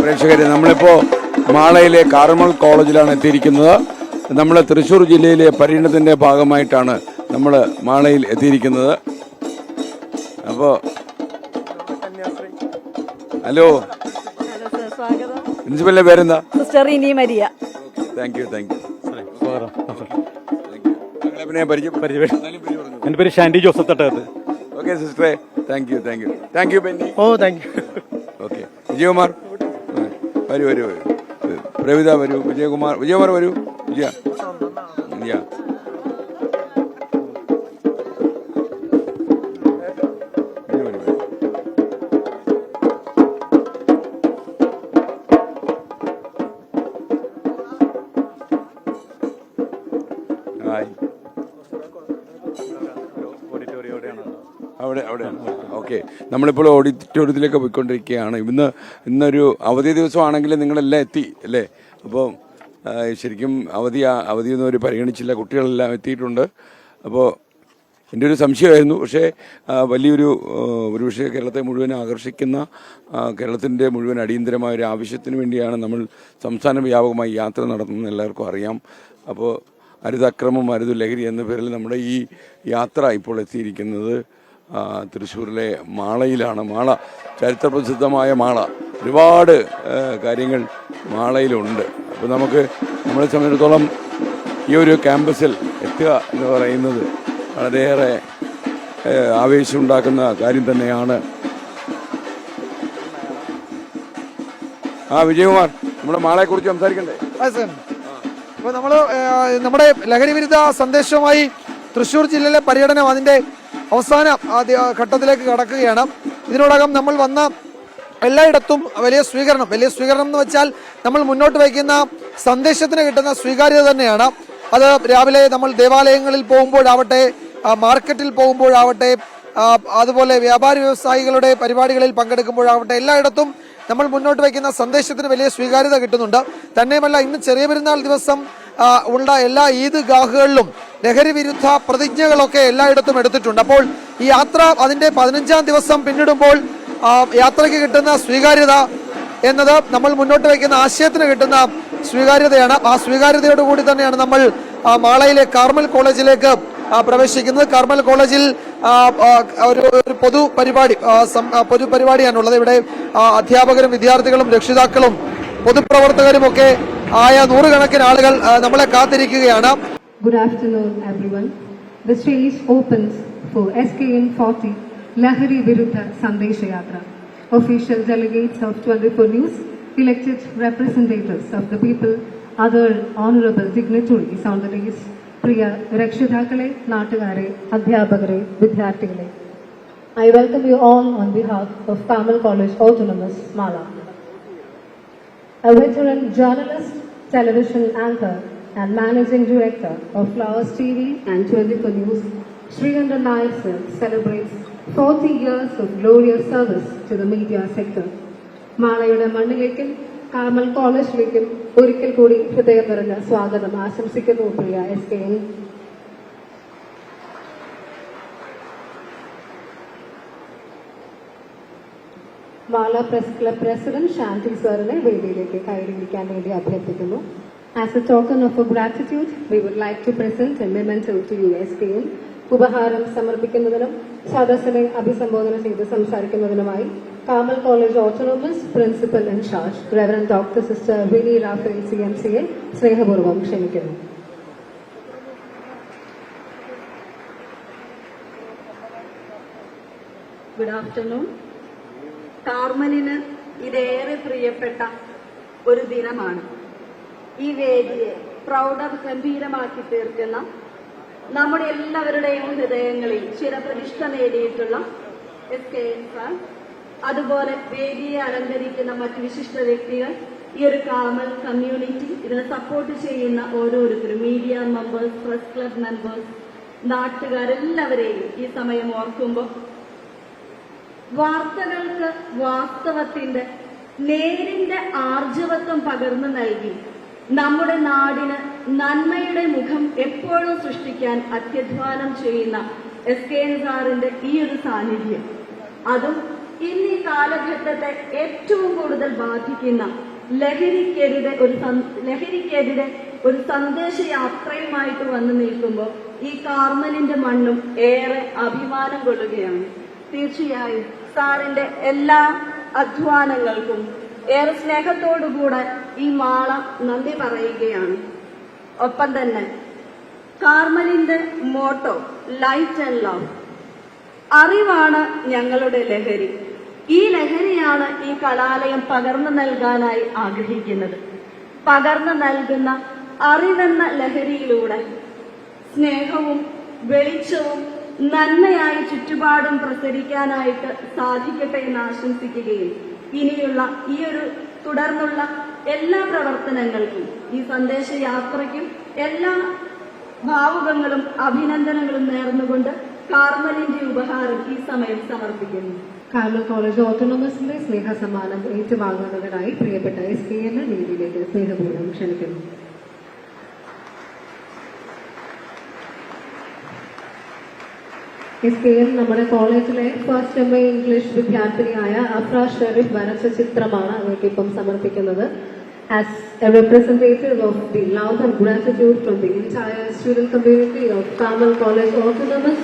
പ്രേക്ഷകരെ, നമ്മളിപ്പോൾ മാളയിലെ കാർമൽ കോളേജിലാണ് എത്തിയിരിക്കുന്നത്. നമ്മൾ തൃശ്ശൂർ ജില്ലയിലെ പര്യടനത്തിൻ്റെ ഭാഗമായിട്ടാണ് നമ്മൾ മാളയിൽ എത്തിയിരിക്കുന്നത്. അപ്പോൾ ഹലോ, പ്രിൻസിപ്പലിന്റെ പേരെന്താ? സിസ്റ്റർ ഇനി മരിയ. Thank you. എൻ്റെ പേര് ഷാൻഡി ജോസഫ് തട്ടകത്ത്. ഓക്കെ സിസ്റ്ററെ, thank you Benny. Oh thank you. Okay Vijayakumar വരൂ. പ്രവിത വരൂ. വിജയകുമാർ വരൂ. വിജയ അവിടെയാണ്. ഓക്കെ, നമ്മളിപ്പോൾ ഓഡിറ്റോറിയത്തിലേക്ക് പോയിക്കൊണ്ടിരിക്കുകയാണ്. ഇന്നൊരു അവധി ദിവസമാണെങ്കിൽ നിങ്ങളെല്ലാം എത്തി അല്ലേ? അപ്പോൾ ശരിക്കും അവധിയൊന്നും അവർ പരിഗണിച്ചില്ല, കുട്ടികളെല്ലാം എത്തിയിട്ടുണ്ട്. അപ്പോൾ എൻ്റെ ഒരു സംശയമായിരുന്നു, പക്ഷേ ഒരുപക്ഷെ കേരളത്തെ മുഴുവൻ ആകർഷിക്കുന്ന, കേരളത്തിൻ്റെ മുഴുവൻ അടിയന്തരമായ ഒരു ആവശ്യത്തിന് വേണ്ടിയാണ് നമ്മൾ സംസ്ഥാന വ്യാപകമായി യാത്ര നടത്തുന്നത്, എല്ലാവർക്കും അറിയാം. അപ്പോൾ അരുതക്രമം അരുത് ലഹരി എന്ന പേരിൽ നമ്മുടെ ഈ യാത്ര ഇപ്പോൾ എത്തിയിരിക്കുന്നത് തൃശ്ശൂരിലെ മാളയിലാണ്. മാള ചരിത്രപ്രസിദ്ധമായ മാള, ഒരുപാട് കാര്യങ്ങൾ മാളയിലുണ്ട്. അപ്പോൾ നമ്മളെ സംബന്ധിച്ചിടത്തോളം ഈ ഒരു ക്യാമ്പസിൽ എത്തുക എന്ന് പറയുന്നത് വളരെയേറെ ആവേശമുണ്ടാക്കുന്ന കാര്യം തന്നെയാണ്. വിജയകുമാർ, നമ്മുടെ മാളയെക്കുറിച്ച് സംസാരിക്കണ്ടേ? അപ്പോൾ നമ്മുടെ ലഹരി വിരുദ്ധ സന്ദേശവുമായി തൃശ്ശൂർ ജില്ലയിലെ പര്യടനം അതിൻ്റെ അവസാന ഘട്ടത്തിലേക്ക് കടക്കുകയാണ്. ഇതിനോടകം നമ്മൾ വന്ന എല്ലായിടത്തും വലിയ സ്വീകരണം എന്ന് വെച്ചാൽ നമ്മൾ മുന്നോട്ട് വയ്ക്കുന്ന സന്ദേശത്തിന് കിട്ടുന്ന സ്വീകാര്യത തന്നെയാണ്. അത് രാവിലെ നമ്മൾ ദേവാലയങ്ങളിൽ പോകുമ്പോഴാവട്ടെ, മാർക്കറ്റിൽ പോകുമ്പോഴാവട്ടെ, അതുപോലെ വ്യാപാരി വ്യവസായികളുടെ പരിപാടികളിൽ പങ്കെടുക്കുമ്പോഴാവട്ടെ, എല്ലായിടത്തും നമ്മൾ മുന്നോട്ട് വയ്ക്കുന്ന സന്ദേശത്തിന് വലിയ സ്വീകാര്യത കിട്ടുന്നുണ്ട്. തന്നെയുമല്ല, ഇന്ന് ചെറിയ പെരുന്നാൾ ദിവസം ഉള്ള എല്ലാ ഈദ് ഗാഹുകളിലും ലഹരി വിരുദ്ധ പ്രതിജ്ഞകളൊക്കെ എല്ലായിടത്തും എടുത്തിട്ടുണ്ട്. അപ്പോൾ ഈ യാത്ര അതിൻ്റെ 15-ാം ദിവസം പിന്നിടുമ്പോൾ യാത്രയ്ക്ക് കിട്ടുന്ന സ്വീകാര്യത എന്നത് നമ്മൾ മുന്നോട്ട് വയ്ക്കുന്ന ആശയത്തിന് കിട്ടുന്ന സ്വീകാര്യതയാണ്. ആ സ്വീകാര്യതയോടുകൂടി തന്നെയാണ് നമ്മൾ മാളയിലെ കാർമൽ കോളേജിലേക്ക് പ്രവേശിക്കുന്നത്. കാർമൽ കോളേജിൽ ഒരു പൊതുപരിപാടിയാണുള്ളത്. ഇവിടെ അധ്യാപകരും വിദ്യാർത്ഥികളും രക്ഷിതാക്കളും പൊതുപ്രവർത്തകരും ഒക്കെ ആയ നൂറുകണക്കിന് ആളുകൾ നമ്മളെ കാത്തിരിക്കുകയാണ്. Good afternoon, everyone. The stage opens for SKN 40 Lahari Virudha Sandesha Yatra. Official delegates of 24 News, elected representatives of the people, other honorable dignitaries on the dais, പ്രിയ രക്ഷിതാക്കളെ, നാട്ടുകാരെ, അധ്യാപകരെ, വിദ്യാർത്ഥികളെ, I welcome you all on behalf of Carmel College Autonomous, Mala. A veteran journalist, television anchor and managing director of Flowers TV and 24 News, Sreendran Nair sir celebrates 40 years of glorious service to the media sector. മാളയുടെ മണ്ണിലേക്കും Carmel കോളേജിലേക്കും ഒരിക്കൽ കൂടി ഹൃദയം നിറഞ്ഞ സ്വാഗതം ആശംസിക്കുന്നു പ്രിയ SKN. Mala press club president Shanthi സാറിനെ വേദിയിലേക്ക് കയറിയിരിക്കാൻ വേണ്ടി അഭ്യർത്ഥിക്കുന്നു. As a token of gratitude, we would like to present a memento to you, SKN. ഉപഹാരം സമർപ്പിക്കുന്നതിനും സദസ്സിനെ അഭിസംബോധന ചെയ്ത് സംസാരിക്കുന്നതിനുമായി Carmel college autonomous principal in charge reverend doctor sister Vini Raphael CMCയെ സ്നേഹപൂർവ്വം ക്ഷണിക്കുന്നു. Good afternoon. കാർമലിന് ഇതേറെ പ്രിയപ്പെട്ട ഒരു ദിനമാണ്. ഈ വേദിയെ ഗംഭീരമാക്കി തീർക്കുന്ന, നമ്മുടെ എല്ലാവരുടെയും ഹൃദയങ്ങളിൽ ചിരപ്രതിഷ്ഠ നേടിയിട്ടുള്ള SKN സാർ, അതുപോലെ വേദിയെ അലങ്കരിക്കുന്ന മറ്റ് വിശിഷ്ട വ്യക്തികൾ, ഈ ഒരു കാർമൽ കമ്മ്യൂണിറ്റി, ഇതിനെ സപ്പോർട്ട് ചെയ്യുന്ന ഓരോരുത്തരും, media members, press club members, നാട്ടുകാരെല്ലാവരെയും ഈ സമയം ഓർക്കുമ്പോൾ വാർത്തകൾക്ക് വാസ്തവത്തിന്റെ നേരിന്റെ ആർജവത്വം പകർന്നു നൽകി നമ്മുടെ നാടിന് നന്മയുടെ മുഖം എപ്പോഴും സൃഷ്ടിക്കാൻ അത്യധ്വാനം ചെയ്യുന്ന SKN സാറിന്റെ ഈ ഒരു സാന്നിധ്യം, അതും ഇന്ന് ഈ കാലഘട്ടത്തെ ഏറ്റവും കൂടുതൽ ബാധിക്കുന്ന ലഹരിക്കെതിരെ ഒരു സന്ദേശയാത്രയുമായിട്ട് വന്നു നിൽക്കുമ്പോൾ ഈ കാർമലിന്റെ മണ്ണും ഏറെ അഭിമാനം കൊള്ളുകയാണ്. തീർച്ചയായും സാറിന്റെ എല്ലാ അധ്വാനങ്ങൾക്കും ഏറെ സ്നേഹത്തോടുകൂടെ ഈ മാള നന്ദി പറയുകയാണ്. ഒപ്പം തന്നെ കാർമലിന്റെ മോട്ടോ ലൈറ്റ് ആൻഡ് ലവ്, അറിവാണ് ഞങ്ങളുടെ ലഹരി. ഈ ലഹരിയാണ് ഈ കലാലയം പകർന്നു നൽകാനായി ആഗ്രഹിക്കുന്നത്. പകർന്നു നൽകുന്ന അറിവെന്ന ലഹരിയിലൂടെ സ്നേഹവും വെളിച്ചവും നന്മയായി ചുറ്റുപാടും പ്രസരിക്കാനായിട്ട് സാധിക്കട്ടെ എന്ന് ആശംസിക്കുകയും ഇനിയുള്ള ഈ ഒരു തുടർന്നുള്ള എല്ലാ പ്രവർത്തനങ്ങൾക്കും ഈ സന്ദേശയാത്രയ്ക്കും എല്ലാ ഭാവുകങ്ങളും അഭിനന്ദനങ്ങളും നേർന്നുകൊണ്ട് കാർമലിന്റെ ഉപഹാരം ഈ സമയം സമർപ്പിക്കുന്നു. കാർമൽ കോളേജ് ഓട്ടോണമസിന്റെ സ്നേഹ സമ്മാനം ഏറ്റുവാങ്ങുന്നതിനായി പ്രിയപ്പെട്ട SKN വേദിയിലേക്ക് സ്നേഹപൂർവ്വം ക്ഷണിക്കുന്നു. SKN നമ്മുടെ കോളേജിലെ ഫസ്റ്റ് MA ഇംഗ്ലീഷ് വിദ്യാർത്ഥിനിയായ അഫ്ര ഷെരീഫ് വരച്ച ചിത്രമാണ് അവർക്കിപ്പം സമർപ്പിക്കുന്നത്. As a representative of the love and gratitude from the entire student community of Carmel College Autonomous,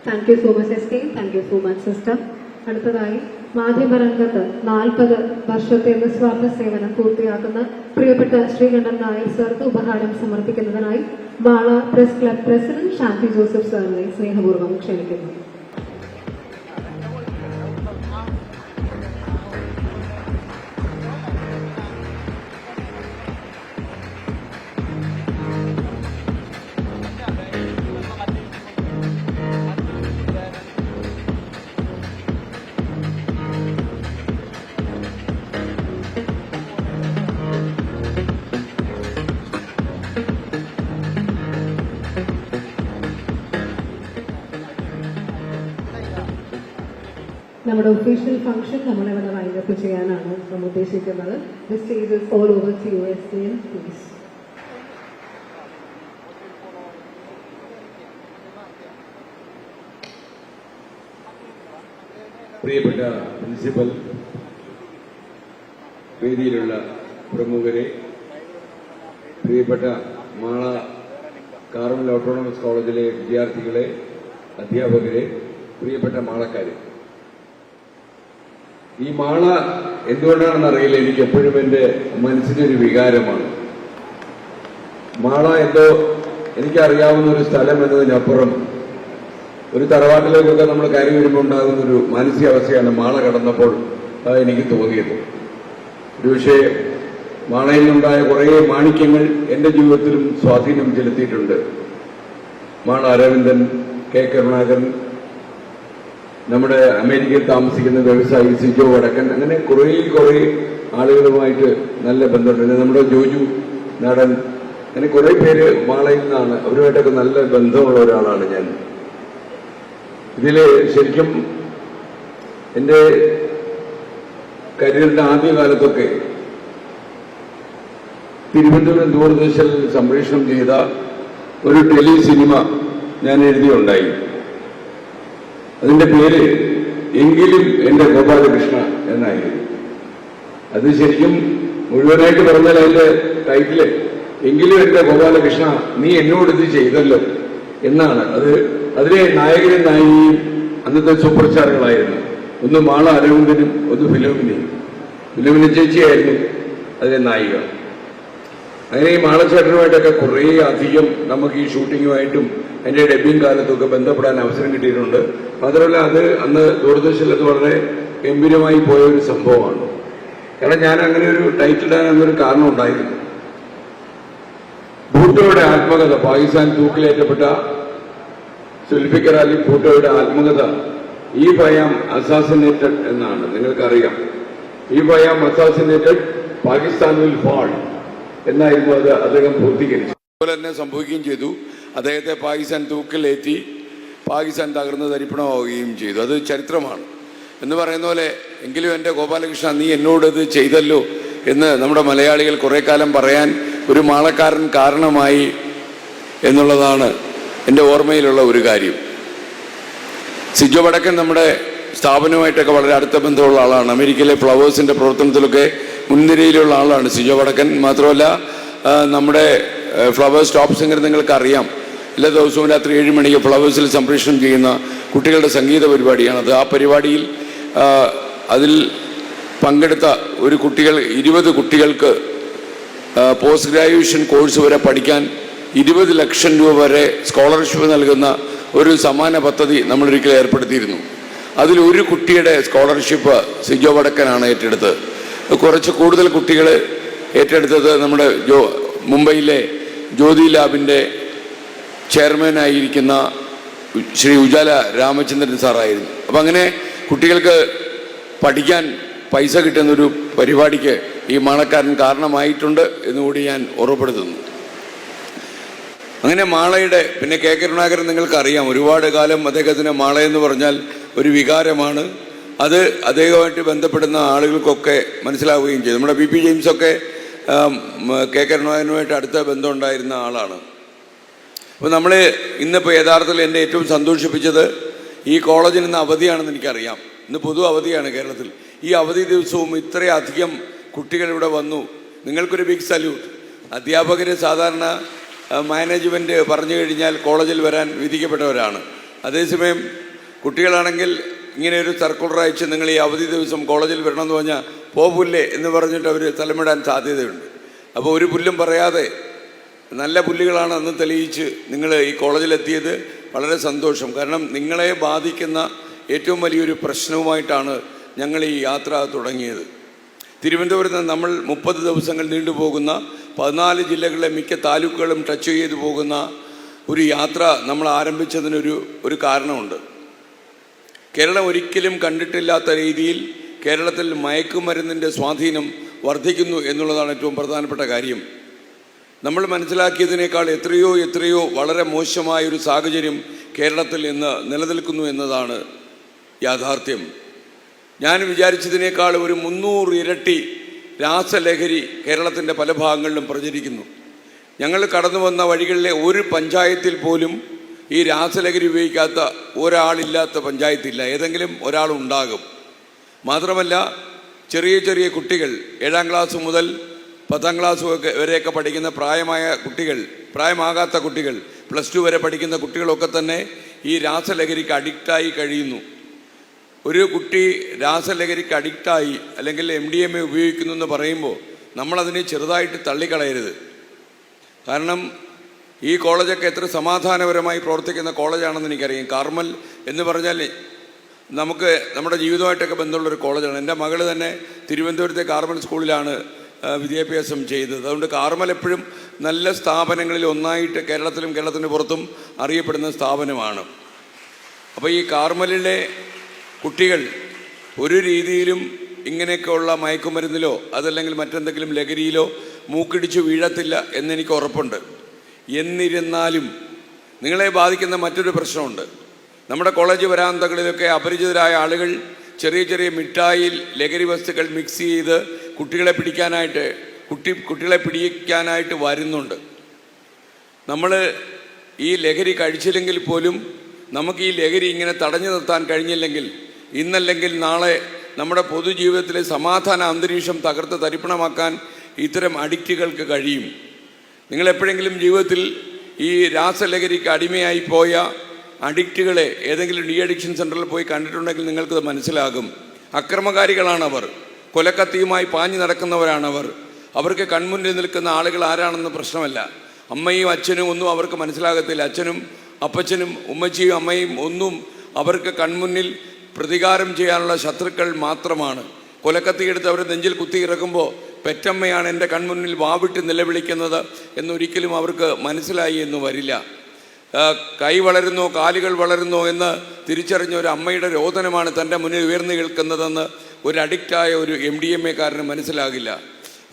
thank you so much SK, thank you so much sister. അടുത്തതായി മാധ്യമരംഗത്ത് 40 വർഷത്തെ നിസ്വാർത്ഥ സേവനം പൂർത്തിയാക്കുന്ന പ്രിയപ്പെട്ട ശ്രീകണ്ഠൻ നായർ സാർക്ക് ഉപഹാരം സമർപ്പിക്കുന്നതിനായി മാള പ്രസ് ക്ലബ് പ്രസിഡന്റ് ശാന്തി ജോസഫ് സാറിനെ സ്നേഹപൂർവ്വം ക്ഷണിക്കുന്നു. നമ്മുടെ ഒഫീഷ്യൽ ഫംഗ്ഷൻ നമ്മളിവിടെ വൈൻഡപ്പ് ചെയ്യാനാണ് നമ്മൾ ഉദ്ദേശിക്കുന്നത്. The stage is all over to you, SKN, please. പ്രിയപ്പെട്ട പ്രിൻസിപ്പൽ, വേദിയിലുള്ള പ്രമുഖരെ, പ്രിയപ്പെട്ട മാള കാർമൽ ഓട്ടോണമസ് കോളേജിലെ വിദ്യാർത്ഥികളെ, അധ്യാപകരെ, പ്രിയപ്പെട്ട മാളക്കാരെ, ഈ മാള എന്തുകൊണ്ടാണെന്ന് അറിയില്ല, എനിക്ക് എപ്പോഴും എൻ്റെ മനസ്സിനൊരു വികാരമാണ്. മാള എന്തോ എനിക്കറിയാവുന്ന ഒരു സ്ഥലം എന്നതിനപ്പുറം ഒരു തറവാട്ടിലേക്കൊക്കെ നമ്മൾ കയറി വരുമ്പോൾ ഉണ്ടാകുന്നൊരു മാനസികാവസ്ഥയാണ് മാള കടന്നപ്പോൾ എനിക്ക് തോന്നിയത്. ഒരുപക്ഷെ മാളയിൽ നിന്നുണ്ടായ കുറേ മാണിക്യങ്ങൾ എൻ്റെ ജീവിതത്തിലും സ്വാധീനം ചെലുത്തിയിട്ടുണ്ട്. മാള അരവിന്ദൻ, കെ കരുണാകരൻ, നമ്മുടെ അമേരിക്കയിൽ താമസിക്കുന്ന വ്യവസായി സിജോ വടക്കൻ, അങ്ങനെ കുറേ ആളുകളുമായിട്ട് നല്ല ബന്ധമുണ്ട്. നമ്മുടെ ജോജു നടൻ, അങ്ങനെ കുറേ പേര് മാളയിൽ നിന്നാണ്. അവരുമായിട്ടൊക്കെ നല്ല ബന്ധമുള്ള ഒരാളാണ് ഞാൻ. ഇതിൽ ശരിക്കും എൻ്റെ കരിയറിന്റെ ആദ്യകാലത്തൊക്കെ തിരുവനന്തപുരം ദൂരദർശനിൽ സംപ്രേഷണം ചെയ്ത ഒരു ടെലി സിനിമ ഞാൻ എഴുതിയുണ്ടായി. അതിന്റെ പേര് എങ്കിലും എന്റെ ഗോപാലകൃഷ്ണ എന്നായിരുന്നു. അത് ശരിക്കും മുഴുവനായിട്ട് പറഞ്ഞാൽ അതിന്റെ ടൈറ്റില് എങ്കിലും എന്റെ ഗോപാലകൃഷ്ണ നീ എന്നോട് ഇത് ചെയ്തല്ലോ എന്നാണ്. അതിലെ നായകനും നായികയും അന്നത്തെ സൂപ്പർ സ്റ്റാറുകളായിരുന്നു. ഒന്ന് മാള അരവിന്ദനും ഒന്ന് ഫിലോമിന ചേച്ചിയായിരുന്നു അതിലെ നായിക. അങ്ങനെ ഈ മാളച്ചേട്ടനുമായിട്ടൊക്കെ കുറേ അധികം നമുക്ക് ഈ ഷൂട്ടിങ്ങുമായിട്ടും അതിന്റെ ഡബ്ബിംഗ് കാലത്തൊക്കെ ബന്ധപ്പെടാൻ അവസരം കിട്ടിയിട്ടുണ്ട്. മാത്രമല്ല അത് അന്ന് ദൂരദർശനിൽ വളരെ ഗംഭീരമായി പോയ ഒരു സംഭവമാണ്. കാരണം ഞാൻ അങ്ങനെ ഒരു ടൈറ്റിൽ ഇടാൻ എന്നൊരു കാരണം ഉണ്ടായിരുന്നു. ഭൂട്ടോയുടെ ആത്മകഥ, പാകിസ്ഥാൻ തൂക്കിലേറ്റപ്പെട്ട സുൽഫിക്കർ അലി ഭൂട്ടോയുടെ ആത്മകഥ ഈ ഭയം അസാസിനേറ്റഡ് എന്നാണ്. നിങ്ങൾക്കറിയാം, ഈ ഭയം അസാസിനേറ്റഡ് പാകിസ്ഥാൻ വിൽ ഫാൾ എന്നായിരുന്നു അത് അദ്ദേഹം പൂർത്തീകരിച്ചു. അതുപോലെ തന്നെ സംഭവിക്കുകയും ചെയ്തു. അദ്ദേഹത്തെ പാകിസ്ഥാൻ തൂക്കിലേറ്റി പാകിസ്ഥാൻ തകർന്ന് തരിപ്പണമാവുകയും ചെയ്തു. അത് ചരിത്രമാണ്. എന്ന് പറയുന്ന പോലെ എങ്കിലും എൻ്റെ ഗോപാലകൃഷ്ണ നീ എന്നോട് ഇത് ചെയ്തല്ലോ എന്ന് നമ്മുടെ മലയാളികൾ കുറെ കാലം പറയാൻ ഒരു മാളക്കാരൻ കാരണമായി എന്നുള്ളതാണ് എൻ്റെ ഓർമ്മയിലുള്ള ഒരു കാര്യം. സിജോ വടക്കൻ നമ്മുടെ സ്ഥാപനവുമായിട്ടൊക്കെ വളരെ അടുത്ത ബന്ധമുള്ള ആളാണ്. അമേരിക്കയിലെ ഫ്ലവേഴ്സിൻ്റെ പ്രവർത്തനത്തിലൊക്കെ മുൻനിരയിലുള്ള ആളാണ് സിജോ വടക്കൻ. മാത്രമല്ല നമ്മുടെ ഫ്ലവേഴ്സ് ടോപ്പ് സിംഗർ നിങ്ങൾക്കറിയാം, എല്ലാ ദിവസവും രാത്രി 7 മണിക്ക് ഫ്ലവേഴ്സിൽ സംപ്രേഷണം ചെയ്യുന്ന കുട്ടികളുടെ സംഗീത പരിപാടിയാണത്. ആ പരിപാടിയിൽ അതിൽ പങ്കെടുത്ത 20 കുട്ടികൾക്ക് പോസ്റ്റ് ഗ്രാജുവേഷൻ കോഴ്സ് വരെ പഠിക്കാൻ 20 ലക്ഷം രൂപ വരെ സ്കോളർഷിപ്പ് നൽകുന്ന ഒരു സമാന പദ്ധതി നമ്മളൊരിക്കൽ ഏർപ്പെടുത്തിയിരുന്നു. അതിലൊരു കുട്ടിയുടെ സ്കോളർഷിപ്പ് സിജോ വടക്കനാണ് ഏറ്റെടുത്തത്. കുറച്ച് കൂടുതൽ കുട്ടികൾ ഏറ്റെടുത്തത് നമ്മുടെ മുംബൈയിലെ ജ്യോതി ലാബിൻ്റെ ചെയർമാനായിരിക്കുന്ന ശ്രീ ഉജാല രാമചന്ദ്രൻ സാറായിരുന്നു. അപ്പം അങ്ങനെ കുട്ടികൾക്ക് പഠിക്കാൻ പൈസ കിട്ടുന്നൊരു പരിപാടിക്ക് ഈ മാളക്കാരൻ കാരണമായിട്ടുണ്ട് എന്നുകൂടി ഞാൻ ഓർമ്മപ്പെടുത്തുന്നു. അങ്ങനെ മാളയുടെ പിന്നെ കെ കരുണാകരൻ നിങ്ങൾക്കറിയാം, ഒരുപാട് കാലം അദ്ദേഹത്തിന് മാള എന്ന് പറഞ്ഞാൽ ഒരു വികാരമാണ്. അത് അദ്ദേഹവുമായിട്ട് ബന്ധപ്പെടുന്ന ആളുകൾക്കൊക്കെ മനസ്സിലാവുകയും ചെയ്തു. നമ്മുടെ പി ജെയിംസൊക്കെ കെ കരുണാകരനുമായിട്ട് അടുത്ത ബന്ധമുണ്ടായിരുന്ന ആളാണ്. അപ്പോൾ നമ്മൾ ഇന്നിപ്പോൾ യഥാർത്ഥത്തിൽ എന്നെ ഏറ്റവും സന്തോഷിപ്പിച്ചത് ഈ കോളേജിന് ഇന്ന് അവധിയാണെന്ന് എനിക്കറിയാം. ഇന്ന് പൊതു അവധിയാണ് കേരളത്തിൽ. ഈ അവധി ദിവസവും ഇത്രയധികം കുട്ടികൾ ഇവിടെ വന്നു. നിങ്ങൾക്കൊരു ബിഗ് സല്യൂട്ട്. അധ്യാപകർ സാധാരണ മാനേജ്മെൻറ്റ് പറഞ്ഞു കഴിഞ്ഞാൽ കോളേജിൽ വരാൻ വിധിക്കപ്പെട്ടവരാണ്. അതേസമയം കുട്ടികളാണെങ്കിൽ ഇങ്ങനെ ഒരു സർക്കുലർ അയച്ച് നിങ്ങൾ ഈ അവധി ദിവസം കോളേജിൽ വരണമെന്ന് പറഞ്ഞാൽ പോകില്ലേ എന്ന് പറഞ്ഞിട്ട് അവർ തലമിടാൻ സാധ്യതയുണ്ട്. അപ്പോൾ ഒരു പുല്ലും പറയാതെ നല്ല പുല്ലുകളാണ് അന്ന് തെളിയിച്ച് നിങ്ങൾ ഈ കോളേജിലെത്തിയത്. വളരെ സന്തോഷം. കാരണം നിങ്ങളെ ബാധിക്കുന്ന ഏറ്റവും വലിയൊരു പ്രശ്നവുമായിട്ടാണ് ഞങ്ങൾ ഈ യാത്ര തുടങ്ങിയത്. തിരുവനന്തപുരത്ത് നമ്മൾ 30 ദിവസങ്ങൾ നീണ്ടുപോകുന്ന 14 ജില്ലകളിലെ മിക്ക താലൂക്കുകളും ടച്ച് ചെയ്തു പോകുന്ന ഒരു യാത്ര നമ്മൾ ആരംഭിച്ചതിനൊരു കാരണമുണ്ട്. കേരളം ഒരിക്കലും കണ്ടിട്ടില്ലാത്ത രീതിയിൽ കേരളത്തിൽ മയക്കുമരുന്നിൻ്റെ സ്വാധീനം വർദ്ധിക്കുന്നു എന്നുള്ളതാണ് ഏറ്റവും പ്രധാനപ്പെട്ട കാര്യം. നമ്മൾ മനസ്സിലാക്കിയതിനേക്കാൾ എത്രയോ വളരെ മോശമായൊരു സാഹചര്യം കേരളത്തിൽ ഇന്ന് നിലനിൽക്കുന്നു എന്നതാണ് യാഥാർത്ഥ്യം. ഞാൻ വിചാരിച്ചതിനേക്കാൾ ഒരു 300 ഇരട്ടി രാസലഹരി കേരളത്തിൻ്റെ പല ഭാഗങ്ങളിലും പ്രചരിക്കുന്നു. ഞങ്ങൾ കടന്നു വന്ന വഴികളിലെ ഒരു പഞ്ചായത്തിൽ പോലും ഈ രാസലഹരി ഉപയോഗിക്കാത്ത ഒരാളില്ലാത്ത പഞ്ചായത്തില്ല. ഏതെങ്കിലും ഒരാളുണ്ടാകും. മാത്രമല്ല ചെറിയ കുട്ടികൾ 7ാം ക്ലാസ് മുതൽ 10ാം ക്ലാസ് വരെയൊക്കെ പഠിക്കുന്ന പ്രായമാകാത്ത കുട്ടികൾ, +2 വരെ പഠിക്കുന്ന കുട്ടികളൊക്കെ തന്നെ ഈ രാസലഹരിക്ക് അഡിക്റ്റായി കഴിയുന്നു. ഒരു കുട്ടി രാസലഹരിക്ക് അഡിക്റ്റായി അല്ലെങ്കിൽ MDMA ഉപയോഗിക്കുന്നു എന്ന് പറയുമ്പോൾ നമ്മളതിനെ ചെറുതായിട്ട് തള്ളിക്കളയരുത്. കാരണം ഈ കോളേജൊക്കെ എത്ര സമാധാനപരമായി പ്രവർത്തിക്കുന്ന കോളേജാണെന്ന് എനിക്കറിയാം. കാർമൽ എന്ന് പറഞ്ഞാൽ നമുക്ക് നമ്മുടെ ജീവിതമായിട്ടൊക്കെ ബന്ധമുള്ളൊരു കോളേജാണ്. എൻ്റെ മകൾ തന്നെ തിരുവനന്തപുരത്തെ കാർമൽ സ്കൂളിലാണ് വിദ്യാഭ്യാസം ചെയ്തത്. അതുകൊണ്ട് കാർമൽ എപ്പോഴും നല്ല സ്ഥാപനങ്ങളിൽ ഒന്നായിട്ട് കേരളത്തിന് പുറത്തും അറിയപ്പെടുന്ന സ്ഥാപനമാണ്. അപ്പോൾ ഈ കാർമലിലെ കുട്ടികൾ ഒരു രീതിയിലും ഇങ്ങനെയൊക്കെയുള്ള മയക്കുമരുന്നിലോ അതല്ലെങ്കിൽ മറ്റെന്തെങ്കിലും ലഹരിയിലോ മൂക്കിടിച്ച് വീഴത്തില്ല എന്നെനിക്ക് ഉറപ്പുണ്ട്. എന്നിരുന്നാലും നിങ്ങളെ ബാധിക്കുന്ന മറ്റൊരു പ്രശ്നമുണ്ട്. നമ്മുടെ കോളേജ് വരാന്തകളിലൊക്കെ അപരിചിതരായ ആളുകൾ ചെറിയ മിഠായിൽ ലഹരി വസ്തുക്കൾ മിക്സ് ചെയ്ത് കുട്ടികളെ പിടിക്കാനായിട്ട് വരുന്നുണ്ട്. നമ്മൾ ഈ ലഹരി കഴിച്ചില്ലെങ്കിൽ പോലും നമുക്ക് ഈ ലഹരി ഇങ്ങനെ തടഞ്ഞു നിർത്താൻ കഴിഞ്ഞില്ലെങ്കിൽ ഇന്നല്ലെങ്കിൽ നാളെ നമ്മുടെ പൊതുജീവിതത്തിലെ സമാധാന അന്തരീക്ഷം തകർത്ത് തരിപ്പണമാക്കാൻ ഇത്തരം അഡിക്റ്റുകൾക്ക് കഴിയും. നിങ്ങളെപ്പോഴെങ്കിലും ജീവിതത്തിൽ ഈ രാസലഹരിക്ക് അടിമയായി പോയ അഡിക്റ്റുകളെ ഏതെങ്കിലും ഡി അഡിക്ഷൻ സെൻ്ററിൽ പോയി കണ്ടിട്ടുണ്ടെങ്കിൽ നിങ്ങൾക്കത് മനസ്സിലാകും. അക്രമകാരികളാണവർ, കൊലക്കത്തിയുമായി പാഞ്ഞു നടക്കുന്നവരാണവർ. അവർക്ക് കൺമുന്നിൽ നിൽക്കുന്ന ആളുകൾ ആരാണെന്ന് പ്രശ്നമല്ല. അമ്മയും അച്ഛനും ഒന്നും അവർക്ക് മനസ്സിലാകത്തില്ല. അച്ഛനും അപ്പച്ചനും ഉമ്മച്ചിയും അമ്മയും ഒന്നും അവർക്ക് കൺമുന്നിൽ പ്രതികാരം ചെയ്യാനുള്ള ശത്രുക്കൾ മാത്രമാണ്. കൊലക്കത്തിയെടുത്ത് അവർ നെഞ്ചിൽ കുത്തിയിറക്കുമ്പോൾ പെറ്റമ്മയാണ് എൻ്റെ കൺമുന്നിൽ വാവിട്ട് നിലവിളിക്കുന്നത് എന്നൊരിക്കലും അവർക്ക് മനസ്സിലായി എന്ന് വരില്ല. കൈ വളരുന്നോ കാലുകൾ വളരുന്നോ എന്ന് തിരിച്ചറിഞ്ഞ ഒരു അമ്മയുടെ രോദനമാണ് തൻ്റെ മുന്നിൽ ഉയർന്നു കേൾക്കുന്നതെന്ന് ഒരു അഡിക്റ്റായ ഒരു MDMA കാരന് മനസ്സിലാകില്ല.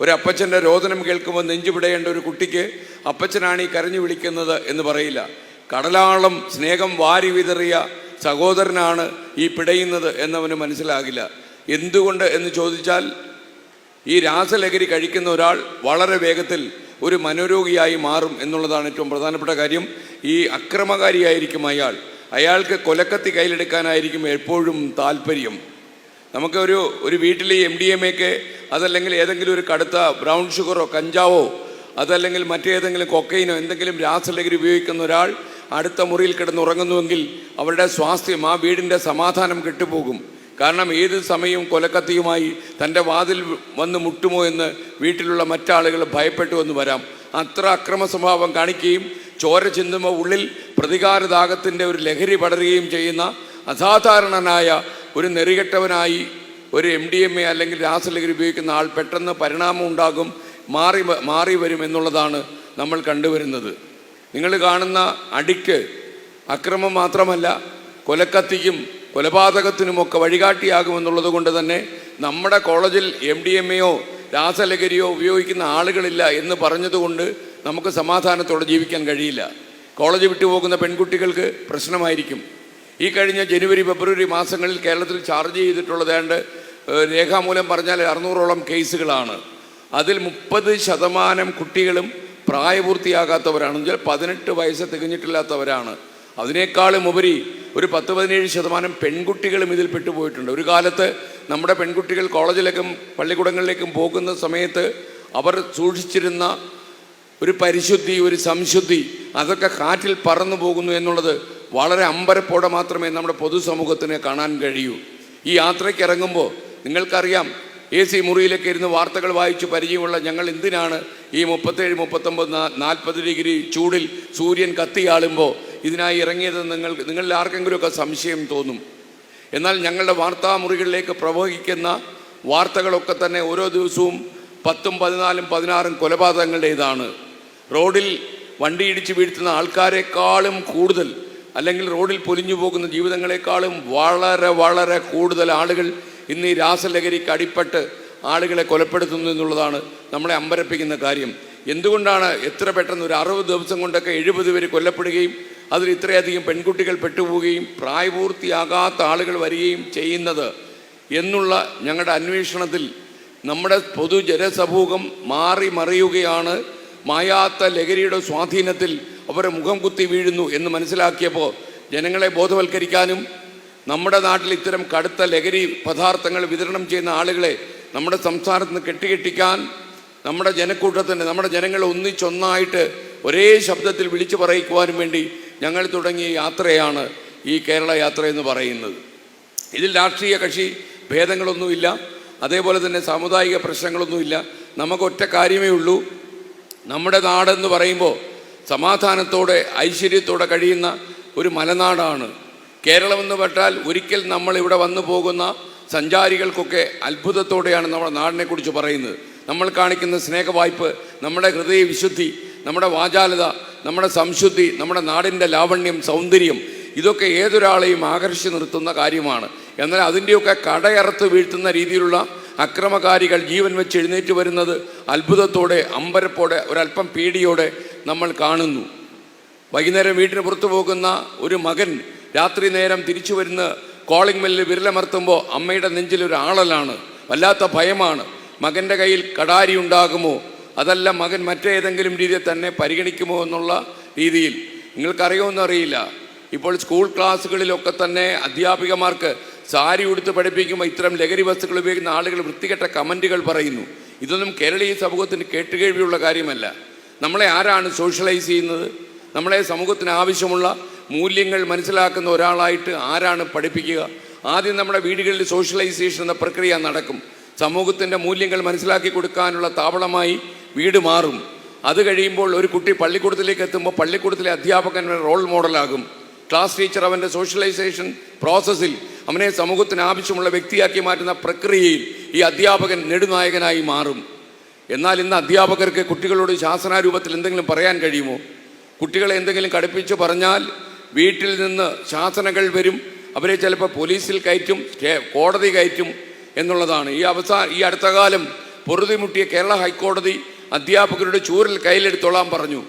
ഒരു അപ്പച്ചൻ്റെ രോദനം കേൾക്കുമ്പോൾ നെഞ്ചുപിടയേണ്ട ഒരു കുട്ടിക്ക് അപ്പച്ചനാണ് ഈ കരഞ്ഞു വിളിക്കുന്നത് എന്ന് പറയില്ല. കടലാളം സ്നേഹം വാരി വിതറിയ സഹോദരനാണ് ഈ പിടയുന്നത് എന്നവന് മനസ്സിലാകില്ല. എന്തുകൊണ്ട് എന്ന് ചോദിച്ചാൽ ഈ രാസലഹരി കഴിക്കുന്ന ഒരാൾ വളരെ വേഗത്തിൽ ഒരു മനോരോഗിയായി മാറും എന്നുള്ളതാണ് ഏറ്റവും പ്രധാനപ്പെട്ട കാര്യം. ഈ അക്രമകാരിയായിരിക്കും അയാൾ. അയാൾക്ക് കൊലക്കത്തി കയ്യിലെടുക്കാനായിരിക്കും എപ്പോഴും താല്പര്യം. നമുക്ക് ഒരു വീട്ടിൽ MDMA അതല്ലെങ്കിൽ ഏതെങ്കിലും ഒരു കടുത്ത ബ്രൗൺ ഷുഗറോ കഞ്ചാവോ അതല്ലെങ്കിൽ മറ്റേതെങ്കിലും കൊക്കൈനോ എന്തെങ്കിലും രാസലഹരി ഉപയോഗിക്കുന്ന ഒരാൾ അടുത്ത മുറിയിൽ കിടന്നുറങ്ങുന്നുവെങ്കിൽ അവരുടെ സ്വാസ്ഥ്യം, ആ വീടിൻ്റെ സമാധാനം കെട്ടുപോകും. കാരണം ഏത് സമയവും കൊലക്കത്തിയുമായി തൻ്റെ വാതിൽ വന്ന് മുട്ടുമോ എന്ന് വീട്ടിലുള്ള മറ്റാളുകൾ ഭയപ്പെട്ടു എന്ന് വരാം. അത്ര അക്രമ സ്വഭാവം കാണിക്കുകയും ചോര ചിന്തുമ്പോൾ ഉള്ളിൽ പ്രതികാരദാഹത്തിൻ്റെ ഒരു ലഹരി പടരുകയും ചെയ്യുന്ന അസാധാരണനായ ഒരു നെറികെട്ടവനായി ഒരു MDMA അല്ലെങ്കിൽ രാസലഹരി ഉപയോഗിക്കുന്ന ആൾ പെട്ടെന്ന് പരിണാമം ഉണ്ടാകും, മാറി വരും എന്നുള്ളതാണ് നമ്മൾ കണ്ടുവരുന്നത്. നിങ്ങൾ കാണുന്ന അടിക്ക് അക്രമം മാത്രമല്ല കൊലക്കത്തിക്കും കൊലപാതകത്തിനുമൊക്കെ വഴികാട്ടിയാകുമെന്നുള്ളത് കൊണ്ട് തന്നെ നമ്മുടെ കോളേജിൽ MDMAയോ രാസലഹരിയോ ഉപയോഗിക്കുന്ന ആളുകളില്ല എന്ന് പറഞ്ഞതുകൊണ്ട് നമുക്ക് സമാധാനത്തോടെ ജീവിക്കാൻ കഴിയില്ല. കോളേജ് വിട്ടുപോകുന്ന പെൺകുട്ടികൾക്ക് പ്രശ്നമായിരിക്കും. ഈ കഴിഞ്ഞ ജനുവരി ഫെബ്രുവരി മാസങ്ങളിൽ കേരളത്തിൽ ചാർജ് ചെയ്തിട്ടുള്ളതാണ്ട് രേഖാമൂലം പറഞ്ഞാൽ 600ഓളം കേസുകളാണ്. അതിൽ 30% കുട്ടികളും പ്രായപൂർത്തിയാകാത്തവരാണ്, 18 വയസ്സ് തികഞ്ഞിട്ടില്ലാത്തവരാണ്. അതിനേക്കാളും ഉപരി ഒരു 10-17% പെൺകുട്ടികളും ഇതിൽ പെട്ടുപോയിട്ടുണ്ട്. ഒരു കാലത്ത് നമ്മുടെ പെൺകുട്ടികൾ കോളേജിലേക്കും പള്ളിക്കൂടങ്ങളിലേക്കും പോകുന്ന സമയത്ത് അവർ സൂക്ഷിച്ചിരുന്ന ഒരു പരിശുദ്ധി, ഒരു സംശുദ്ധി, അതൊക്കെ കാറ്റിൽ പറന്നു പോകുന്നു എന്നുള്ളത് വളരെ അമ്പരപ്പോടെ മാത്രമേ നമ്മുടെ പൊതുസമൂഹത്തിന് കാണാൻ കഴിയൂ. ഈ യാത്രയ്ക്ക് ഇറങ്ങുമ്പോൾ നിങ്ങൾക്കറിയാം, AC മുറിയിലൊക്കെ ഇരുന്ന് വാർത്തകൾ വായിച്ച് പരിചയമുള്ള ഞങ്ങൾ എന്തിനാണ് ഈ 37, 39, 40 ഡിഗ്രി ചൂടിൽ സൂര്യൻ കത്തിയാളുമ്പോൾ ഇതിനായി ഇറങ്ങിയതെന്ന് നിങ്ങളിൽ ആർക്കെങ്കിലുമൊക്കെ സംശയം തോന്നും. എന്നാൽ ഞങ്ങളുടെ വാർത്താ മുറികളിലേക്ക് പ്രവഹിക്കുന്ന വാർത്തകളൊക്കെ തന്നെ ഓരോ ദിവസവും 10, 14, 16 കൊലപാതകങ്ങളുടേതാണ്. റോഡിൽ വണ്ടിയിടിച്ച് വീഴ്ത്തുന്ന ആൾക്കാരെക്കാളും കൂടുതൽ, അല്ലെങ്കിൽ റോഡിൽ പൊലിഞ്ഞു പോകുന്ന ജീവിതങ്ങളെക്കാളും വളരെ വളരെ കൂടുതൽ ആളുകൾ ഇന്ന് ഈ രാസലഹരിക്ക് അടിപ്പെട്ട് ആളുകളെ കൊലപ്പെടുത്തുന്നു എന്നുള്ളതാണ് നമ്മളെ അമ്പരപ്പിക്കുന്ന കാര്യം. എന്തുകൊണ്ടാണ് എത്ര പെട്ടെന്ന് ഒരു 60 ദിവസം കൊണ്ടൊക്കെ 70 പേര് കൊല്ലപ്പെടുകയും അതിൽ ഇത്രയധികം പെൺകുട്ടികൾ പെട്ടുപോവുകയും പ്രായപൂർത്തിയാകാത്ത ആളുകൾ വരികയും ചെയ്യുന്നത് എന്നുള്ള ഞങ്ങളുടെ അന്വേഷണത്തിൽ നമ്മുടെ പൊതുജനസമൂഹം മാറി മറിയുകയാണ്. മായാത്ത ലഹരിയുടെ സ്വാധീനത്തിൽ അവരെ മുഖം കുത്തി വീഴുന്നു എന്ന് മനസ്സിലാക്കിയപ്പോൾ ജനങ്ങളെ ബോധവൽക്കരിക്കാനും നമ്മുടെ നാട്ടിൽ ഇത്തരം കടുത്ത ലഹരി പദാർത്ഥങ്ങൾ വിതരണം ചെയ്യുന്ന ആളുകളെ നമ്മുടെ സംസ്ഥാനത്ത് നിന്ന് കെട്ടിക്കെട്ടിക്കാൻ നമ്മുടെ ജനക്കൂട്ടത്തിൻ്റെ, നമ്മുടെ ജനങ്ങളെ ഒന്നിച്ചൊന്നായിട്ട് ഒരേ ശബ്ദത്തിൽ വിളിച്ചു പറയിക്കുവാനും വേണ്ടി ഞങ്ങൾ തുടങ്ങിയ യാത്രയാണ് ഈ കേരള യാത്ര എന്ന് പറയുന്നത്. ഇതിൽ രാഷ്ട്രീയ കക്ഷി ഭേദങ്ങളൊന്നുമില്ല, അതേപോലെ തന്നെ സാമുദായിക പ്രശ്നങ്ങളൊന്നുമില്ല. നമുക്കൊറ്റ കാര്യമേ ഉള്ളൂ, നമ്മുടെ നാടെന്ന് പറയുമ്പോൾ സമാധാനത്തോടെ ഐശ്വര്യത്തോടെ കഴിയുന്ന ഒരു മലനാടാണ് കേരളമെന്ന് പെട്ടാൽ. ഒരിക്കൽ നമ്മൾ ഇവിടെ വന്നു പോകുന്ന സഞ്ചാരികൾക്കൊക്കെ അത്ഭുതത്തോടെയാണ് നമ്മുടെ നാടിനെക്കുറിച്ച് പറയുന്നത്. നമ്മൾ കാണിക്കുന്ന സ്നേഹവായ്പ്, നമ്മുടെ ഹൃദയവിശുദ്ധി, നമ്മുടെ വാചാലത, നമ്മുടെ സംശുദ്ധി, നമ്മുടെ നാടിൻ്റെ ലാവണ്യം, സൗന്ദര്യം, ഇതൊക്കെ ഏതൊരാളെയും ആകർഷിച്ച് നിർത്തുന്ന കാര്യമാണ്. എന്നാൽ അതിൻ്റെയൊക്കെ കടയറുത്ത് വീഴ്ത്തുന്ന രീതിയിലുള്ള അക്രമകാരികൾ ജീവൻ വെച്ച് എഴുന്നേറ്റ് വരുന്നത് അത്ഭുതത്തോടെ, അമ്പരപ്പോടെ, ഒരല്പം പേടിയോടെ നമ്മൾ കാണുന്നു. വൈകുന്നേരം വീട്ടിന് പുറത്തു പോകുന്ന ഒരു മകൻ രാത്രി നേരം തിരിച്ചു വരുന്ന കോളിംഗ് ബെല്ലിൽ വിരലമർത്തുമ്പോൾ അമ്മയുടെ നെഞ്ചിൽ ഒരു ആളലാണ്, വല്ലാത്ത ഭയമാണ്. മകൻ്റെ കയ്യിൽ കടാരി ഉണ്ടാകുമോ, അതല്ല മകൻ മറ്റേതെങ്കിലും രീതിയിൽ തന്നെ പരിഗണിക്കുമോ എന്നുള്ള രീതിയിൽ. നിങ്ങൾക്കറിയുമെന്നറിയില്ല, ഇപ്പോൾ സ്കൂൾ ക്ലാസ്സുകളിലൊക്കെ തന്നെ അധ്യാപികമാർക്ക് സാരി ഉടുത്ത് പഠിപ്പിക്കുമ്പോൾ ഇത്തരം ലഹരി വസ്തുക്കൾ ഉപയോഗിക്കുന്ന ആളുകൾ വൃത്തികെട്ട കമൻറ്റുകൾ പറയുന്നു. ഇതൊന്നും കേരളീയ സമൂഹത്തിന് കേട്ടുകേഴ്വിയുള്ള കാര്യമല്ല. നമ്മളെ ആരാണ് സോഷ്യലൈസ് ചെയ്യുന്നത്? നമ്മളെ സമൂഹത്തിന് ആവശ്യമുള്ള മൂല്യങ്ങൾ മനസ്സിലാക്കുന്ന ഒരാളായിട്ട് ആരാണ് പഠിപ്പിക്കുക? ആദ്യം നമ്മുടെ വീടുകളിൽ സോഷ്യലൈസേഷൻ എന്ന പ്രക്രിയ നടക്കും. സമൂഹത്തിൻ്റെ മൂല്യങ്ങൾ മനസ്സിലാക്കി കൊടുക്കാനുള്ള താവളമായി വീട് മാറും. അത് കഴിയുമ്പോൾ ഒരു കുട്ടി പള്ളിക്കൂടത്തിലേക്ക് എത്തുമ്പോൾ പള്ളിക്കൂടത്തിലെ അധ്യാപകൻ റോൾ മോഡലാകും. ക്ലാസ് ടീച്ചർ അവൻ്റെ സോഷ്യലൈസേഷൻ പ്രോസസ്സിൽ അവനെ സമൂഹത്തിന് ആവശ്യമുള്ള വ്യക്തിയാക്കി മാറ്റുന്ന പ്രക്രിയയിൽ ഈ അധ്യാപകൻ നെടുനായകനായി മാറും. എന്നാൽ ഇന്ന് അധ്യാപകർക്ക് കുട്ടികളോട് ശാസനാരൂപത്തിൽ എന്തെങ്കിലും പറയാൻ കഴിയുമോ? കുട്ടികളെ എന്തെങ്കിലും കടുപ്പിച്ച് പറഞ്ഞാൽ വീട്ടിൽ നിന്ന് ശാസനകൾ വരും. അവരെ ചിലപ്പോൾ പോലീസിൽ കയറ്റും, കോടതി കയറ്റും എന്നുള്ളതാണ്. ഈ അടുത്ത കാലം പൊറുതിമുട്ടിയ കേരള ഹൈക്കോടതി അധ്യാപകരുടെ ചൂരൽ കയ്യിലെടുത്തോളാൻ പറഞ്ഞു.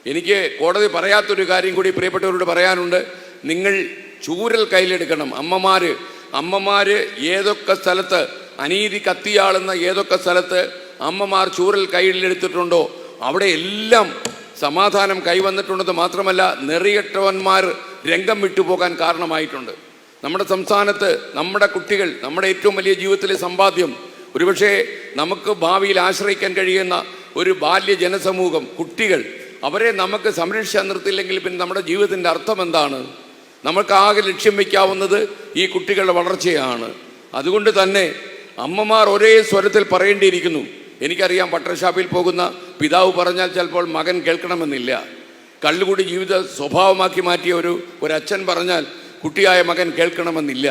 എനിക്ക് കോടതി പറയാത്തൊരു കാര്യം കൂടി പ്രിയപ്പെട്ടവരോട് പറയാനുണ്ട്. നിങ്ങൾ ചൂരൽ കയ്യിലെടുക്കണം. അമ്മമാർ ഏതൊക്കെ സ്ഥലത്ത് അനീതി കത്തിയാളുന്ന ഏതൊക്കെ സ്ഥലത്ത് അമ്മമാർ ചൂരൽ കയ്യിലെടുത്തിട്ടുണ്ടോ അവിടെ എല്ലാം സമാധാനം കൈവന്നിട്ടുണ്ടെന്ന് മാത്രമല്ല നെറികെട്ടവന്മാർ രംഗം വിട്ടുപോകാൻ കാരണമായിട്ടുണ്ട്. നമ്മുടെ സംസ്ഥാനത്ത് നമ്മുടെ കുട്ടികൾ, നമ്മുടെ ഏറ്റവും വലിയ ജീവിതത്തിലെ സമ്പാദ്യം, ഒരുപക്ഷെ നമുക്ക് ഭാവിയിൽ ആശ്രയിക്കാൻ കഴിയുന്ന ഒരു ബാല്യ ജനസമൂഹം, കുട്ടികൾ, അവരെ നമുക്ക് സംരക്ഷിക്കാൻ നിർത്തില്ലെങ്കിൽ പിന്നെ നമ്മുടെ ജീവിതത്തിൻ്റെ അർത്ഥം എന്താണ്? നമുക്കാകെ ലക്ഷ്യം വയ്ക്കാവുന്നത് ഈ കുട്ടികളുടെ വളർച്ചയാണ്. അതുകൊണ്ട് തന്നെ അമ്മമാർ ഒരേ സ്വരത്തിൽ പറയേണ്ടിയിരിക്കുന്നു. എനിക്കറിയാം, പട്ടണഷാപ്പിൽ പോകുന്ന പിതാവ് പറഞ്ഞാൽ ചിലപ്പോൾ മകൻ കേൾക്കണമെന്നില്ല. കള്ളുകൂടി ജീവിത സ്വഭാവമാക്കി മാറ്റിയ ഒരു അച്ഛൻ പറഞ്ഞാൽ കുട്ടിയായ മകൻ കേൾക്കണമെന്നില്ല.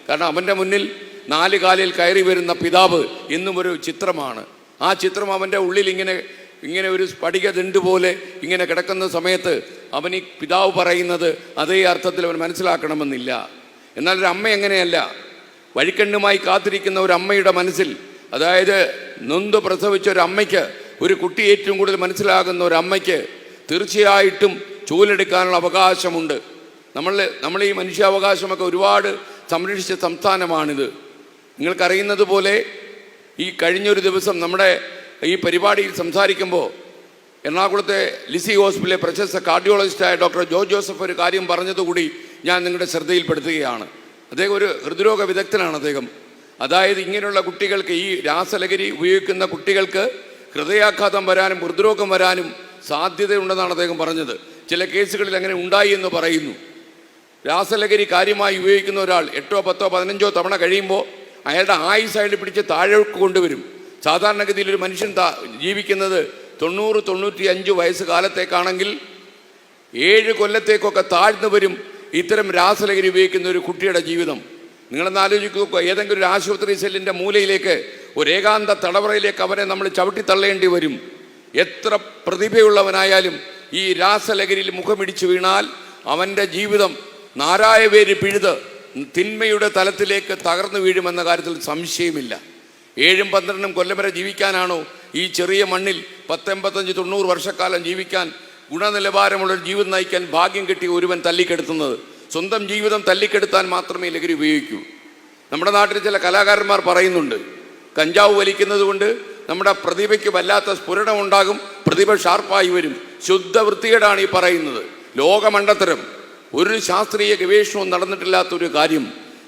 കാരണം അവൻ്റെ മുന്നിൽ 4 കാലിൽ കയറി വരുന്ന പിതാവ് ഇന്നും ഒരു ചിത്രമാണ്. ആ ചിത്രം അവൻ്റെ ഉള്ളിൽ ഇങ്ങനെ ഒരു സ്ഫടിക ദണ്ട് പോലെ ഇങ്ങനെ കിടക്കുന്ന സമയത്ത് അവൻ ഈ പിതാവ് പറയുന്നത് അതേ അർത്ഥത്തിൽ അവൻ മനസ്സിലാക്കണമെന്നില്ല. എന്നാൽ ഒരു അമ്മ എങ്ങനെയല്ല, വഴിക്കണ്ണുമായി കാത്തിരിക്കുന്ന ഒരു അമ്മയുടെ മനസ്സിൽ, അതായത് നൊന്ത് പ്രസവിച്ച ഒരു അമ്മയ്ക്ക്, ഒരു കുട്ടി ഏറ്റവും കൂടുതൽ മനസ്സിലാകുന്ന ഒരു അമ്മയ്ക്ക് തീർച്ചയായിട്ടും ചൂലെടുക്കാനുള്ള അവകാശമുണ്ട്. നമ്മൾ ഈ മനുഷ്യാവകാശമൊക്കെ ഒരുപാട് സംരക്ഷിച്ച സംസ്ഥാനമാണിത്. നിങ്ങൾക്കറിയുന്നത് പോലെ ഈ കഴിഞ്ഞൊരു ദിവസം നമ്മുടെ ഈ പരിപാടിയിൽ സംസാരിക്കുമ്പോൾ എറണാകുളത്തെ ലിസി ഹോസ്പിറ്റലിലെ പ്രശസ്ത കാർഡിയോളജിസ്റ്റായ ഡോക്ടർ ജോസഫ് ഒരു കാര്യം പറഞ്ഞതുകൂടി ഞാൻ നിങ്ങളുടെ ശ്രദ്ധയിൽപ്പെടുത്തുകയാണ്. അദ്ദേഹം ഒരു ഹൃദ്രോഗ വിദഗ്ധനാണ് അദ്ദേഹം. അതായത് ഇങ്ങനെയുള്ള കുട്ടികൾക്ക്, ഈ രാസലഹരി ഉപയോഗിക്കുന്ന കുട്ടികൾക്ക് ഹൃദയാഘാതം വരാനും ഹൃദ്രോഗം വരാനും സാധ്യതയുണ്ടെന്നാണ് അദ്ദേഹം പറഞ്ഞത്. ചില കേസുകളിൽ അങ്ങനെ ഉണ്ടായി എന്ന് പറയുന്നു. രാസലഹരി കാര്യമായി ഉപയോഗിക്കുന്ന ഒരാൾ 8, 10, 15 തവണ കഴിയുമ്പോൾ അയാളുടെ ആയുസ്സായിട്ട് പിടിച്ച് താഴേക്ക് കൊണ്ടുവരും. സാധാരണഗതിയിൽ ഒരു മനുഷ്യൻ ജീവിക്കുന്നത് 90, 95 വയസ്സ് കാലത്തേക്കാണെങ്കിൽ 7 കൊല്ലത്തേക്കൊക്കെ താഴ്ന്നു വരും ഇത്തരം രാസലഹരി ഉപയോഗിക്കുന്ന ഒരു കുട്ടിയുടെ ജീവിതം. നിങ്ങളൊന്ന് ആലോചിക്കുക, ഏതെങ്കിലും ഒരു ആശുപത്രി സെല്ലിൻ്റെ മൂലയിലേക്ക്, ഒരു ഏകാന്ത തടവറയിലേക്ക് അവനെ നമ്മൾ ചവിട്ടിത്തള്ളേണ്ടി വരും. എത്ര പ്രതിഭയുള്ളവനായാലും ഈ രാസലഹരിയിൽ മുഖമിടിച്ചു വീണാൽ അവൻ്റെ ജീവിതം നാരായ പേര് പിഴുത് തിന്മയുടെ തലത്തിലേക്ക് തകർന്നു വീഴുമെന്ന കാര്യത്തിൽ സംശയമില്ല. 7, 12 കൊല്ലം വരെ ജീവിക്കാനാണോ ഈ ചെറിയ മണ്ണിൽ 10, 85, 90 വർഷക്കാലം ജീവിക്കാൻ, ഗുണനിലവാരമുള്ളൊരു ജീവിതം നയിക്കാൻ ഭാഗ്യം കിട്ടിയ ഒരുവൻ തല്ലിക്കെടുത്തുന്നത്? സ്വന്തം ജീവിതം തല്ലിക്കെടുത്താൻ മാത്രമേ ലഹരി ഉപയോഗിക്കൂ. നമ്മുടെ നാട്ടിൽ ചില കലാകാരന്മാർ പറയുന്നുണ്ട്, കഞ്ചാവ് വലിക്കുന്നത് കൊണ്ട് നമ്മുടെ പ്രതിഭയ്ക്ക് വല്ലാത്ത സ്ഫുരണം ഉണ്ടാകും, പ്രതിഭ ഷാർപ്പായി വരും. ശുദ്ധ വൃത്തികേടാണ് ഈ പറയുന്നത്, ലോകമണ്ടത്തരം. ഒരു ശാസ്ത്രീയ ഗവേഷണവും നടന്നിട്ടില്ലാത്തൊരു കാര്യം.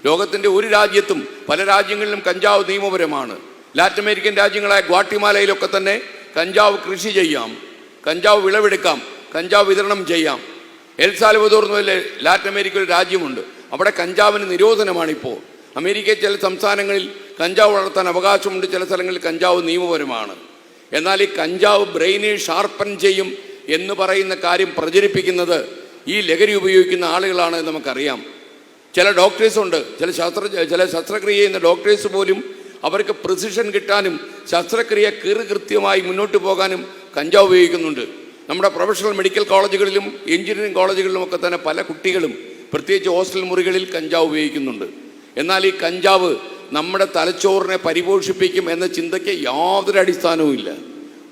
ലോകത്തിൻ്റെ ഒരു രാജ്യത്തും, പല രാജ്യങ്ങളിലും കഞ്ചാവ് നിയമപരമാണ്. ലാറ്റിൻ അമേരിക്കൻ രാജ്യങ്ങളായ ഗ്വാട്ടിമാലയിലൊക്കെ തന്നെ കഞ്ചാവ് കൃഷി ചെയ്യാം, കഞ്ചാവ് വിളവെടുക്കാം, കഞ്ചാവ് വിതരണം ചെയ്യാം. എൽ സാൽവദോർ എന്ന് ലാറ്റിൻ അമേരിക്ക ഒരു രാജ്യമുണ്ട്, അവിടെ കഞ്ചാവിന് നിരോധനമാണിപ്പോൾ. അമേരിക്കയിൽ ചില സംസ്ഥാനങ്ങളിൽ കഞ്ചാവ് വളർത്താൻ അവകാശമുണ്ട്, ചില സ്ഥലങ്ങളിൽ കഞ്ചാവ് നിയമപരമാണ്. എന്നാൽ ഈ കഞ്ചാവ് ബ്രെയിനെ ഷാർപ്പൻ ചെയ്യും എന്ന് പറയുന്ന കാര്യം പ്രചരിപ്പിക്കുന്നത് ഈ ലഹരി ഉപയോഗിക്കുന്ന ആളുകളാണ് എന്ന് നമുക്കറിയാം. ചില ഡോക്ടേഴ്സുണ്ട്, ചില ശസ്ത്രക്രിയ ചെയ്യുന്ന ഡോക്ടേഴ്സ് പോലും അവർക്ക് പ്രിസിഷൻ കിട്ടാനും ശസ്ത്രക്രിയ കൃത്യമായി മുന്നോട്ട് പോകാനും കഞ്ചാവ് ഉപയോഗിക്കുന്നുണ്ട്. നമ്മുടെ പ്രൊഫഷണൽ മെഡിക്കൽ കോളേജുകളിലും എഞ്ചിനീയറിംഗ് കോളേജുകളിലും ഒക്കെ തന്നെ പല കുട്ടികളും, പ്രത്യേകിച്ച് ഹോസ്റ്റൽ മുറികളിൽ കഞ്ചാവ് ഉപയോഗിക്കുന്നുണ്ട്. എന്നാൽ ഈ കഞ്ചാവ് നമ്മുടെ തലച്ചോറിനെ പരിപോഷിപ്പിക്കും എന്ന ചിന്തയ്ക്ക് യാതൊരു അടിസ്ഥാനവും ഇല്ല.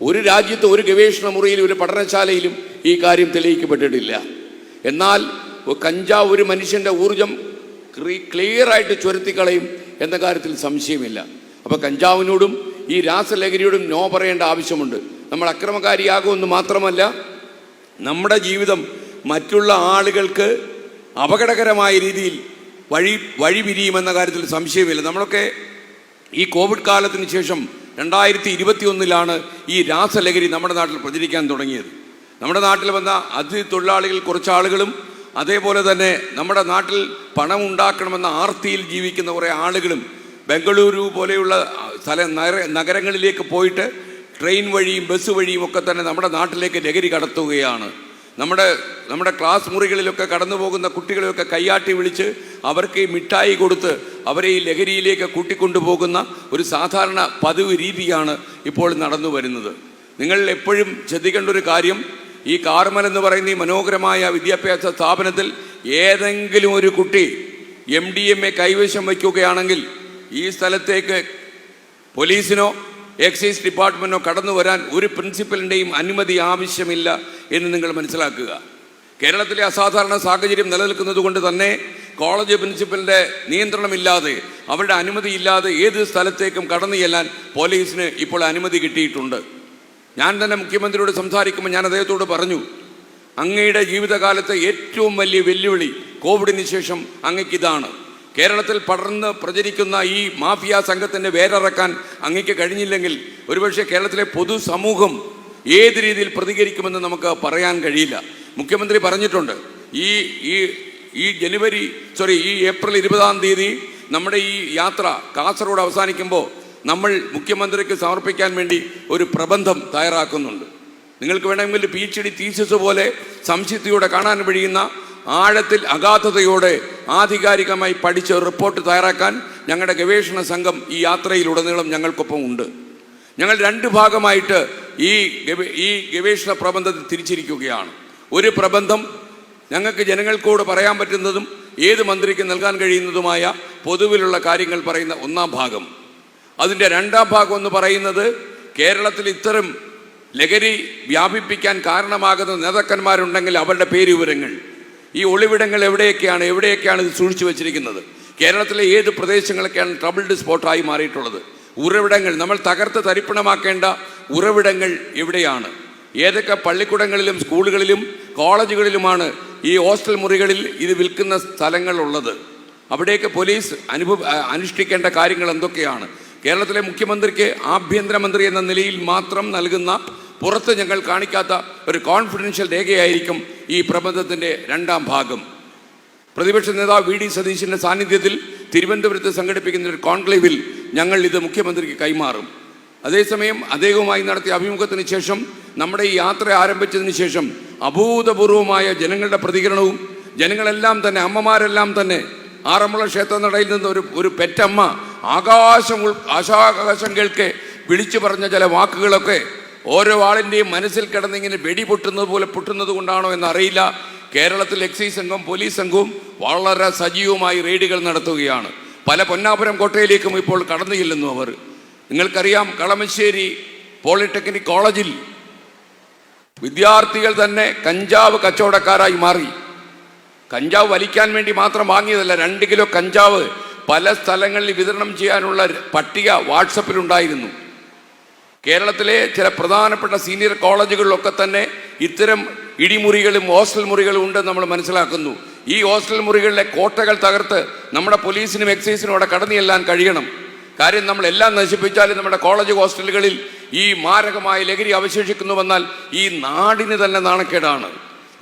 ഒരു രാജ്യത്ത് ഒരു ഗവേഷണ മുറിയിലും ഒരു പഠനശാലയിലും ഈ കാര്യം തെളിയിക്കപ്പെട്ടിട്ടില്ല. എന്നാൽ കഞ്ചാവ് ഒരു മനുഷ്യൻ്റെ ഊർജം ക്ലിയറായിട്ട് ചുരത്തിക്കളയും എന്ന കാര്യത്തിൽ സംശയമില്ല. അപ്പോൾ കഞ്ചാവിനോടും ഈ രാസലഹരിയോടും നോ പറയേണ്ട ആവശ്യമുണ്ട്. നമ്മൾ അക്രമകാരിയാകുമെന്ന് മാത്രമല്ല, നമ്മുടെ ജീവിതം മറ്റുള്ള ആളുകൾക്ക് അപകടകരമായ രീതിയിൽ വഴി പിരിയുമെന്ന കാര്യത്തിൽ സംശയമില്ല. നമ്മളൊക്കെ ഈ കോവിഡ് കാലത്തിന് ശേഷം 2021 ഈ രാസലഹരി നമ്മുടെ നാട്ടിൽ പ്രചരിക്കാൻ തുടങ്ങിയത്. നമ്മുടെ നാട്ടിൽ വന്ന അതിഥി തൊഴിലാളികൾ കുറച്ചാളുകളും, അതേപോലെ തന്നെ നമ്മുടെ നാട്ടിൽ പണം ഉണ്ടാക്കണമെന്ന ആർത്തിയിൽ ജീവിക്കുന്ന കുറേ ആളുകളും ബംഗളൂരു പോലെയുള്ള നഗരങ്ങളിലേക്ക് പോയിട്ട് ട്രെയിൻ വഴിയും ബസ് വഴിയും ഒക്കെ തന്നെ നമ്മുടെ നാട്ടിലേക്ക് ലഹരി കടത്തുകയാണ്. നമ്മുടെ ക്ലാസ് മുറികളിലൊക്കെ കടന്നു പോകുന്ന കുട്ടികളെയൊക്കെ കയ്യാട്ടി വിളിച്ച് അവർക്ക് മിഠായി കൊടുത്ത് അവരെ ഈ ലഹരിയിലേക്ക് കൂട്ടിക്കൊണ്ടുപോകുന്ന ഒരു സാധാരണ പതിവ് രീതിയാണ് ഇപ്പോൾ നടന്നു വരുന്നത്. നിങ്ങൾ എപ്പോഴും ശ്രദ്ധിക്കേണ്ട ഒരു കാര്യം, ഈ കാർമൽ എന്ന് പറയുന്ന ഈ മനോഹരമായ വിദ്യാഭ്യാസ സ്ഥാപനത്തിൽ ഏതെങ്കിലും ഒരു കുട്ടി MDMA കൈവശം വയ്ക്കുകയാണെങ്കിൽ ഈ സ്ഥലത്തേക്ക് പോലീസിനോ എക്സൈസ് ഡിപ്പാർട്ട്മെൻറ്റോ കടന്നു വരാൻ ഒരു പ്രിൻസിപ്പലിൻ്റെയും അനുമതി ആവശ്യമില്ല എന്ന് നിങ്ങൾ മനസ്സിലാക്കുക. കേരളത്തിലെ അസാധാരണ സാഹചര്യം നിലനിൽക്കുന്നത് കൊണ്ട് തന്നെ കോളേജ് പ്രിൻസിപ്പലിൻ്റെ നിയന്ത്രണമില്ലാതെ, അവരുടെ അനുമതിയില്ലാതെ ഏത് സ്ഥലത്തേക്കും കടന്നു ചെല്ലാൻ പോലീസിന് ഇപ്പോൾ അനുമതി കിട്ടിയിട്ടുണ്ട്. ഞാൻ തന്നെ മുഖ്യമന്ത്രിയോട് സംസാരിക്കുമ്പോൾ ഞാൻ അദ്ദേഹത്തോട് പറഞ്ഞു, അങ്ങയുടെ ജീവിതകാലത്തെ ഏറ്റവും വലിയ വെല്ലുവിളി കോവിഡിന് ശേഷം അങ്ങയ്ക്കിതാണ്. കേരളത്തിൽ പടർന്ന് പ്രചരിക്കുന്ന ഈ മാഫിയ സംഘത്തിൻ്റെ വേരറക്കാൻ അങ്ങയ്ക്ക് കഴിഞ്ഞില്ലെങ്കിൽ ഒരുപക്ഷെ കേരളത്തിലെ പൊതുസമൂഹം ഏത് രീതിയിൽ പ്രതികരിക്കുമെന്ന് നമുക്ക് പറയാൻ കഴിയില്ല. മുഖ്യമന്ത്രി പറഞ്ഞിട്ടുണ്ട്, ഈ ഏപ്രിൽ 20 നമ്മുടെ ഈ യാത്ര കാസർഗോഡ് അവസാനിക്കുമ്പോൾ നമ്മൾ മുഖ്യമന്ത്രിക്ക് സമർപ്പിക്കാൻ വേണ്ടി ഒരു പ്രബന്ധം തയ്യാറാക്കുന്നുണ്ട്. നിങ്ങൾക്ക് വേണമെങ്കിൽ PhD തീസിസ് പോലെ സംശുദ്ധിയോടെ കാണാൻ കഴിയുന്ന ആഴത്തിൽ അഗാധതയോടെ ആധികാരികമായി പഠിച്ച ഒരു റിപ്പോർട്ട് തയ്യാറാക്കാൻ ഞങ്ങളുടെ ഗവേഷണ സംഘം ഈ യാത്രയിലുടനീളം ഞങ്ങൾക്കൊപ്പം ഉണ്ട്. ഞങ്ങൾ 2 ഭാഗമായിട്ട് ഈ ഗവേഷണ പ്രബന്ധത്തിൽ തിരിച്ചിരിക്കുകയാണ്. ഒരു പ്രബന്ധം ഞങ്ങൾക്ക് ജനങ്ങൾക്കോട് പറയാൻ പറ്റുന്നതും ഏത് മന്ത്രിക്ക് നൽകാൻ കഴിയുന്നതുമായ പൊതുവിലുള്ള കാര്യങ്ങൾ പറയുന്ന 1-ാം ഭാഗം. അതിൻ്റെ 2-ാം ഭാഗം എന്ന് പറയുന്നത് കേരളത്തിൽ ഇത്തരം ലഹരി വ്യാപിപ്പിക്കാൻ കാരണമാകുന്ന നേതാക്കന്മാരുണ്ടെങ്കിൽ അവരുടെ പേര് വിവരങ്ങൾ, ഈ ഒളിവിടങ്ങൾ എവിടെയൊക്കെയാണ് ഇത് സൂക്ഷിച്ചു വെച്ചിരിക്കുന്നത്, കേരളത്തിലെ ഏത് പ്രദേശങ്ങളൊക്കെയാണ് ട്രബിൾഡ് സ്പോട്ടായി മാറിയിട്ടുള്ളത്, ഉറവിടങ്ങൾ നമ്മൾ തകർത്ത് തരിപ്പണമാക്കേണ്ട ഉറവിടങ്ങൾ എവിടെയാണ്, ഏതൊക്കെ പള്ളിക്കൂടങ്ങളിലും സ്കൂളുകളിലും കോളേജുകളിലുമാണ് ഈ ഹോസ്റ്റൽ മുറികളിൽ ഇത് വിൽക്കുന്ന സ്ഥലങ്ങളുള്ളത്, അവിടേക്ക് പോലീസ് അനുഷ്ഠിക്കേണ്ട കാര്യങ്ങൾ എന്തൊക്കെയാണ്. കേരളത്തിലെ മുഖ്യമന്ത്രിക്ക് ആഭ്യന്തരമന്ത്രി എന്ന നിലയിൽ മാത്രം നൽകുന്ന, പുറത്ത് ഞങ്ങൾ കാണിക്കാത്ത ഒരു കോൺഫിഡൻഷ്യൽ രേഖയായിരിക്കും ഈ പ്രബന്ധത്തിൻ്റെ 2-ാം ഭാഗം. പ്രതിപക്ഷ നേതാവ് VD സതീശൻ്റെ സാന്നിധ്യത്തിൽ തിരുവനന്തപുരത്ത് സംഘടിപ്പിക്കുന്ന ഒരു കോൺക്ലേവിൽ ഞങ്ങൾ ഇത് മുഖ്യമന്ത്രിക്ക് കൈമാറും. അതേസമയം അദ്ദേഹവുമായി നടത്തിയ അഭിമുഖത്തിന് ശേഷം, നമ്മുടെ ഈ യാത്ര ആരംഭിച്ചതിന് ശേഷം അഭൂതപൂർവമായ ജനങ്ങളുടെ പ്രതികരണവും, ജനങ്ങളെല്ലാം തന്നെ, അമ്മമാരെല്ലാം തന്നെ ആറന്മുള ക്ഷേത്രനടയിൽ നിന്ന് ഒരു പെറ്റമ്മ ആകാശം കേൾക്കെ വിളിച്ചു പറഞ്ഞ ചില വാക്കുകളൊക്കെ ഓരോ ആളിൻ്റെയും മനസ്സിൽ കിടന്നിങ്ങനെ വെടി പൊട്ടുന്നത് പോലെ പൊട്ടുന്നത് കൊണ്ടാണോ എന്നറിയില്ല. കേരളത്തിൽ എക്സൈസ് സംഘം, പോലീസ് സംഘവും വളരെ സജീവമായി റെയ്ഡുകൾ നടത്തുകയാണ്. പല പൊന്നാപുരം കോട്ടയിലേക്കും ഇപ്പോൾ കടന്നു ചെല്ലുന്നു അവർ. നിങ്ങൾക്കറിയാം, കളമശ്ശേരി പോളിടെക്നിക് കോളേജിൽ വിദ്യാർത്ഥികൾ തന്നെ കഞ്ചാവ് കച്ചവടക്കാരായി മാറി. കഞ്ചാവ് വലിക്കാൻ വേണ്ടി മാത്രം വാങ്ങിയതല്ല, 2 കിലോ കഞ്ചാവ് പല സ്ഥലങ്ങളിൽ വിതരണം ചെയ്യാനുള്ള പട്ടിക വാട്സപ്പിലുണ്ടായിരുന്നു. കേരളത്തിലെ ചില പ്രധാനപ്പെട്ട സീനിയർ കോളേജുകളിലൊക്കെ തന്നെ ഇത്തരം ഇടിമുറികളും ഹോസ്റ്റൽ മുറികളും ഉണ്ടെന്ന് നമ്മൾ മനസ്സിലാക്കുന്നു. ഈ ഹോസ്റ്റൽ മുറികളിലെ കോട്ടകൾ തകർത്ത് നമ്മുടെ പോലീസിനും എക്സൈസിനും അവിടെ കടന്നു ചെല്ലാൻ കഴിയണം. കാര്യം നമ്മളെല്ലാം നശിപ്പിച്ചാലും നമ്മുടെ കോളേജ് ഹോസ്റ്റലുകളിൽ ഈ മാരകമായ ലഹരി അവശേഷിക്കുന്നുവെന്നാൽ ഈ നാടിന് തന്നെ നാണക്കേടാണ്.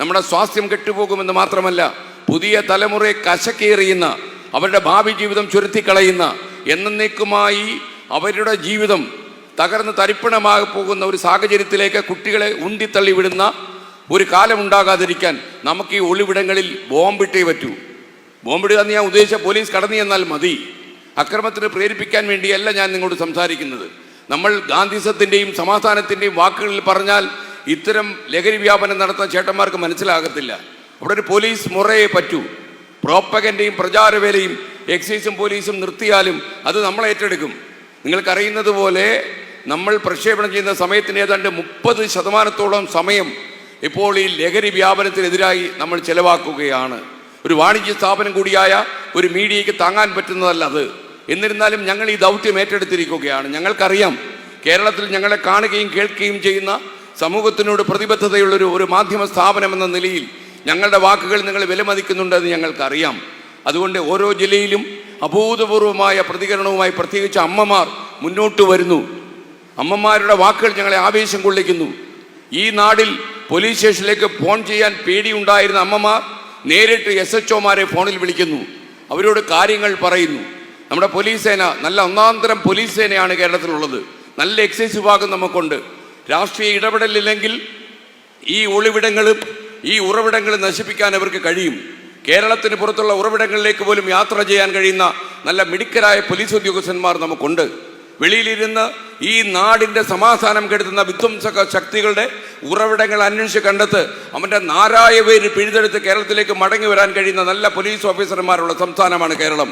നമ്മുടെ സ്വാസ്ഥ്യം കെട്ടുപോകുമെന്ന് മാത്രമല്ല, പുതിയ തലമുറയെ കശക്കേറിയുന്ന, അവരുടെ ഭാവി ജീവിതം ചുരുത്തിക്കളയുന്ന, എന്നേക്കുമായി അവരുടെ ജീവിതം തകർന്ന് തരിപ്പണമായി പോകുന്ന ഒരു സാഹചര്യത്തിലേക്ക് കുട്ടികളെ ഉന്തിത്തള്ളി വിടുന്ന ഒരു കാലം ഉണ്ടാകാതിരിക്കാൻ നമുക്ക് ഈ ഒളിവിടങ്ങളിൽ ബോംബിട്ടേ പറ്റൂ. ബോംബിടുക എന്ന് ഞാൻ ഉദ്ദേശിച്ച പോലീസ് കടന്നു ചെന്നാൽ മതി. അക്രമത്തിന് പ്രേരിപ്പിക്കാൻ വേണ്ടിയല്ല ഞാൻ നിങ്ങളോട് സംസാരിക്കുന്നത്. നമ്മൾ ഗാന്ധിസത്തിൻ്റെയും സമാധാനത്തിൻ്റെയും വാക്കുകളിൽ പറഞ്ഞാൽ ഇത്തരം ലഹരി വ്യാപനം നടത്തുന്ന ചേട്ടന്മാർക്ക് മനസ്സിലാകത്തില്ല. അവിടെ ഒരു പോലീസ് മുറയെ പറ്റൂ. പ്രോപ്പഗൻഡയും പ്രചാരവേലയും എക്സൈസും പോലീസും നിർത്തിയാലും അത് നമ്മൾ ഏറ്റെടുക്കും. നിങ്ങൾക്കറിയുന്നത് പോലെ നമ്മൾ പ്രക്ഷേപണം ചെയ്യുന്ന സമയത്തിന് ഏതാണ്ട് 30% സമയം ഇപ്പോൾ ഈ ലഹരി വ്യാപനത്തിനെതിരായി നമ്മൾ ചെലവാക്കുകയാണ്. ഒരു വാണിജ്യ സ്ഥാപനം കൂടിയായ ഒരു മീഡിയയ്ക്ക് താങ്ങാൻ പറ്റുന്നതല്ല അത്. എന്നിരുന്നാലും ഞങ്ങൾ ഈ ദൗത്യം ഏറ്റെടുത്തിരിക്കുകയാണ്. ഞങ്ങൾക്കറിയാം, കേരളത്തിൽ ഞങ്ങളെ കാണുകയും കേൾക്കുകയും ചെയ്യുന്ന സമൂഹത്തിനോട് പ്രതിബദ്ധതയുള്ളൊരു മാധ്യമ സ്ഥാപനം എന്ന നിലയിൽ ഞങ്ങളുടെ വാക്കുകൾ നിങ്ങൾ വിലമതിക്കുന്നുണ്ടെന്ന് ഞങ്ങൾക്കറിയാം. അതുകൊണ്ട് ഓരോ ജില്ലയിലും അഭൂതപൂർവമായ പ്രതികരണവുമായി പ്രത്യേകിച്ച് അമ്മമാർ മുന്നോട്ട് വരുന്നു. അമ്മമാരുടെ വാക്കുകൾ ഞങ്ങളെ ആവേശം കൊള്ളിക്കുന്നു. ഈ നാടിൽ പോലീസ് സ്റ്റേഷനിലേക്ക് ഫോൺ ചെയ്യാൻ പേടിയുണ്ടായിരുന്ന അമ്മമാർ നേരിട്ട് SHOമാരെ ഫോണിൽ വിളിക്കുന്നു, അവരോട് കാര്യങ്ങൾ പറയുന്നു. നമ്മുടെ പോലീസ് സേന നല്ല ഒന്നാന്തരം പോലീസ് സേനയാണ് കേരളത്തിലുള്ളത്. നല്ല എക്സൈസ് വിഭാഗം നമുക്കുണ്ട്. രാഷ്ട്രീയ ഇടപെടലില്ലെങ്കിൽ ഈ ഒളിവിടങ്ങളും ഈ ഉറവിടങ്ങളും നശിപ്പിക്കാൻ അവർക്ക് കഴിയും. കേരളത്തിന് പുറത്തുള്ള ഉറവിടങ്ങളിലേക്ക് പോലും യാത്ര ചെയ്യാൻ കഴിയുന്ന നല്ല മിടുക്കരായ പോലീസ് ഉദ്യോഗസ്ഥന്മാർ നമുക്കുണ്ട്. വെളിയിലിരുന്ന് ഈ നാടിൻ്റെ സമാധാനം കെടുത്തുന്ന വിധ്വംസക ശക്തികളുടെ ഉറവിടങ്ങൾ അന്വേഷിച്ച് കണ്ടെത്ത് അവൻ്റെ നാരായ പേര് പിഴുതെടുത്ത് കേരളത്തിലേക്ക് മടങ്ങി വരാൻ കഴിയുന്ന നല്ല പോലീസ് ഓഫീസർമാരുള്ള സംസ്ഥാനമാണ് കേരളം.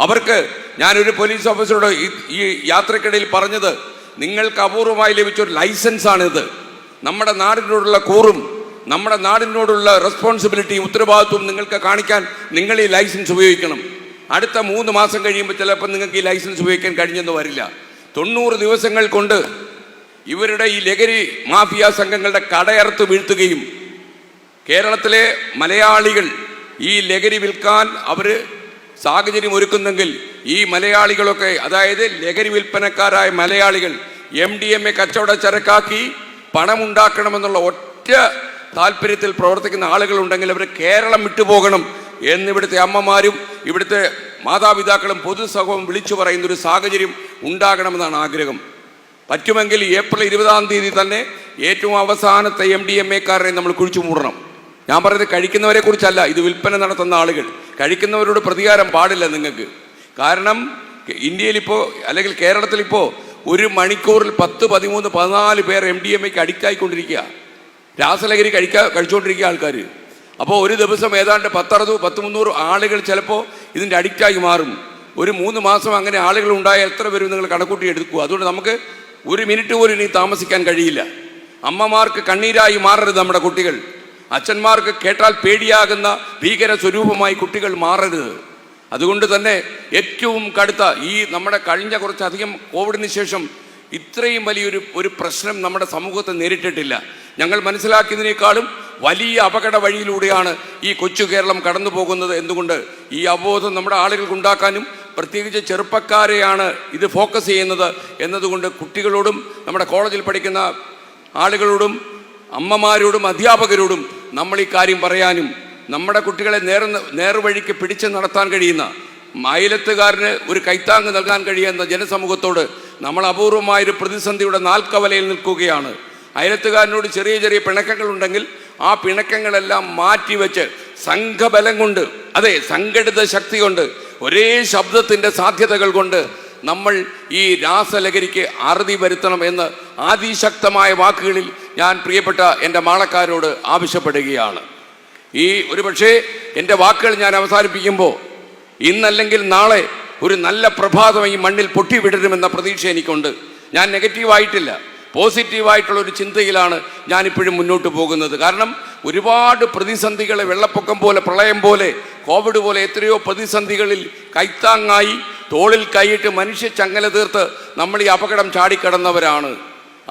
അവർക്ക് ഞാനൊരു പോലീസ് ഓഫീസറോട് ഈ യാത്രക്കിടയിൽ പറഞ്ഞത്, നിങ്ങൾക്ക് അപൂർവമായി ലഭിച്ചൊരു ലൈസൻസാണിത്. നമ്മുടെ നാടിനോടുള്ള കൂറും നമ്മുടെ നാടിനോടുള്ള റെസ്പോൺസിബിലിറ്റിയും ഉത്തരവാദിത്വവും നിങ്ങൾക്ക് കാണിക്കാൻ നിങ്ങൾ ഈ ലൈസൻസ് ഉപയോഗിക്കണം. അടുത്ത 3 മാസം കഴിയുമ്പോൾ ചിലപ്പോൾ നിങ്ങൾക്ക് ഈ ലൈസൻസ് ഉപയോഗിക്കാൻ കഴിഞ്ഞെന്ന് വരില്ല. 90 ദിവസങ്ങൾ കൊണ്ട് ഇവരുടെ ഈ ലഹരി മാഫിയ സംഘങ്ങളുടെ കടയറുത്ത് വീഴ്ത്തുകയും കേരളത്തിലെ മലയാളികൾ ഈ ലഹരി വിൽക്കാൻ അവർ സാഹചര്യം ഒരുക്കുന്നെങ്കിൽ ഈ മലയാളികളൊക്കെ, അതായത് ലഹരി വിൽപ്പനക്കാരായ മലയാളികൾ MDMA കച്ചവട ചരക്കാക്കി പണമുണ്ടാക്കണമെന്നുള്ള ഒറ്റ താല്പര്യത്തിൽ പ്രവർത്തിക്കുന്ന ആളുകളുണ്ടെങ്കിൽ അവർ കേരളം വിട്ടുപോകണം എന്നിവിടുത്തെ അമ്മമാരും ഇവിടുത്തെ മാതാപിതാക്കളും പൊതുസമൂഹവും വിളിച്ചു പറയുന്നൊരു സാഹചര്യം ഉണ്ടാകണമെന്നാണ് ആഗ്രഹം. പറ്റുമെങ്കിൽ ഏപ്രിൽ 20-ാം തീയതി തന്നെ ഏറ്റവും അവസാനത്തെ MDMA-കാരനെ നമ്മൾ കുഴിച്ചു മൂടണം. ഞാൻ പറയുന്നത് കഴിക്കുന്നവരെ കുറിച്ചല്ല, ഇത് വിൽപ്പന നടത്തുന്ന ആളുകൾ. കഴിക്കുന്നവരോട് പ്രതികാരം പാടില്ല നിങ്ങൾക്ക്. കാരണം ഇന്ത്യയിലിപ്പോൾ അല്ലെങ്കിൽ കേരളത്തിലിപ്പോൾ ഒരു മണിക്കൂറിൽ 10, 13, 14 പേർ MDMA-ക്ക് അഡിക്റ്റ് ആയിക്കൊണ്ടിരിക്കുക, രാസലഹരി കഴിച്ചുകൊണ്ടിരിക്കുക ആൾക്കാർ. അപ്പോൾ ഒരു ദിവസം ഏതാണ്ട് 10-300 ആളുകൾ ചിലപ്പോൾ ഇതിൻ്റെ അഡിക്റ്റായി മാറും. ഒരു 3 മാസം അങ്ങനെ ആളുകൾ ഉണ്ടായാൽ എത്ര പേരും നിങ്ങൾ കണക്കൂട്ടി എടുക്കുക. അതുകൊണ്ട് നമുക്ക് ഒരു മിനിറ്റ് പോലും ഇനി താമസിക്കാൻ കഴിയില്ല. അമ്മമാർക്ക് കണ്ണീരായി മാറരുത് നമ്മുടെ കുട്ടികൾ. അച്ഛന്മാർക്ക് കേട്ടാൽ പേടിയാകുന്ന ഭീകര സ്വരൂപമായി കുട്ടികൾ മാറരുത്. അതുകൊണ്ട് തന്നെ ഏറ്റവും കടുത്ത ഈ നമ്മുടെ കഴിഞ്ഞ കുറച്ചധികം കോവിഡിന് ശേഷം ഇത്രയും വലിയൊരു പ്രശ്നം നമ്മുടെ സമൂഹത്തെ നേരിട്ടിട്ടില്ല. ഞങ്ങൾ മനസ്സിലാക്കിയതിനേക്കാളും വലിയ അപകട വഴിയിലൂടെയാണ് ഈ കൊച്ചു കേരളം കടന്നു പോകുന്നത്. എന്തുകൊണ്ട് ഈ അവബോധം നമ്മുടെ ആളുകൾക്ക് ഉണ്ടാക്കാനും പ്രത്യേകിച്ച് ചെറുപ്പക്കാരെയാണ് ഇത് ഫോക്കസ് ചെയ്യുന്നത് എന്നതുകൊണ്ട് കുട്ടികളോടും നമ്മുടെ കോളേജിൽ പഠിക്കുന്ന ആളുകളോടും അമ്മമാരോടും അധ്യാപകരോടും നമ്മൾ ഈ കാര്യം പറയാനും നമ്മുടെ കുട്ടികളെ നേർവഴിക്ക് പിടിച്ച് നടത്താൻ കഴിയുന്ന അയലത്തുകാരന് ഒരു കൈത്താങ്ങ് നൽകാൻ കഴിയുന്ന ജനസമൂഹത്തോട് നമ്മൾ അപൂർവമായൊരു പ്രതിസന്ധിയുടെ നാൽക്കവലയിൽ നിൽക്കുകയാണ്. അയലത്തുകാരനോട് ചെറിയ ചെറിയ പിണക്കങ്ങളുണ്ടെങ്കിൽ ആ പിണക്കങ്ങളെല്ലാം മാറ്റിവെച്ച് സംഘബലം കൊണ്ട്, അതെ സംഘടിത ശക്തി കൊണ്ട്, ഒരേ ശബ്ദത്തിൻ്റെ സാധ്യതകൾ കൊണ്ട് നമ്മൾ ഈ രാസലഹരിക്ക് അറുതി വരുത്തണം എന്ന് അതിശക്തമായ വാക്കുകളിൽ ഞാൻ പ്രിയപ്പെട്ട എൻ്റെ മാളക്കാരോട് ആവശ്യപ്പെടുകയാണ്. ഈ ഒരുപക്ഷെ എൻ്റെ വാക്കുകൾ ഞാൻ അവസാനിപ്പിക്കുമ്പോൾ ഇന്നല്ലെങ്കിൽ നാളെ ഒരു നല്ല പ്രഭാതം ഈ മണ്ണിൽ പൊട്ടിവിടരുമെന്ന പ്രതീക്ഷ എനിക്കുണ്ട്. ഞാൻ നെഗറ്റീവായിട്ടില്ല, പോസിറ്റീവായിട്ടുള്ള ഒരു ചിന്തയിലാണ് ഞാനിപ്പോഴും മുന്നോട്ട് പോകുന്നത്. കാരണം ഒരുപാട് പ്രതിസന്ധികളെ വെള്ളപ്പൊക്കം പോലെ, പ്രളയം പോലെ, കോവിഡ് പോലെ എത്രയോ പ്രതിസന്ധികളിൽ കൈത്താങ്ങായി തോളിൽ കൈയിട്ട് മനുഷ്യ ചങ്ങല തീർത്ത് നമ്മൾ ഈ അപകടം ചാടിക്കടന്നവരാണ്.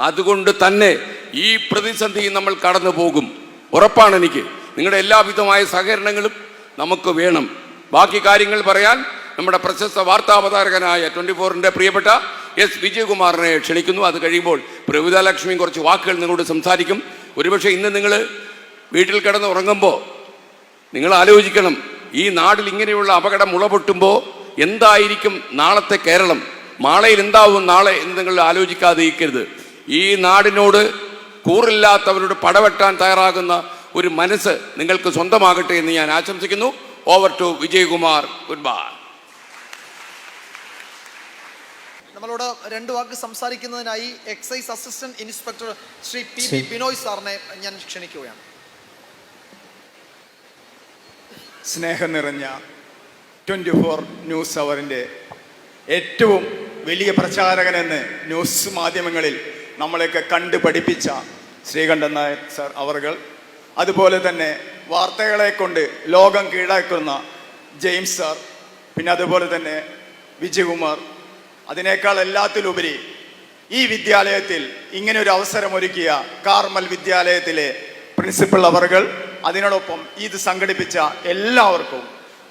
അതുകൊണ്ട് തന്നെ ഈ പ്രതിസന്ധി നമ്മൾ കടന്നു പോകും, ഉറപ്പാണ് എനിക്ക്. നിങ്ങളുടെ എല്ലാവിധമായ സഹകരണങ്ങളും നമുക്ക് വേണം. ബാക്കി കാര്യങ്ങൾ പറയാൻ നമ്മുടെ പ്രശസ്ത വാർത്താവതാരകനായ 24-ന്റെ പ്രിയപ്പെട്ട S. വിജയകുമാറിനെ ക്ഷണിക്കുന്നു. അത് കഴിയുമ്പോൾ പ്രവിതാലക്ഷ്മിയും കുറച്ച് വാക്കുകൾ നിങ്ങളോട് സംസാരിക്കും. ഒരുപക്ഷെ ഇന്ന് നിങ്ങൾ വീട്ടിൽ കിടന്ന് ഉറങ്ങുമ്പോൾ നിങ്ങൾ ആലോചിക്കണം, ഈ നാട്ടിൽ ഇങ്ങനെയുള്ള അപകടം മുളപൊട്ടുമ്പോൾ എന്തായിരിക്കും നാളത്തെ കേരളം, മാളയിൽ എന്താവും നാളെ എന്ന് നിങ്ങൾ ആലോചിക്കാതെ ഇരിക്കരുത്. ഈ നാടിനോട് കൂറില്ലാത്തവരോട് പടവെട്ടാൻ തയ്യാറാകുന്ന ഒരു മനസ്സ് നിങ്ങൾക്ക് സ്വന്തമാകട്ടെ എന്ന് ഞാൻ ആശംസിക്കുന്നു. Over to Vijayakumar. Goodbye. നമ്മളോട് 2 വാക്ക് സംസാരിക്കുന്നതിനായി excise assistant inspector Shri PB Binoy സാറിനെ ഞാൻ ക്ഷണിക്കുകയാണ്. സ്നേഹം നിറഞ്ഞ 24 ന്യൂസ് അവറിൻ്റെ ഏറ്റവും വലിയ പ്രചാരകനെന്ന് ന്യൂസ് മാധ്യമങ്ങളിൽ നമ്മളെയൊക്കെ കണ്ടു പഠിപ്പിച്ച ശ്രീകണ്ഠൻ നായർ സർ അവർകൾ, അതുപോലെ തന്നെ വാർത്തകളെ കൊണ്ട് ലോകം കീഴടക്കുന്ന ജെയിംസ് സാർ, പിന്നെ അതുപോലെ തന്നെ വിജയകുമാർ, അതിനേക്കാൾ എല്ലാത്തിലുപരി ഈ വിദ്യാലയത്തിൽ ഇങ്ങനെ ഒരു അവസരമൊരുക്കിയ കാർമൽ വിദ്യാലയത്തിലെ പ്രിൻസിപ്പൽ അവർകൾ, അതിനോടൊപ്പം ഇത് സംഘടിപ്പിച്ച എല്ലാവർക്കും,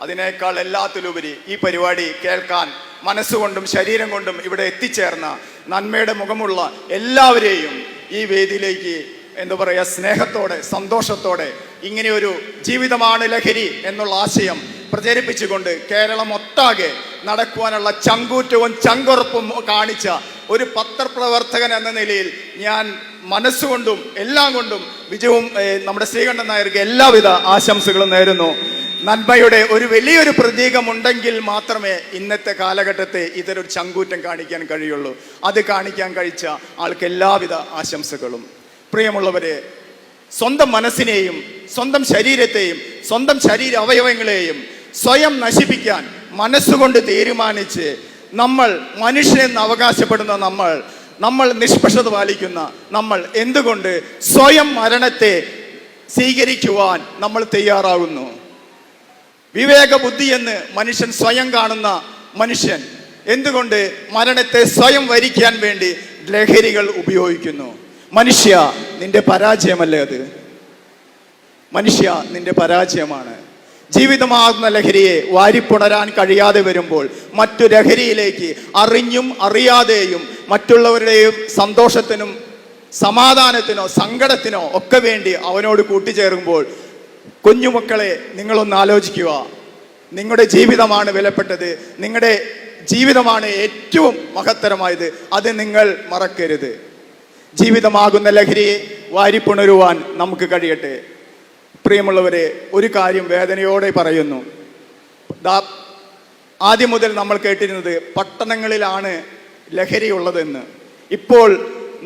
അതിനേക്കാൾ എല്ലാത്തിലുപരി ഈ പരിപാടി കേൾക്കാൻ മനസ്സുകൊണ്ടും ശരീരം കൊണ്ടും ഇവിടെ എത്തിച്ചേർന്ന നന്മയുടെ മുഖമുള്ള എല്ലാവരെയും ഈ വേദിയിലേക്ക് എന്താ പറയുക, സ്നേഹത്തോടെ സന്തോഷത്തോടെ ഇങ്ങനെയൊരു ജീവിതമാണ് ലഹരി എന്നുള്ള ആശയം പ്രചരിപ്പിച്ചുകൊണ്ട് കേരളം ഒട്ടാകെ നടക്കുവാനുള്ള ചങ്കൂറ്റവും ചങ്കുറപ്പും കാണിച്ച ഒരു പത്രപ്രവർത്തകൻ എന്ന നിലയിൽ ഞാൻ മനസ്സുകൊണ്ടും എല്ലാം കൊണ്ടും വിജയവും നമ്മുടെ ശ്രീകണ്ഠൻ നായർക്ക് എല്ലാവിധ ആശംസകളും നേരുന്നു. നന്മയുടെ ഒരു വലിയൊരു പ്രതീകമുണ്ടെങ്കിൽ മാത്രമേ ഇന്നത്തെ കാലഘട്ടത്തെ ഇതൊരു ചങ്കൂറ്റം കാണിക്കാൻ കഴിയുള്ളൂ. അത് കാണിക്കാൻ കഴിച്ച ആൾക്ക് എല്ലാവിധ ആശംസകളും. പ്രിയമുള്ളവരെ, സ്വന്തം മനസ്സിനെയും സ്വന്തം ശരീരത്തെയും സ്വന്തം ശരീര അവയവങ്ങളെയും സ്വയം നശിപ്പിക്കാൻ മനസ്സുകൊണ്ട് തീരുമാനിച്ച് നമ്മൾ മനുഷ്യനെന്ന് അവകാശപ്പെടുന്ന നമ്മൾ നിഷ്പക്ഷത പാലിക്കുന്ന നമ്മൾ എന്തുകൊണ്ട് സ്വയം മരണത്തെ സ്വീകരിക്കുവാൻ നമ്മൾ തയ്യാറാകുന്നു? വിവേക ബുദ്ധി എന്ന് മനുഷ്യൻ സ്വയം കാണുന്ന മനുഷ്യൻ എന്തുകൊണ്ട് മരണത്തെ സ്വയം വരിക്കാൻ വേണ്ടി ലഹരികൾ ഉപയോഗിക്കുന്നു? മനുഷ്യ, നിന്റെ പരാജയമല്ലേ അത്? മനുഷ്യ നിന്റെ പരാജയമാണ്. ജീവിതമാകുന്ന ലഹരിയെ വാരിപ്പുണരാൻ കഴിയാതെ വരുമ്പോൾ മറ്റു ലഹരിയിലേക്ക് അറിഞ്ഞും അറിയാതെയും മറ്റുള്ളവരുടെയും സന്തോഷത്തിനും സമാധാനത്തിനോ സങ്കടത്തിനോ ഒക്കെ വേണ്ടി അവനോട് കൂട്ടിച്ചേരുമ്പോൾ, കുഞ്ഞുമക്കളെ നിങ്ങളൊന്ന് ആലോചിക്കുക. നിങ്ങളുടെ ജീവിതമാണ് വിലപ്പെട്ടത്, നിങ്ങളുടെ ജീവിതമാണ് ഏറ്റവും മഹത്തരമായത്. അത് നിങ്ങൾ മറക്കരുത്. ജീവിതമാകുന്ന ലഹരിയെ വാരിപ്പുണരുവാൻ നമുക്ക് കഴിയട്ടെ. പ്രിയമുള്ളവരെ, ഒരു കാര്യം വേദനയോടെ പറയുന്നു. ആദ്യം മുതൽ നമ്മൾ കേട്ടിരുന്നത് പട്ടണങ്ങളിലാണ് ലഹരി ഉള്ളതെന്ന്. ഇപ്പോൾ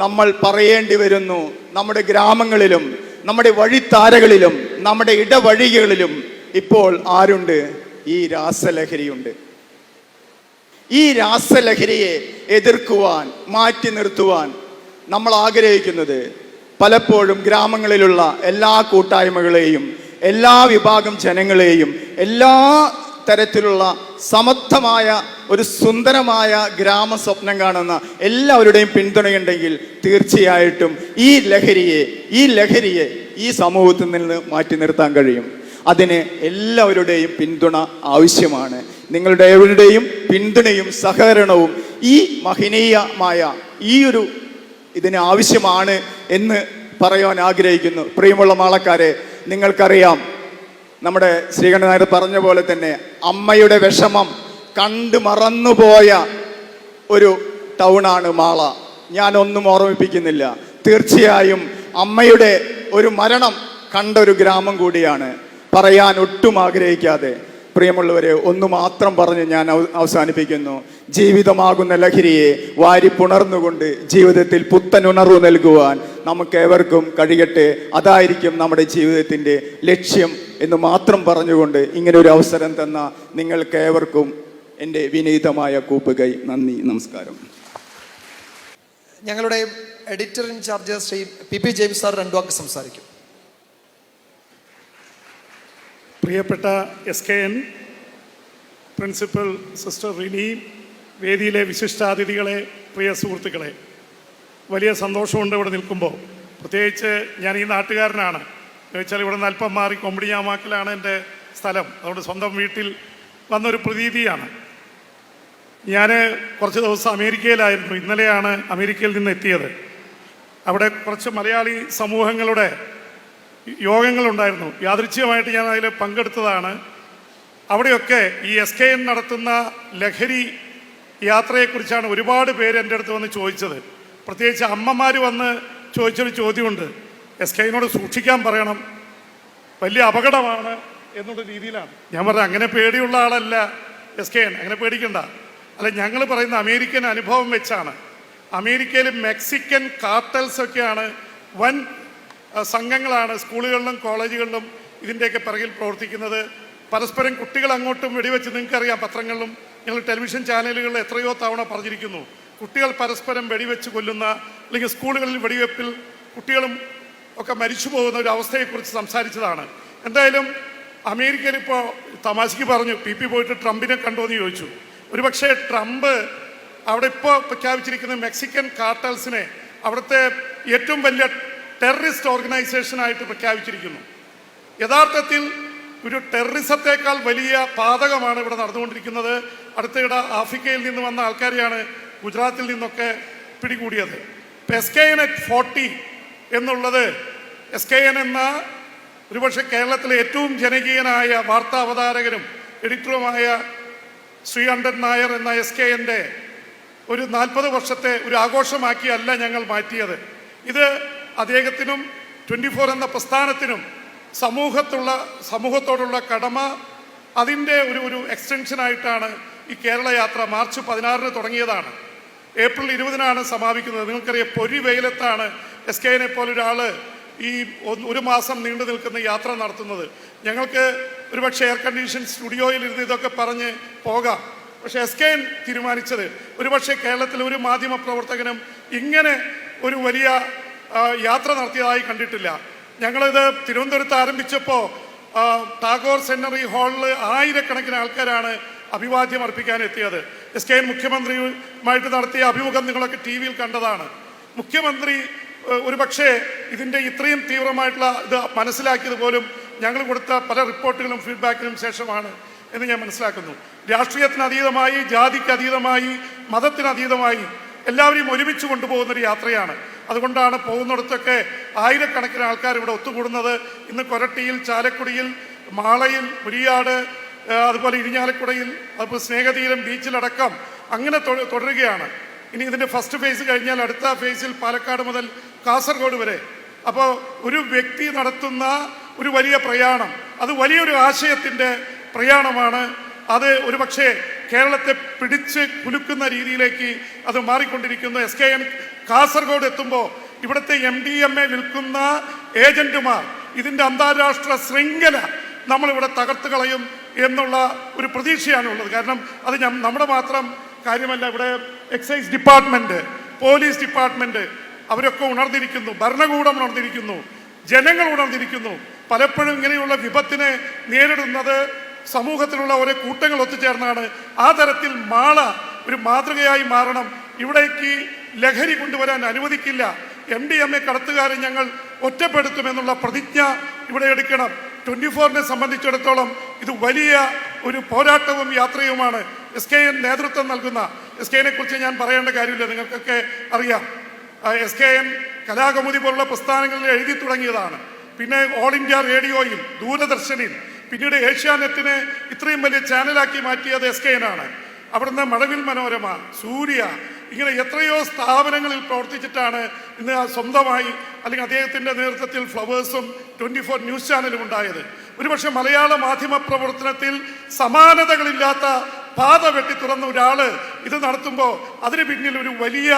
നമ്മൾ പറയേണ്ടി വരുന്നു, നമ്മുടെ ഗ്രാമങ്ങളിലും നമ്മുടെ വഴിത്താരകളിലും നമ്മുടെ ഇടവഴികളിലും ഇപ്പോൾ ആരുണ്ട്? ഈ രാസലഹരിയുണ്ട്. ഈ രാസലഹരിയെ എതിർക്കുവാൻ, മാറ്റി നിർത്തുവാൻ നമ്മൾ ആഗ്രഹിക്കുന്നത് പലപ്പോഴും ഗ്രാമങ്ങളിലുള്ള എല്ലാ കൂട്ടായ്മകളെയും, എല്ലാ വിഭാഗം ജനങ്ങളെയും, എല്ലാ തരത്തിലുള്ള സമർത്ഥമായ ഒരു സുന്ദരമായ ഗ്രാമ സ്വപ്നം കാണുന്ന എല്ലാവരുടെയും പിന്തുണയുണ്ടെങ്കിൽ തീർച്ചയായിട്ടും ഈ ലഹരിയെ ഈ സമൂഹത്തിൽ നിന്ന് മാറ്റി നിർത്താൻ കഴിയും. അതിന് എല്ലാവരുടെയും പിന്തുണ ആവശ്യമാണ്. നിങ്ങളുടെ എവരുടെയും പിന്തുണയും സഹകരണവും ഈ മഹനീയമായ ഈ ഒരു ഇതിന് ആവശ്യമാണ് എന്ന് പറയാൻ ആഗ്രഹിക്കുന്നു. പ്രിയമുള്ള മാളക്കാരെ, നിങ്ങൾക്കറിയാം, നമ്മുടെ ശ്രീകണ്ഠൻ നായർ പറഞ്ഞ പോലെ തന്നെ അമ്മയുടെ വിഷമം കണ്ടു മറന്നുപോയ ഒരു ടൗണാണ് മാള. ഞാനൊന്നും ഓർമ്മിപ്പിക്കുന്നില്ല. തീർച്ചയായും അമ്മയുടെ ഒരു മരണം കണ്ട ഒരു ഗ്രാമം കൂടിയാണ്. പറയാൻ ഒട്ടും ആഗ്രഹിക്കാതെ പ്രിയമുള്ളവരെ ഒന്ന് മാത്രം പറഞ്ഞ് ഞാൻ അവസാനിപ്പിക്കുന്നു. ജീവിതമാകുന്ന ലഹരിയെ വാരിപ്പുണർന്നുകൊണ്ട് ജീവിതത്തിൽ പുത്തനുണർവ് നൽകുവാൻ നമുക്ക് ഏവർക്കും കഴിയട്ടെ. അതായിരിക്കും നമ്മുടെ ജീവിതത്തിൻ്റെ ലക്ഷ്യം എന്ന് മാത്രം പറഞ്ഞുകൊണ്ട് ഇങ്ങനെ ഒരു അവസരം തന്ന നിങ്ങൾക്ക് ഏവർക്കും എൻ്റെ വിനീതമായ കൂപ്പുകൈ. നന്ദി, നമസ്കാരം. ഞങ്ങളുടെ editor in charge Shri P James sir രണ്ടു വാക്ക് സംസാരിക്കും. പ്രിയപ്പെട്ട SKN പ്രിൻസിപ്പൽ സിസ്റ്റർ റിനി, വേദിയിലെ വിശിഷ്ടാതിഥികളെ, പ്രിയ സുഹൃത്തുക്കളെ, വലിയ സന്തോഷമുണ്ട് ഇവിടെ നിൽക്കുമ്പോൾ. പ്രത്യേകിച്ച് ഞാൻ ഈ നാട്ടുകാരനാണ് എന്ന് വെച്ചാൽ ഇവിടെ നിന്ന് അല്പം മാറി കൊമ്പടിയാമാക്കലാണ് എൻ്റെ സ്ഥലം. അതുകൊണ്ട് സ്വന്തം വീട്ടിൽ വന്നൊരു പ്രതീതിയാണ്. ഞാൻ കുറച്ച് ദിവസം അമേരിക്കയിലായിരുന്നു. ഇന്നലെയാണ് അമേരിക്കയിൽ നിന്ന് എത്തിയത്. അവിടെ കുറച്ച് മലയാളി സമൂഹങ്ങളുടെ യോഗങ്ങളുണ്ടായിരുന്നു. യാദൃച്ഛികമായിട്ട് ഞാൻ അതിൽ പങ്കെടുത്തതാണ്. അവിടെയൊക്കെ ഈ SKN നടത്തുന്ന ലഹരി യാത്രയെക്കുറിച്ചാണ് ഒരുപാട് പേര് എൻ്റെ അടുത്ത് വന്ന് ചോദിച്ചത്. പ്രത്യേകിച്ച് അമ്മമാർ വന്ന് ചോദിച്ചൊരു ചോദ്യമുണ്ട്. SKNോട് സൂക്ഷിക്കാൻ പറയണം, വലിയ അപകടമാണ് എന്നുള്ള രീതിയിലാണ്. ഞാൻ പറഞ്ഞത് അങ്ങനെ പേടിയുള്ള ആളല്ല SKN, അങ്ങനെ പേടിക്കണ്ട. അല്ല, ഞങ്ങൾ പറയുന്ന അമേരിക്കൻ അനുഭവം വെച്ചാണ്. അമേരിക്കയിൽ മെക്സിക്കൻ കാർട്ടൽസൊക്കെയാണ്, വൻ സംഘങ്ങളാണ് സ്കൂളുകളിലും കോളേജുകളിലും ഇതിൻ്റെയൊക്കെ പിറകിൽ പ്രവർത്തിക്കുന്നത്. പരസ്പരം കുട്ടികൾ അങ്ങോട്ടും വെടിവെച്ച്, നിങ്ങൾക്കറിയാം, പത്രങ്ങളിലും ഞങ്ങൾ ടെലിവിഷൻ ചാനലുകളിൽ എത്രയോ തവണ പറഞ്ഞിരിക്കുന്നു, കുട്ടികൾ പരസ്പരം വെടിവെച്ച് കൊല്ലുന്ന, അല്ലെങ്കിൽ സ്കൂളുകളിൽ വെടിവെപ്പിൽ കുട്ടികളും ഒക്കെ മരിച്ചു പോകുന്ന ഒരു അവസ്ഥയെക്കുറിച്ച് സംസാരിച്ചതാണ്. എന്തായാലും അമേരിക്കയിൽ ഇപ്പോൾ തമാശയ്ക്ക് പറഞ്ഞു, PP പോയിട്ട് ട്രംപിനെ കണ്ടോ എന്ന് ചോദിച്ചു. ഒരുപക്ഷെ ട്രംപ് അവിടെ ഇപ്പോൾ പ്രഖ്യാപിച്ചിരിക്കുന്ന മെക്സിക്കൻ കാർട്ടൽസിനെ അവിടുത്തെ ഏറ്റവും വലിയ ടെററിസ്റ്റ് ഓർഗനൈസേഷനായിട്ട് പ്രഖ്യാപിച്ചിരിക്കുന്നു. യഥാർത്ഥത്തിൽ ഒരു ടെററിസത്തേക്കാൾ വലിയ പാതകമാണ് ഇവിടെ നടന്നുകൊണ്ടിരിക്കുന്നത്. അടുത്തിടെ ആഫ്രിക്കയിൽ നിന്ന് വന്ന ആൾക്കാരെയാണ് ഗുജറാത്തിൽ നിന്നൊക്കെ പിടികൂടിയത്. ഇപ്പം SKN at 40 എന്നുള്ളത്, SKN എന്ന ഒരുപക്ഷെ കേരളത്തിലെ ഏറ്റവും ജനകീയനായ വാർത്താ അവതാരകനും എഡിറ്ററുമായ ശ്രീകണ്ഠൻ നായർ എന്ന SKNൻ്റെ ഒരു 40 വർഷത്തെ ഒരു ആഘോഷമാക്കിയല്ല ഞങ്ങൾ മാറ്റിയത്. ഇത് അദ്ദേഹത്തിനും 24 എന്ന പ്രസ്ഥാനത്തിനും സമൂഹത്തോടുള്ള കടമ, അതിൻ്റെ ഒരു എക്സ്റ്റൻഷനായിട്ടാണ് ഈ കേരള യാത്ര. മാർച്ച് 16 തുടങ്ങിയതാണ്, ഏപ്രിൽ 20 സമാപിക്കുന്നത്. നിങ്ങൾക്കറിയാം, പൊരി വെയിലത്താണ് SKNനെ പോലൊരാൾ ഈ 1 മാസം നീണ്ടു നിൽക്കുന്ന യാത്ര നടത്തുന്നത്. ഞങ്ങൾക്ക് ഒരുപക്ഷെ എയർ കണ്ടീഷൻ സ്റ്റുഡിയോയിൽ ഇരുന്ന് ഇതൊക്കെ പറഞ്ഞ് പോകാം. പക്ഷേ SKN തീരുമാനിച്ചത്, ഒരുപക്ഷെ കേരളത്തിലെ ഒരു മാധ്യമ പ്രവർത്തകനും ഇങ്ങനെ ഒരു വലിയ യാത്ര നടത്തിയതായി കണ്ടിട്ടില്ല. ഞങ്ങളിത് തിരുവനന്തപുരത്ത് ആരംഭിച്ചപ്പോൾ ടാഗോർ സെമിനറി ഹാളിൽ ആയിരക്കണക്കിന് ആൾക്കാരാണ് അഭിവാദ്യം അർപ്പിക്കാൻ എത്തിയത്. SKN മുഖ്യമന്ത്രിയുമായിട്ട് നടത്തിയ അഭിമുഖം നിങ്ങളൊക്കെ TV യിൽ കണ്ടതാണ്. മുഖ്യമന്ത്രി ഒരു പക്ഷേ ഇതിൻ്റെ ഇത്രയും തീവ്രമായിട്ടുള്ള ഇത് മനസ്സിലാക്കിയത് പോലും ഞങ്ങൾ കൊടുത്ത പല റിപ്പോർട്ടുകളും ഫീഡ്ബാക്കിനും ശേഷമാണ് എന്ന് ഞാൻ മനസ്സിലാക്കുന്നു. രാഷ്ട്രീയത്തിന് അതീതമായി, ജാതിക്ക് അതീതമായി, മതത്തിനതീതമായി എല്ലാവരെയും ഒരുമിച്ച് കൊണ്ടുപോകുന്നൊരു യാത്രയാണ്. അതുകൊണ്ടാണ് പോകുന്നിടത്തൊക്കെ ആയിരക്കണക്കിന് ആൾക്കാർ ഇവിടെ ഒത്തുകൂടുന്നത്. ഇന്ന് കൊരട്ടിയിൽ, ചാലക്കുടിയിൽ, മാളയിൽ, മുരിയാട്, അതുപോലെ ഇരിഞ്ഞാലക്കുടയിൽ, അതുപോലെ സ്നേഹതീരം ബീച്ചിലടക്കം അങ്ങനെ തുടരുകയാണ്. ഇനി ഇതിൻ്റെ ഫസ്റ്റ് ഫേസ് കഴിഞ്ഞാൽ അടുത്ത ഫേസിൽ പാലക്കാട് മുതൽ കാസർഗോഡ് വരെ. അപ്പോൾ ഒരു വ്യക്തി നടത്തുന്ന ഒരു വലിയ പ്രയാണം, അത് വലിയൊരു ആശയത്തിൻ്റെ പ്രയാണമാണ്. അത് ഒരു പക്ഷേ കേരളത്തെ പിടിച്ച് കുലുക്കുന്ന രീതിയിലേക്ക് അത് മാറിക്കൊണ്ടിരിക്കുന്നു. SKN കാസർഗോഡ് എത്തുമ്പോൾ ഇവിടുത്തെ MDMA വിൽക്കുന്ന ഏജന്റുമാർ ഇതിൻ്റെ അന്താരാഷ്ട്ര ശൃംഖല നമ്മളിവിടെ തകർത്ത് കളയും എന്നുള്ള ഒരു പ്രതീക്ഷയാണുള്ളത്. കാരണം അത് നമ്മുടെ മാത്രം കാര്യമല്ല. ഇവിടെ എക്സൈസ് ഡിപ്പാർട്ട്മെൻറ്റ്, പോലീസ് ഡിപ്പാർട്ട്മെൻറ്റ് അവരൊക്കെ ഉണർന്നിരിക്കുന്നു, ഭരണകൂടം ഉണർന്നിരിക്കുന്നു, ജനങ്ങൾ ഉണർന്നിരിക്കുന്നു. പലപ്പോഴും ഇങ്ങനെയുള്ള വിപത്തിനെ നേരിടുന്നത് സമൂഹത്തിലുള്ള ഓരോ കൂട്ടങ്ങൾ ഒത്തുചേർന്നാണ്. ആ തരത്തിൽ മാള ഒരു മാതൃകയായി മാറണം. ഇവിടേക്ക് ലഹരി കൊണ്ടുവരാൻ അനുവദിക്കില്ല. MDMA കടത്തുകാരെ ഞങ്ങൾ ഒറ്റപ്പെടുത്തുമെന്നുള്ള പ്രതിജ്ഞ ഇവിടെ എടുക്കണം. 24-നെ സംബന്ധിച്ചിടത്തോളം ഇത് വലിയ ഒരു പോരാട്ടവും യാത്രയുമാണ്. SKN നേതൃത്വം നൽകുന്ന, SKN കുറിച്ച് ഞാൻ പറയേണ്ട കാര്യമില്ല, നിങ്ങൾക്കൊക്കെ അറിയാം. SKN കലാകൗമുദി പോലുള്ള പ്രസ്ഥാനങ്ങളിൽ എഴുതി തുടങ്ങിയതാണ്. പിന്നെ ഓൾ ഇന്ത്യ റേഡിയോയിൽ, ദൂരദർശനിൽ, പിന്നീട് ഏഷ്യാനെറ്റിനെ ഇത്രയും വലിയ ചാനലാക്കി മാറ്റിയത് SKN ആണ്. അവിടുന്ന് മഴവിൽ മനോരമ, സൂര്യ, ഇങ്ങനെ എത്രയോ സ്ഥാപനങ്ങളിൽ പ്രവർത്തിച്ചിട്ടാണ് ഇന്ന് സ്വന്തമായി അല്ലെങ്കിൽ അദ്ദേഹത്തിൻ്റെ നേതൃത്വത്തിൽ ഫ്ലവേഴ്സും 24 ന്യൂസ് ചാനലും ഉണ്ടായത്. ഒരുപക്ഷെ മലയാള മാധ്യമ പ്രവർത്തനത്തിൽ സമാനതകളില്ലാത്ത പാത വെട്ടി തുറന്ന ഒരാൾ ഇത് നടത്തുമ്പോൾ അതിന് പിന്നിൽ ഒരു വലിയ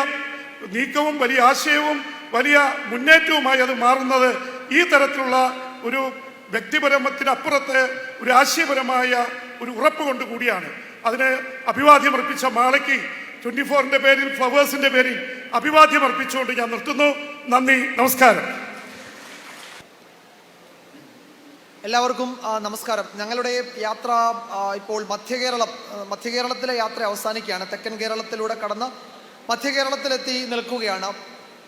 നീക്കവും വലിയ ആശയവും വലിയ മുന്നേറ്റവുമായി അത് മാറുന്നത് ഈ തരത്തിലുള്ള ഒരു വ്യക്തിപരമത്തിനപ്പുറത്ത് ഒരു ആശയപരമായ ഒരു ഉറപ്പ് കൊണ്ട് കൂടിയാണ്. അതിന് അഭിവാദ്യം അർപ്പിച്ച മാളയ്ക്ക് 24-ന്റെ പേരിൽ, ഫ്ലവേഴ്സിന്റെ പേരിൽ അഭിവാദ്യം അർപ്പിച്ചുകൊണ്ട് ഞാൻ നിർത്തുന്നു. നന്ദി, നമസ്കാരം. എല്ലാവർക്കും നമസ്കാരം. ഞങ്ങളുടെ യാത്ര ഇപ്പോൾ മധ്യകേരളത്തിലെ യാത്ര അവസാനിക്കുകയാണ്. തെക്കൻ കേരളത്തിലൂടെ കടന്ന് മധ്യകേരളത്തിലെത്തി നിൽക്കുകയാണ്.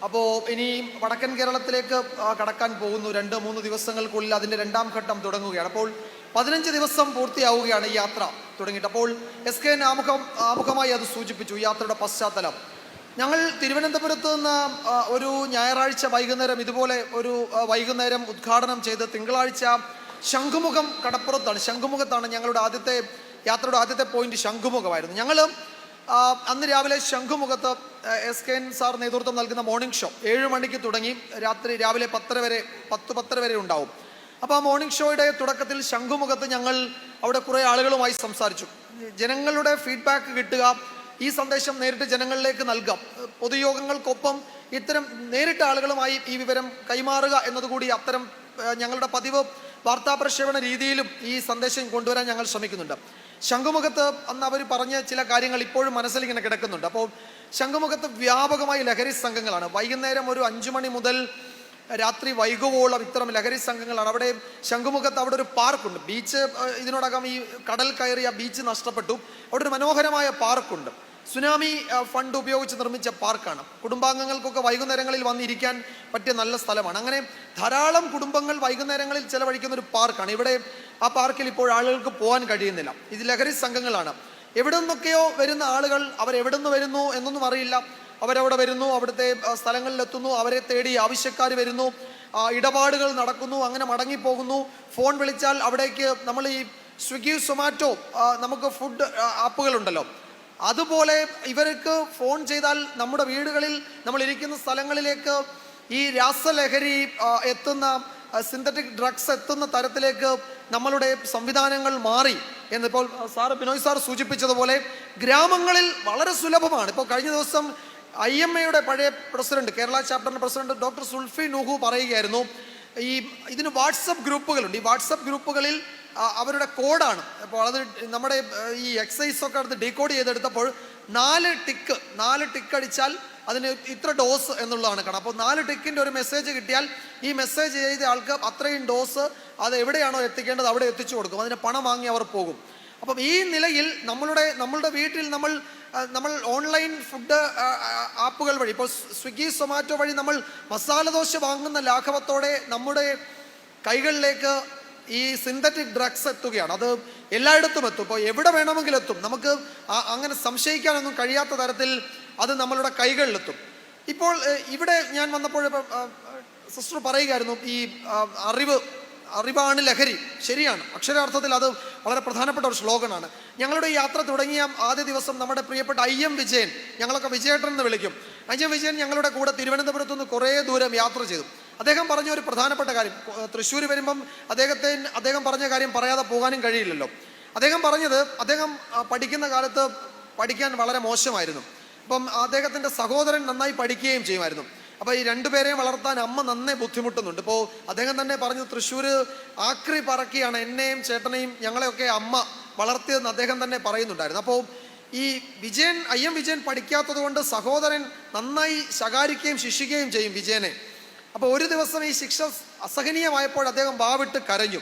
അപ്പോൾ ഇനി വടക്കൻ കേരളത്തിലേക്ക് കടക്കാൻ പോകുന്നു. 2-3 ദിവസങ്ങൾക്കുള്ളിൽ അതിൻ്റെ 2ാം ഘട്ടം തുടങ്ങുകയാണ്. അപ്പോൾ 15 ദിവസം പൂർത്തിയാവുകയാണ് ഈ യാത്ര തുടങ്ങിയിട്ട്. അപ്പോൾ SKN ആമുഖമായി അത് സൂചിപ്പിച്ചു, ഈ യാത്രയുടെ പശ്ചാത്തലം. ഞങ്ങൾ തിരുവനന്തപുരത്ത് നിന്ന് ഒരു ഞായറാഴ്ച വൈകുന്നേരം ഇതുപോലെ ഒരു വൈകുന്നേരം ഉദ്ഘാടനം ചെയ്ത് തിങ്കളാഴ്ച ശംഖുമുഖം കടപ്പുറത്താണ്, ശംഖുമുഖത്താണ് ഞങ്ങളുടെ യാത്രയുടെ ആദ്യത്തെ പോയിന്റ് ശംഖുമുഖമായിരുന്നു. ഞങ്ങൾ അന്ന് രാവിലെ ശംഖുമുഖത്ത് SKN സാർ നേതൃത്വം നൽകുന്ന മോർണിംഗ് ഷോ 7 മണിക്ക് തുടങ്ങി രാവിലെ 10 വരെ ഉണ്ടാവും. അപ്പോൾ ആ മോർണിംഗ് ഷോയുടെ തുടക്കത്തിൽ ശംഖുമുഖത്ത് ഞങ്ങൾ അവിടെ കുറേ ആളുകളുമായി സംസാരിച്ചു. ജനങ്ങളുടെ ഫീഡ്ബാക്ക് കിട്ടുക, ഈ സന്ദേശം നേരിട്ട് ജനങ്ങളിലേക്ക് നൽകാം, പൊതുയോഗങ്ങൾക്കൊപ്പം ഇത്തരം നേരിട്ട് ആളുകളുമായി ഈ വിവരം കൈമാറുക എന്നതുകൂടി അത്തരം ഞങ്ങളുടെ പതിവ് വാർത്താ പ്രക്ഷേപണ രീതിയിലും ഈ സന്ദേശം കൊണ്ടുവരാൻ ഞങ്ങൾ ശ്രമിക്കുന്നുണ്ട്. ശംഖുമുഖത്ത് അന്ന് അവർ പറഞ്ഞ ചില കാര്യങ്ങൾ ഇപ്പോഴും മനസ്സിൽ ഇങ്ങനെ കിടക്കുന്നുണ്ട്. അപ്പോൾ ശംഖുമുഖത്ത് വ്യാപകമായി ലഹരി സംഘങ്ങളാണ്. വൈകുന്നേരം ഒരു 5 മണി മുതൽ രാത്രി വൈകുവോളം ഇത്തരം ലഹരി സംഘങ്ങളാണ്. അവിടെ ശംഖുമുഖത്ത് അവിടെ ഒരു പാർക്കുണ്ട്. ബീച്ച് ഇതിനോടകം ഈ കടൽ കയറിയ ബീച്ച് നഷ്ടപ്പെട്ടു. അവിടെ ഒരു മനോഹരമായ പാർക്കുണ്ട്. സുനാമി ഫണ്ട് ഉപയോഗിച്ച് നിർമ്മിച്ച പാർക്കാണ്. കുടുംബാംഗങ്ങൾക്കൊക്കെ വൈകുന്നേരങ്ങളിൽ വന്നിരിക്കാൻ പറ്റിയ നല്ല സ്ഥലമാണ്. അങ്ങനെ ധാരാളം കുടുംബങ്ങൾ വൈകുന്നേരങ്ങളിൽ ചെലവഴിക്കുന്ന ഒരു പാർക്കാണ്. ഇവിടെ ആ പാർക്കിൽ ഇപ്പോൾ ആളുകൾക്ക് പോകാൻ കഴിയുന്നില്ല. ഇത് ലഹരി സംഘങ്ങളാണ്. എവിടെ നിന്നൊക്കെയോ വരുന്ന ആളുകൾ, അവരെവിടെ നിന്ന് വരുന്നു എന്നൊന്നും അറിയില്ല. അവരവിടെ വരുന്നു, അവിടുത്തെ സ്ഥലങ്ങളിലെത്തുന്നു, അവരെ തേടി ആവശ്യക്കാർ വരുന്നു, ഇടപാടുകൾ നടക്കുന്നു, അങ്ങനെ മടങ്ങിപ്പോകുന്നു. ഫോൺ വിളിച്ചാൽ അവിടേക്ക് നമ്മൾ ഈ സ്വിഗ്ഗി, സൊമാറ്റോ നമുക്ക് ഫുഡ് ആപ്പുകളുണ്ടല്ലോ, അതുപോലെ ഇവർക്ക് ഫോൺ ചെയ്താൽ നമ്മുടെ വീടുകളിൽ നമ്മൾ ഇരിക്കുന്ന സ്ഥലങ്ങളിലേക്ക് ഈ രാസലഹരി എത്തുന്ന, സിന്തറ്റിക് ഡ്രഗ്സ് എത്തുന്ന തരത്തിലേക്ക് നമ്മളുടെ സംവിധാനങ്ങൾ മാറി എന്നിപ്പോൾ ബിനോയ് സാർ സൂചിപ്പിച്ചതുപോലെ ഗ്രാമങ്ങളിൽ വളരെ സുലഭമാണ്. ഇപ്പോൾ കഴിഞ്ഞ ദിവസം IMAയുടെ പഴയ പ്രസിഡന്റ്, കേരള ചാപ്റ്ററിന്റെ പ്രസിഡന്റ് ഡോക്ടർ സുൽഫി നൂഹു പറയുകയായിരുന്നു, ഇതിന് വാട്സപ്പ് ഗ്രൂപ്പുകളുണ്ട്. ഈ വാട്സപ്പ് ഗ്രൂപ്പുകളിൽ അവരുടെ കോഡാണ്. അപ്പോൾ അത് നമ്മുടെ ഈ എക്സൈസ് ഒക്കെ അടുത്ത് ഡീകോഡ് ചെയ്തെടുത്തപ്പോൾ 4 ടിക്ക് അടിച്ചാൽ അതിന് ഇത്ര ഡോസ് എന്നുള്ളതാണ് കാണാം. അപ്പോൾ 4 ടിക്കിൻ്റെ ഒരു മെസ്സേജ് കിട്ടിയാൽ ഈ മെസ്സേജ് ചെയ്ത ആൾക്ക് അത്രയും ഡോസ് അത് എവിടെയാണോ എത്തിക്കേണ്ടത് അവിടെ എത്തിച്ചു കൊടുക്കും. അതിന് പണം വാങ്ങി അവർ പോകും. അപ്പം ഈ നിലയിൽ നമ്മളുടെ വീട്ടിൽ നമ്മൾ ഓൺലൈൻ ഫുഡ് ആപ്പുകൾ വഴി, ഇപ്പോൾ സ്വിഗ്ഗി സൊമാറ്റോ വഴി നമ്മൾ മസാല ദോശ വാങ്ങുന്ന ലാഘവത്തോടെ നമ്മുടെ കൈകളിലേക്ക് ഈ സിന്തറ്റിക് ഡ്രഗ്സ് എത്തുകയാണ്. അത് എല്ലായിടത്തും എത്തും. ഇപ്പോൾ എവിടെ വേണമെങ്കിലും എത്തും. നമുക്ക് അങ്ങനെ സംശയിക്കാനൊന്നും കഴിയാത്ത തരത്തിൽ അത് നമ്മളുടെ കൈകളിലെത്തും. ഇപ്പോൾ ഇവിടെ ഞാൻ വന്നപ്പോൾ സിസ്റ്റർ പറയുകയായിരുന്നു, ഈ അറിവാണ് ലഹരി. ശരിയാണ്, അക്ഷരാർത്ഥത്തിൽ അത് വളരെ പ്രധാനപ്പെട്ട ഒരു ശ്ലോകനാണ്. ഞങ്ങളുടെ ഈ യാത്ര തുടങ്ങിയ ആദ്യ ദിവസം നമ്മുടെ പ്രിയപ്പെട്ട IM വിജയൻ, ഞങ്ങളൊക്കെ വിജയേട്ടൻ എന്ന് വിളിക്കും, IM വിജയൻ ഞങ്ങളുടെ കൂടെ തിരുവനന്തപുരത്തു നിന്ന് കുറേ ദൂരം യാത്ര ചെയ്തു. അദ്ദേഹം പറഞ്ഞ ഒരു പ്രധാനപ്പെട്ട കാര്യം, തൃശ്ശൂർ വരുമ്പം അദ്ദേഹം പറഞ്ഞ കാര്യം പറയാതെ പോകാനും കഴിയില്ലല്ലോ. അദ്ദേഹം പറഞ്ഞത്, അദ്ദേഹം പഠിക്കുന്ന കാലത്ത് പഠിക്കാൻ വളരെ മോശമായിരുന്നു. അപ്പം അദ്ദേഹത്തിൻ്റെ സഹോദരൻ നന്നായി പഠിക്കുകയും ചെയ്യുമായിരുന്നു. അപ്പോൾ ഈ രണ്ടുപേരെയും വളർത്താൻ അമ്മ നന്നേ ബുദ്ധിമുട്ടുന്നുണ്ട്. ഇപ്പോൾ അദ്ദേഹം തന്നെ പറഞ്ഞു, തൃശ്ശൂർ ആക്രി പറക്കിയാണ് എന്നെയും ചേട്ടനെയും ഞങ്ങളെയൊക്കെ അമ്മ വളർത്തിയതെന്ന് അദ്ദേഹം തന്നെ പറയുന്നുണ്ടായിരുന്നു. അപ്പോൾ ഈ IM വിജയൻ പഠിക്കാത്തത് കൊണ്ട് സഹോദരൻ നന്നായി ശകാരിക്കുകയും ശിക്ഷിക്കുകയും ചെയ്യും വിജയനെ. അപ്പോൾ ഒരു ദിവസം ഈ ശിക്ഷ അസഹനീയമായപ്പോൾ അദ്ദേഹം വാവിട്ട് കരഞ്ഞു.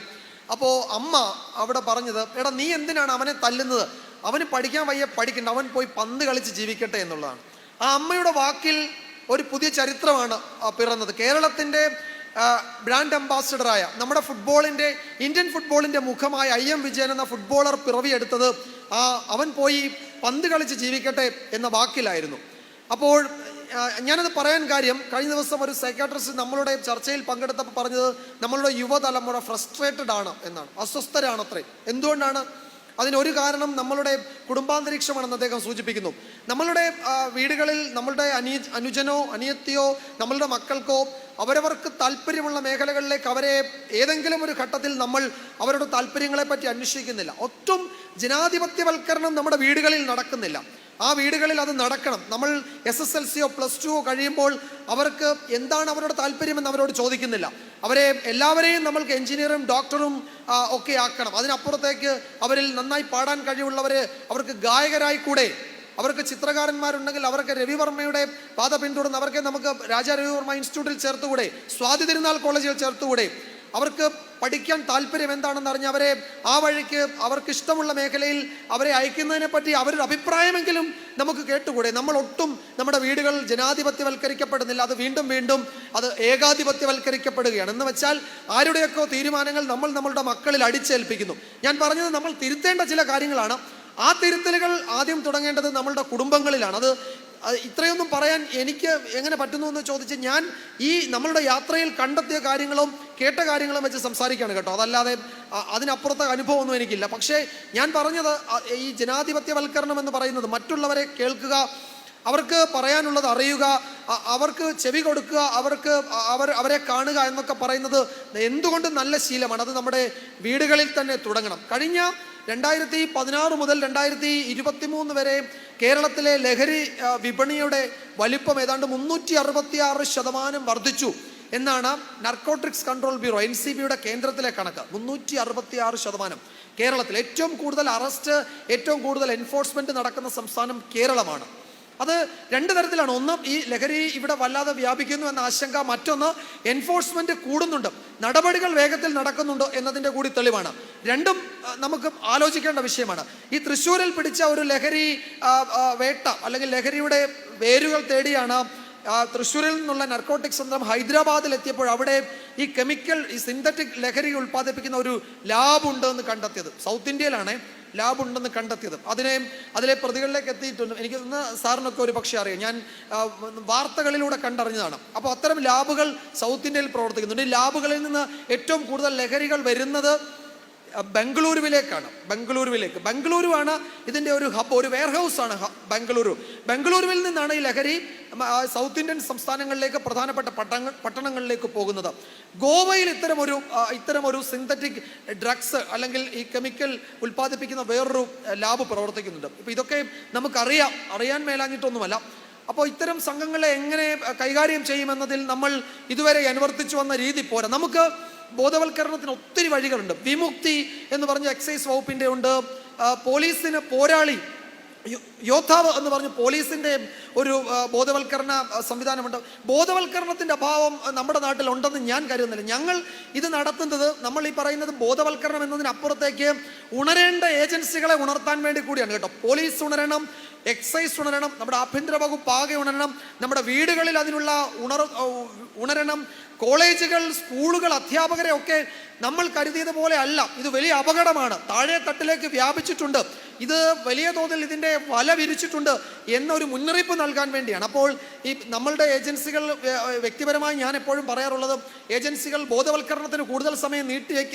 അപ്പോൾ അമ്മ അവിടെ പറഞ്ഞത്, എടാ നീ എന്തിനാണ് അവനെ തല്ലുന്നത്? അവന് പഠിക്കാൻ വയ്യ, പഠിക്കണ്ട, അവൻ പോയി പന്ത് കളിച്ച് ജീവിക്കട്ടെ എന്നുള്ളതാണ്. ആ അമ്മയുടെ വാക്കിൽ ഒരു പുതിയ ചരിത്രമാണ് പിറന്നത്. കേരളത്തിൻ്റെ ബ്രാൻഡ് അംബാസിഡറായ നമ്മുടെ ഇന്ത്യൻ ഫുട്ബോളിൻ്റെ മുഖമായ IM വിജയൻ എന്ന ഫുട്ബോളർ പിറവിയെടുത്തത് അവൻ പോയി പന്ത് കളിച്ച് ജീവിക്കട്ടെ എന്ന വാക്കിലായിരുന്നു. അപ്പോൾ ഞാനത് പറയാൻ കാര്യം, കഴിഞ്ഞ ദിവസം ഒരു സൈക്കാട്രിസ്റ്റ് നമ്മളുടെ ചർച്ചയിൽ പങ്കെടുത്തപ്പോൾ പറഞ്ഞത്, നമ്മളുടെ യുവതലമുറ ഫ്രസ്ട്രേറ്റഡ് ആണ് എന്നാണ്, അസ്വസ്ഥരാണത്രേ. എന്തുകൊണ്ടാണ്? അതിനൊരു കാരണം നമ്മളുടെ കുടുംബാന്തരീക്ഷമാണെന്ന് അദ്ദേഹം സൂചിപ്പിക്കുന്നു. നമ്മളുടെ വീടുകളിൽ നമ്മളുടെ അനുജനോ അനിയത്തിയോ നമ്മളുടെ മക്കൾക്കോ അവരവർക്ക് താല്പര്യമുള്ള മേഖലകളിലേക്ക് അവരെ ഏതെങ്കിലും ഒരു ഘട്ടത്തിൽ നമ്മൾ അവരുടെ താല്പര്യങ്ങളെ പറ്റി അന്വേഷിക്കുന്നില്ല. ഒട്ടും ജനാധിപത്യവൽക്കരണം നമ്മുടെ വീടുകളിൽ നടക്കുന്നില്ല. ആ വീടുകളിൽ അത് നടക്കണം. നമ്മൾ SSLCയോ +2 കഴിയുമ്പോൾ അവർക്ക് എന്താണ് അവരുടെ താല്പര്യമെന്ന് അവരോട് ചോദിക്കുന്നില്ല. എല്ലാവരെയും നമ്മൾക്ക് എഞ്ചിനീയറും ഡോക്ടറും ഒക്കെ ആക്കണം. അതിനപ്പുറത്തേക്ക് അവരിൽ നന്നായി പാടാൻ കഴിവുള്ളവരെ അവർക്ക് ഗായകരായി കൂടെ, അവർക്ക് ചിത്രകാരന്മാരുണ്ടെങ്കിൽ അവർക്ക് രവിവർമ്മയുടെ പാത പിന്തുടർന്ന് അവർക്ക് നമുക്ക് രാജാ രവിവർമ്മ ഇൻസ്റ്റിറ്റ്യൂട്ടിൽ ചേർത്തുകൂടെ, സ്വാതി തിരുനാൾ കോളേജിൽ ചേർത്തുകൂടെ? അവർക്ക് പഠിക്കാൻ താല്പര്യം എന്താണെന്ന് അറിഞ്ഞ് അവരെ ആ വഴിക്ക് അവർക്ക് ഇഷ്ടമുള്ള മേഖലയിൽ അവരെ അയക്കുന്നതിനെ പറ്റി അവരുടെ അഭിപ്രായമെങ്കിലും നമുക്ക് കേട്ടുകൂടെ? നമ്മൾ ഒട്ടും നമ്മുടെ വീടുകൾ ജനാധിപത്യവൽക്കരിക്കപ്പെടുന്നില്ല. അത് വീണ്ടും അത് ഏകാധിപത്യവൽക്കരിക്കപ്പെടുകയാണ്. എന്ന് വെച്ചാൽ ആരുടെയൊക്കെ തീരുമാനങ്ങൾ നമ്മളുടെ മക്കളിൽ അടിച്ചേൽപ്പിക്കുന്നു. ഞാൻ പറഞ്ഞത് നമ്മൾ തിരുത്തേണ്ട ചില കാര്യങ്ങളാണ്. ആ തിരുത്തലുകൾ ആദ്യം തുടങ്ങേണ്ടത് നമ്മളുടെ കുടുംബങ്ങളിലാണ്. അത് ഇത്രയൊന്നും പറയാൻ എനിക്ക് എങ്ങനെ പറ്റുന്നു എന്ന് ചോദിച്ച് ഞാൻ ഈ നമ്മളുടെ യാത്രയിൽ കണ്ടെത്തിയ കാര്യങ്ങളും കേട്ട കാര്യങ്ങളും വെച്ച് സംസാരിക്കുകയാണ് കേട്ടോ. അതല്ലാതെ അതിനപ്പുറത്തെ അനുഭവമൊന്നും എനിക്കില്ല. പക്ഷേ ഞാൻ പറഞ്ഞത്, ഈ ജനാധിപത്യവൽക്കരണം എന്ന് പറയുന്നത് മറ്റുള്ളവരെ കേൾക്കുക, അവർക്ക് പറയാനുള്ളത് അറിയുക, അവർക്ക് ചെവി കൊടുക്കുക, അവരെ കാണുക എന്നൊക്കെ പറയുന്നത് എന്തുകൊണ്ടും നല്ല ശീലമാണ്. അത് നമ്മുടെ വീടുകളിൽ തന്നെ തുടങ്ങണം. കഴിഞ്ഞ 2016 മുതൽ 2023 വരെ കേരളത്തിലെ ലഹരി വിപണിയുടെ വലിപ്പം ഏതാണ്ട് 366% വർദ്ധിച്ചു എന്നാണ് നാർക്കോട്ടിക്സ് കൺട്രോൾ ബ്യൂറോ NCBയുടെ കേന്ദ്രത്തിലെ കണക്ക്. 366%. കേരളത്തിൽ ഏറ്റവും കൂടുതൽ അറസ്റ്റ്, ഏറ്റവും കൂടുതൽ എൻഫോഴ്സ്മെന്റ് നടക്കുന്ന സംസ്ഥാനം കേരളമാണ്. അത് രണ്ട് തരത്തിലാണ്. ഒന്ന്, ഈ ലഹരി ഇവിടെ വല്ലാതെ വ്യാപിക്കുന്നു എന്ന ആശങ്ക. മറ്റൊന്ന്, എൻഫോഴ്സ്മെന്റ് കൂടുന്നുണ്ട്, നടപടികൾ വേഗത്തിൽ നടക്കുന്നുണ്ട് എന്നതിൻ്റെ കൂടി തെളിവാണ്. രണ്ടും നമുക്ക് ആലോചിക്കേണ്ട വിഷയമാണ്. ഈ തൃശ്ശൂരിൽ പിടിച്ച ഒരു ലഹരി വേട്ട അല്ലെങ്കിൽ ലഹരിയുടെ വേരുകൾ തേടിയാണ് തൃശ്ശൂരിൽ നിന്നുള്ള നർക്കോട്ടിക് സംഘം ഹൈദരാബാദിൽ എത്തിയപ്പോൾ അവിടെ ഈ സിന്തറ്റിക് ലഹരി ഉൽപ്പാദിപ്പിക്കുന്ന ഒരു ലാബ് ഉണ്ടെന്ന് കണ്ടെത്തിയത്. സൗത്ത് ഇന്ത്യയിലാണ് ലാബ് ഉണ്ടെന്ന് കണ്ടെത്തിയത്. അതിലെ പ്രതികളിലേക്ക് എത്തിയിട്ടുണ്ട്. എനിക്ക് സാറിനൊക്കെ ഒരു പക്ഷേ അറിയാം, ഞാൻ വാർത്തകളിലൂടെ കണ്ടറിഞ്ഞതാണ്. അപ്പോൾ അത്തരം ലാബുകൾ സൗത്ത് ഇന്ത്യയിൽ പ്രവർത്തിക്കുന്നുണ്ട്. ഈ ലാബുകളിൽ നിന്ന് ഏറ്റവും കൂടുതൽ ലഹരികൾ വരുന്നത് ബംഗളൂരുവിലേക്കാണ്. ബംഗളൂരുവാണ് ഇതിൻ്റെ ഒരു ഹബ്, ഒരു വെയർഹൗസാണ് ബംഗളൂരുവിൽ നിന്നാണ് ഈ ലഹരി സൗത്ത് ഇന്ത്യൻ സംസ്ഥാനങ്ങളിലേക്ക്, പ്രധാനപ്പെട്ട പട്ടണങ്ങളിലേക്ക് പോകുന്നത്. ഗോവയിൽ ഇത്തരമൊരു സിന്തറ്റിക് ഡ്രഗ്സ് അല്ലെങ്കിൽ ഈ കെമിക്കൽ ഉൽപ്പാദിപ്പിക്കുന്ന വേറൊരു ലാബ് പ്രവർത്തിക്കുന്നുണ്ട്. ഇപ്പോൾ ഇതൊക്കെ അറിയാൻ മേലാഞ്ഞിട്ടൊന്നുമല്ല. അപ്പോൾ ഇത്തരം സംഘങ്ങളെ എങ്ങനെ കൈകാര്യം ചെയ്യുമെന്നതിൽ നമ്മൾ ഇതുവരെ അനുവർത്തിച്ചു വന്ന രീതി പോരാ. നമുക്ക് ബോധവൽക്കരണത്തിന് ഒത്തിരി വഴികളുണ്ട്. വിമുക്തി എന്ന് പറഞ്ഞ എക്സൈസ് വകുപ്പിൻ്റെ ഉണ്ട്. പോലീസിന് പോരാളി യോദ്ധാവ് എന്ന് പറഞ്ഞ് പോലീസിൻ്റെ ഒരു ബോധവൽക്കരണ സംവിധാനമുണ്ട്. ബോധവൽക്കരണത്തിൻ്റെ അഭാവം നമ്മുടെ നാട്ടിലുണ്ടെന്ന് ഞാൻ കരുതുന്നില്ല. ഞങ്ങൾ ഇത് നടത്തുന്നത്, നമ്മൾ ഈ പറയുന്നത് ബോധവൽക്കരണം എന്നതിനപ്പുറത്തേക്ക് ഉണരേണ്ട ഏജൻസികളെ ഉണർത്താൻ വേണ്ടി കൂടിയാണ് കേട്ടോ. പോലീസ് ഉണരണം, എക്സൈസ് ഉണരണം, നമ്മുടെ ആഭ്യന്തര വകുപ്പ് ആകെ ഉണരണം, നമ്മുടെ വീടുകളിൽ അതിനുള്ള ഉണരണം, കോളേജുകൾ, സ്കൂളുകൾ, അധ്യാപകരെ ഒക്കെ നമ്മൾ കരുതിയതുപോലെ അല്ല. ഇത് വലിയ അപകടമാണ്, താഴെ തട്ടിലേക്ക് വ്യാപിച്ചിട്ടുണ്ട്, ഇത് വലിയ തോതിൽ ഇതിൻ്റെ വല വിരിച്ചിട്ടുണ്ട് എന്നൊരു മുന്നറിയിപ്പ് നൽകാൻ വേണ്ടിയാണ്. അപ്പോൾ ഈ നമ്മളുടെ ഏജൻസികൾ, വ്യക്തിപരമായി ഞാൻ എപ്പോഴും പറയാറുള്ളത്, ഏജൻസികൾ ബോധവൽക്കരണത്തിന് കൂടുതൽ സമയം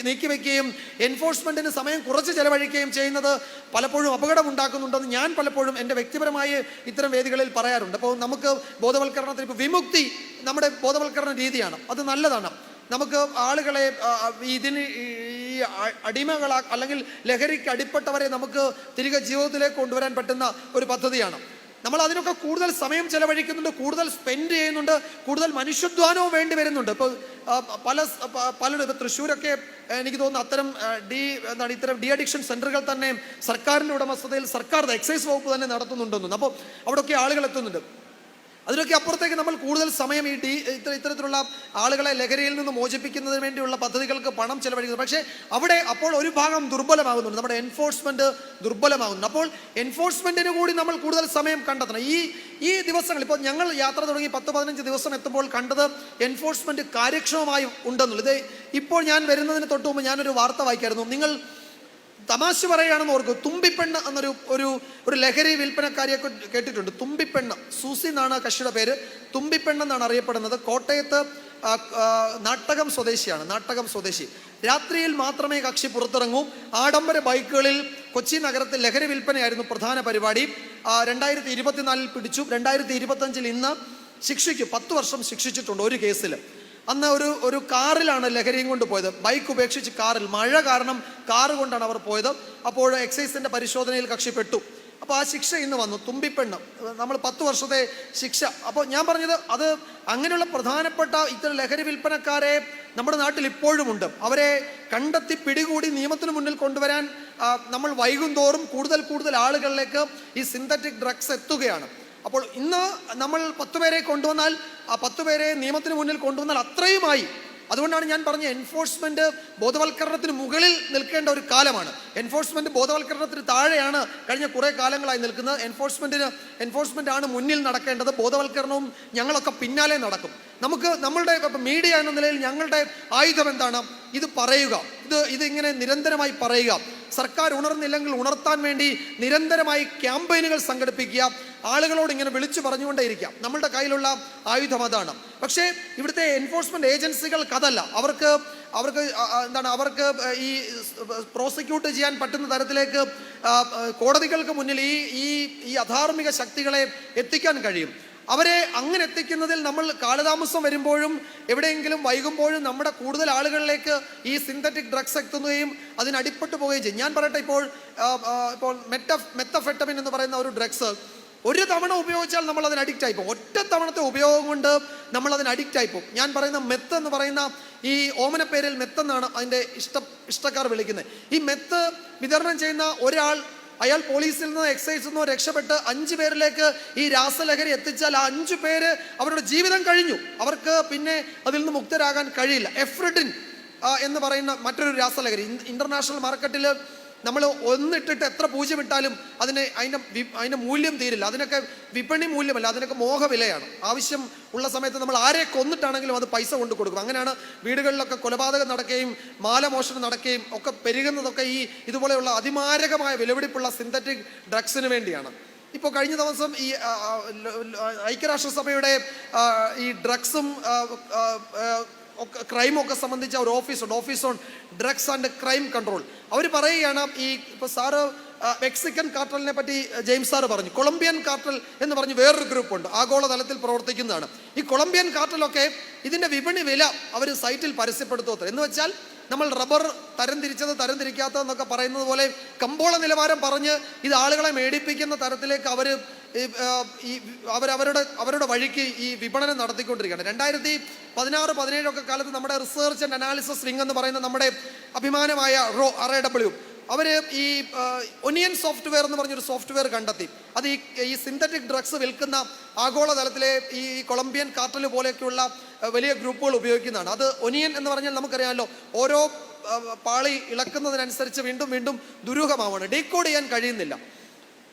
നീക്കിവെക്കുകയും എൻഫോഴ്സ്മെൻറ്റിന് സമയം കുറച്ച് ചെലവഴിക്കുകയും ചെയ്യുന്നത് പലപ്പോഴും അപകടമുണ്ടാക്കുന്നുണ്ടെന്ന് ഞാൻ പലപ്പോഴും എൻ്റെ വ്യക്തിപരമായി ഇത്തരം വേദികളിൽ പറയാറുണ്ട്. അപ്പോൾ നമുക്ക് ബോധവൽക്കരണത്തിന് ഇപ്പോൾ വിമുക്തി നമ്മുടെ ബോധവൽക്കരണ രീതിയാണ്, അത് നല്ലതാണ്. നമുക്ക് ആളുകളെ ഇതിന് ഈ അടിമകളാ അല്ലെങ്കിൽ ലഹരിക്ക് അടിപ്പെട്ടവരെ നമുക്ക് തിരികെ ജീവിതത്തിലേക്ക് കൊണ്ടുവരാൻ പറ്റുന്ന ഒരു പദ്ധതിയാണ്. നമ്മൾ അതിനൊക്കെ കൂടുതൽ സമയം ചെലവഴിക്കുന്നുണ്ട്, കൂടുതൽ സ്പെൻഡ് ചെയ്യുന്നുണ്ട്, കൂടുതൽ മനുഷ്യധ്വാനവും വേണ്ടി വരുന്നുണ്ട്. ഇപ്പോൾ പലരും ഇപ്പോൾ തൃശ്ശൂരൊക്കെ എനിക്ക് തോന്നുന്നു അത്തരം ഇത്തരം ഡി അഡിക്ഷൻ സെൻ്ററുകൾ തന്നെ സർക്കാരിൻ്റെ ഉടമസ്ഥതയിൽ സർക്കാർ എക്സൈസ് വകുപ്പ് തന്നെ നടത്തുന്നുണ്ടെന്നു. അപ്പോൾ അവിടെയൊക്കെ ആളുകൾ എത്തുന്നുണ്ട്. അതിനൊക്കെ അപ്പുറത്തേക്ക് നമ്മൾ കൂടുതൽ സമയം ഈ ഇത്തരത്തിലുള്ള ആളുകളെ ലഹരിയിൽ നിന്ന് മോചിപ്പിക്കുന്നതിന് വേണ്ടിയുള്ള പദ്ധതികൾക്ക് പണം ചെലവഴിക്കുന്നത്. പക്ഷേ അവിടെ അപ്പോൾ ഒരു ഭാഗം ദുർബലമാകുന്നുണ്ട്, നമ്മുടെ എൻഫോഴ്സ്മെൻറ്റ് ദുർബലമാകുന്നുണ്ട്. അപ്പോൾ എൻഫോഴ്സ്മെൻറ്റിന് കൂടി നമ്മൾ കൂടുതൽ സമയം കണ്ടെത്തണം. ഈ ദിവസങ്ങൾ ഇപ്പോൾ ഞങ്ങൾ യാത്ര തുടങ്ങി 10-15 ദിവസം എത്തുമ്പോൾ കണ്ടത് എൻഫോഴ്സ്മെൻറ്റ് കാര്യക്ഷമമായി ഉണ്ടെന്നുള്ളത്. ഇപ്പോൾ ഞാൻ വരുന്നതിന് തൊട്ട് മുമ്പ് ഞാനൊരു വാർത്ത വായിക്കായിരുന്നു. നിങ്ങൾ തമാശ പറയുകയാണെന്ന് ഓർക്കും. തുമ്പിപ്പെണ്ണ് എന്നൊരു ഒരു ലഹരി വിൽപ്പനക്കാരിയെ കേട്ടിട്ടുണ്ട്. തുമ്പിപ്പെണ്ണ്, സൂസി എന്നാണ് കക്ഷിയുടെ പേര്. തുമ്പിപ്പെണ്ണെന്നാണ് അറിയപ്പെടുന്നത്. കോട്ടയത്ത് നാട്ടകം സ്വദേശിയാണ്, നാട്ടകം സ്വദേശി. രാത്രിയിൽ മാത്രമേ കക്ഷി പുറത്തിറങ്ങൂ. ആഡംബര ബൈക്കുകളിൽ കൊച്ചി നഗരത്തിൽ ലഹരി വിൽപ്പനയായിരുന്നു പ്രധാന പരിപാടി. 2024 പിടിച്ചു. 2025 ഇന്ന് ശിക്ഷിക്കും, 10 വർഷം ശിക്ഷിച്ചിട്ടുണ്ട് ഒരു കേസിൽ. അന്ന് ഒരു കാറിലാണ് ലഹരിയും കൊണ്ട് പോയത്, ബൈക്ക് ഉപേക്ഷിച്ച് കാറിൽ. മഴ കാരണം കാറ് കൊണ്ടാണ് അവർ പോയത്. അപ്പോൾ എക്സൈസിൻ്റെ പരിശോധനയിൽ കക്ഷി പെട്ടു. അപ്പോൾ ആ ശിക്ഷ ഇന്ന് വന്നു. തുമ്പിപ്പെണ്ണ്, നമ്മൾ 10 വർഷത്തെ ശിക്ഷ. അപ്പോൾ ഞാൻ പറഞ്ഞത്, അത് അങ്ങനെയുള്ള പ്രധാനപ്പെട്ട ഇത്തരം ലഹരി വിൽപ്പനക്കാരെ നമ്മുടെ നാട്ടിൽ ഇപ്പോഴും ഉണ്ട്. അവരെ കണ്ടെത്തി പിടികൂടി നിയമത്തിന് മുന്നിൽ കൊണ്ടുവരാൻ നമ്മൾ വൈകുന്തോറും കൂടുതൽ ആളുകളിലേക്ക് ഈ സിന്തറ്റിക് ഡ്രഗ്സ് എത്തുകയാണ്. അപ്പോൾ ഇന്ന് നമ്മൾ 10 പേരെ കൊണ്ടുവന്നാൽ, ആ 10 പേരെ നിയമത്തിന് മുന്നിൽ കൊണ്ടുവന്നാൽ അത്രയുമായി. അതുകൊണ്ടാണ് ഞാൻ പറഞ്ഞ എൻഫോഴ്സ്മെൻറ്റ് ബോധവൽക്കരണത്തിന് മുകളിൽ നിൽക്കേണ്ട ഒരു കാലമാണ്. എൻഫോഴ്സ്മെൻറ്റ് ബോധവൽക്കരണത്തിന് താഴെയാണ് കഴിഞ്ഞ കുറേ കാലങ്ങളായി നിൽക്കുന്നത്. എൻഫോഴ്സ്മെൻ്റ് ആണ് മുന്നിൽ നടക്കേണ്ടത്. ബോധവൽക്കരണവും ഞങ്ങളൊക്കെ പിന്നാലെ നടക്കും. നമ്മളുടെ മീഡിയ എന്ന നിലയിൽ ഞങ്ങളുടെ ആയുധം എന്താണ്? ഇത് പറയുക, ഇതിങ്ങനെ നിരന്തരമായി പറയുക. സർക്കാർ ഉണർന്നില്ലെങ്കിൽ ഉണർത്താൻ വേണ്ടി നിരന്തരമായി ക്യാമ്പയിനുകൾ സംഘടിപ്പിക്കുക, ആളുകളോട് ഇങ്ങനെ വിളിച്ചു പറഞ്ഞുകൊണ്ടേയിരിക്കാം. നമ്മളുടെ കയ്യിലുള്ള ആയുധം അതാണ്. പക്ഷേ ഇവിടുത്തെ എൻഫോഴ്സ്മെൻറ്റ് ഏജൻസികൾക്ക് അതല്ല. അവർക്ക് ഈ പ്രോസിക്യൂട്ട് ചെയ്യാൻ പറ്റുന്ന തരത്തിലേക്ക് കോടതികൾക്ക് മുന്നിൽ ഈ അധാർമിക ശക്തികളെ എത്തിക്കാൻ കഴിയും. അവരെ അങ്ങനെ എത്തിക്കുന്നതിൽ നമ്മൾ കാലതാമസം വരുമ്പോഴും എവിടെയെങ്കിലും വൈകുമ്പോഴും നമ്മുടെ കൂടുതൽ ആളുകളിലേക്ക് ഈ സിന്തറ്റിക് ഡ്രഗ്സ് എത്തുകയും അതിനടിപ്പെട്ടു പോവുകയും ചെയ്യും. ഞാൻ പറയട്ടെ, ഇപ്പോൾ മെത്തഫെറ്റമിൻ എന്ന് പറയുന്ന ഒരു ഡ്രഗ്സ് ഒരു തവണ ഉപയോഗിച്ചാൽ നമ്മൾ അതിന് അഡിക്റ്റ് ആയിപ്പോകും. ഒറ്റ തവണത്തെ ഉപയോഗം കൊണ്ട് നമ്മൾ അതിന് അഡിക്റ്റ് ആയിപ്പോകും. ഞാൻ പറയുന്ന മെത്ത് എന്ന് പറയുന്ന ഈ ഓമന പേരിൽ മെത്തെന്നാണ് അതിൻ്റെ ഇഷ്ടക്കാർ വിളിക്കുന്നത്. ഈ മെത്ത് വിതരണം ചെയ്യുന്ന ഒരാൾ, അയാൾ പോലീസിൽ നിന്നോ എക്സൈസിൽ നിന്നോ രക്ഷപ്പെട്ട് 5 പേരിലേക്ക് ഈ രാസലഹരി എത്തിച്ചാൽ ആ 5 പേര് അവരുടെ ജീവിതം കഴിഞ്ഞു. അവർക്ക് പിന്നെ അതിൽ നിന്ന് മുക്തരാകാൻ കഴിയില്ല. എഫ്രിഡിൻ എന്ന് പറയുന്ന മറ്റൊരു രാസലഹരി ഇന്റർനാഷണൽ മാർക്കറ്റിൽ നമ്മൾ ഒന്നിട്ടിട്ട് എത്ര പൂജ്യം ഇട്ടാലും അതിൻ്റെ മൂല്യം തീരില്ല. അതിനൊക്കെ വിപണി മൂല്യമല്ല, അതിനൊക്കെ മോഹവിലയാണ്. ആവശ്യം ഉള്ള സമയത്ത് നമ്മൾ ആരെ കൊന്നിട്ടാണെങ്കിലും അത് പൈസ കൊണ്ട് കൊടുക്കും. അങ്ങനെയാണ് വീടുകളിലൊക്കെ കൊലപാതകം നടക്കുകയും മാലമോഷണം നടക്കുകയും ഒക്കെ പെരുകുന്നതൊക്കെ ഈ ഇതുപോലെയുള്ള അതിമാരകമായ വിലപിടിപ്പുള്ള സിന്തറ്റിക് ഡ്രഗ്സിന് വേണ്ടിയാണ്. ഇപ്പോൾ കഴിഞ്ഞ ദിവസം ഈ ഐക്യരാഷ്ട്രസഭയുടെ ഈ ഡ്രഗ്സും ക്രൈമൊക്കെ സംബന്ധിച്ച ഒരു ഓഫീസുണ്ട്, office on drugs and crime control. അവർ പറയുകയാണ്, ഇപ്പോൾ സാറ് മെക്സിക്കൻ കാർട്ടലിനെ പറ്റി ജെയിംസ് സാറ് പറഞ്ഞു. കൊളംബിയൻ കാർട്ടൽ എന്ന് പറഞ്ഞ് വേറൊരു ഗ്രൂപ്പുണ്ട്, ആഗോളതലത്തിൽ പ്രവർത്തിക്കുന്നതാണ്. ഈ കൊളംബിയൻ കാർട്ടലൊക്കെ ഇതിൻ്റെ വിപണി വില അവർ സൈറ്റിൽ പരസ്യപ്പെടുത്തുക. എന്ന് വെച്ചാൽ നമ്മൾ റബ്ബർ തരംതിരിക്കാത്തതെന്നൊക്കെ പറയുന്നത് പോലെ കമ്പോള നിലവാരം പറഞ്ഞ് ഇത് ആളുകളെ മേടിപ്പിക്കുന്ന തരത്തിലേക്ക് അവരുടെ വഴിക്ക് ഈ വിപണനം നടത്തിക്കൊണ്ടിരിക്കുകയാണ്. 2016-17 കാലത്ത് നമ്മുടെ റിസർച്ച് ആൻഡ് അനാലിസിസ് വിങ് എന്ന് പറയുന്ന നമ്മുടെ അഭിമാനമായ RAW അവർ ഈ ഒനിയൻ സോഫ്റ്റ്വെയർ എന്ന് പറഞ്ഞൊരു സോഫ്റ്റ്വെയർ കണ്ടെത്തി. അത് ഈ സിന്തറ്റിക് ഡ്രഗ്സ് വിൽക്കുന്ന ആഗോളതലത്തിലെ ഈ കൊളംബിയൻ കാർട്ടൽ പോലെയൊക്കെയുള്ള വലിയ ഗ്രൂപ്പുകൾ ഉപയോഗിക്കുന്നതാണ്. അത് ഒനിയൻ എന്ന് പറഞ്ഞാൽ നമുക്കറിയാമല്ലോ, ഓരോ പാളി ഇളക്കുന്നതിനനുസരിച്ച് വീണ്ടും വീണ്ടും ദുരൂഹമാവാണ്, ഡീകോഡ് ചെയ്യാൻ കഴിയുന്നില്ല.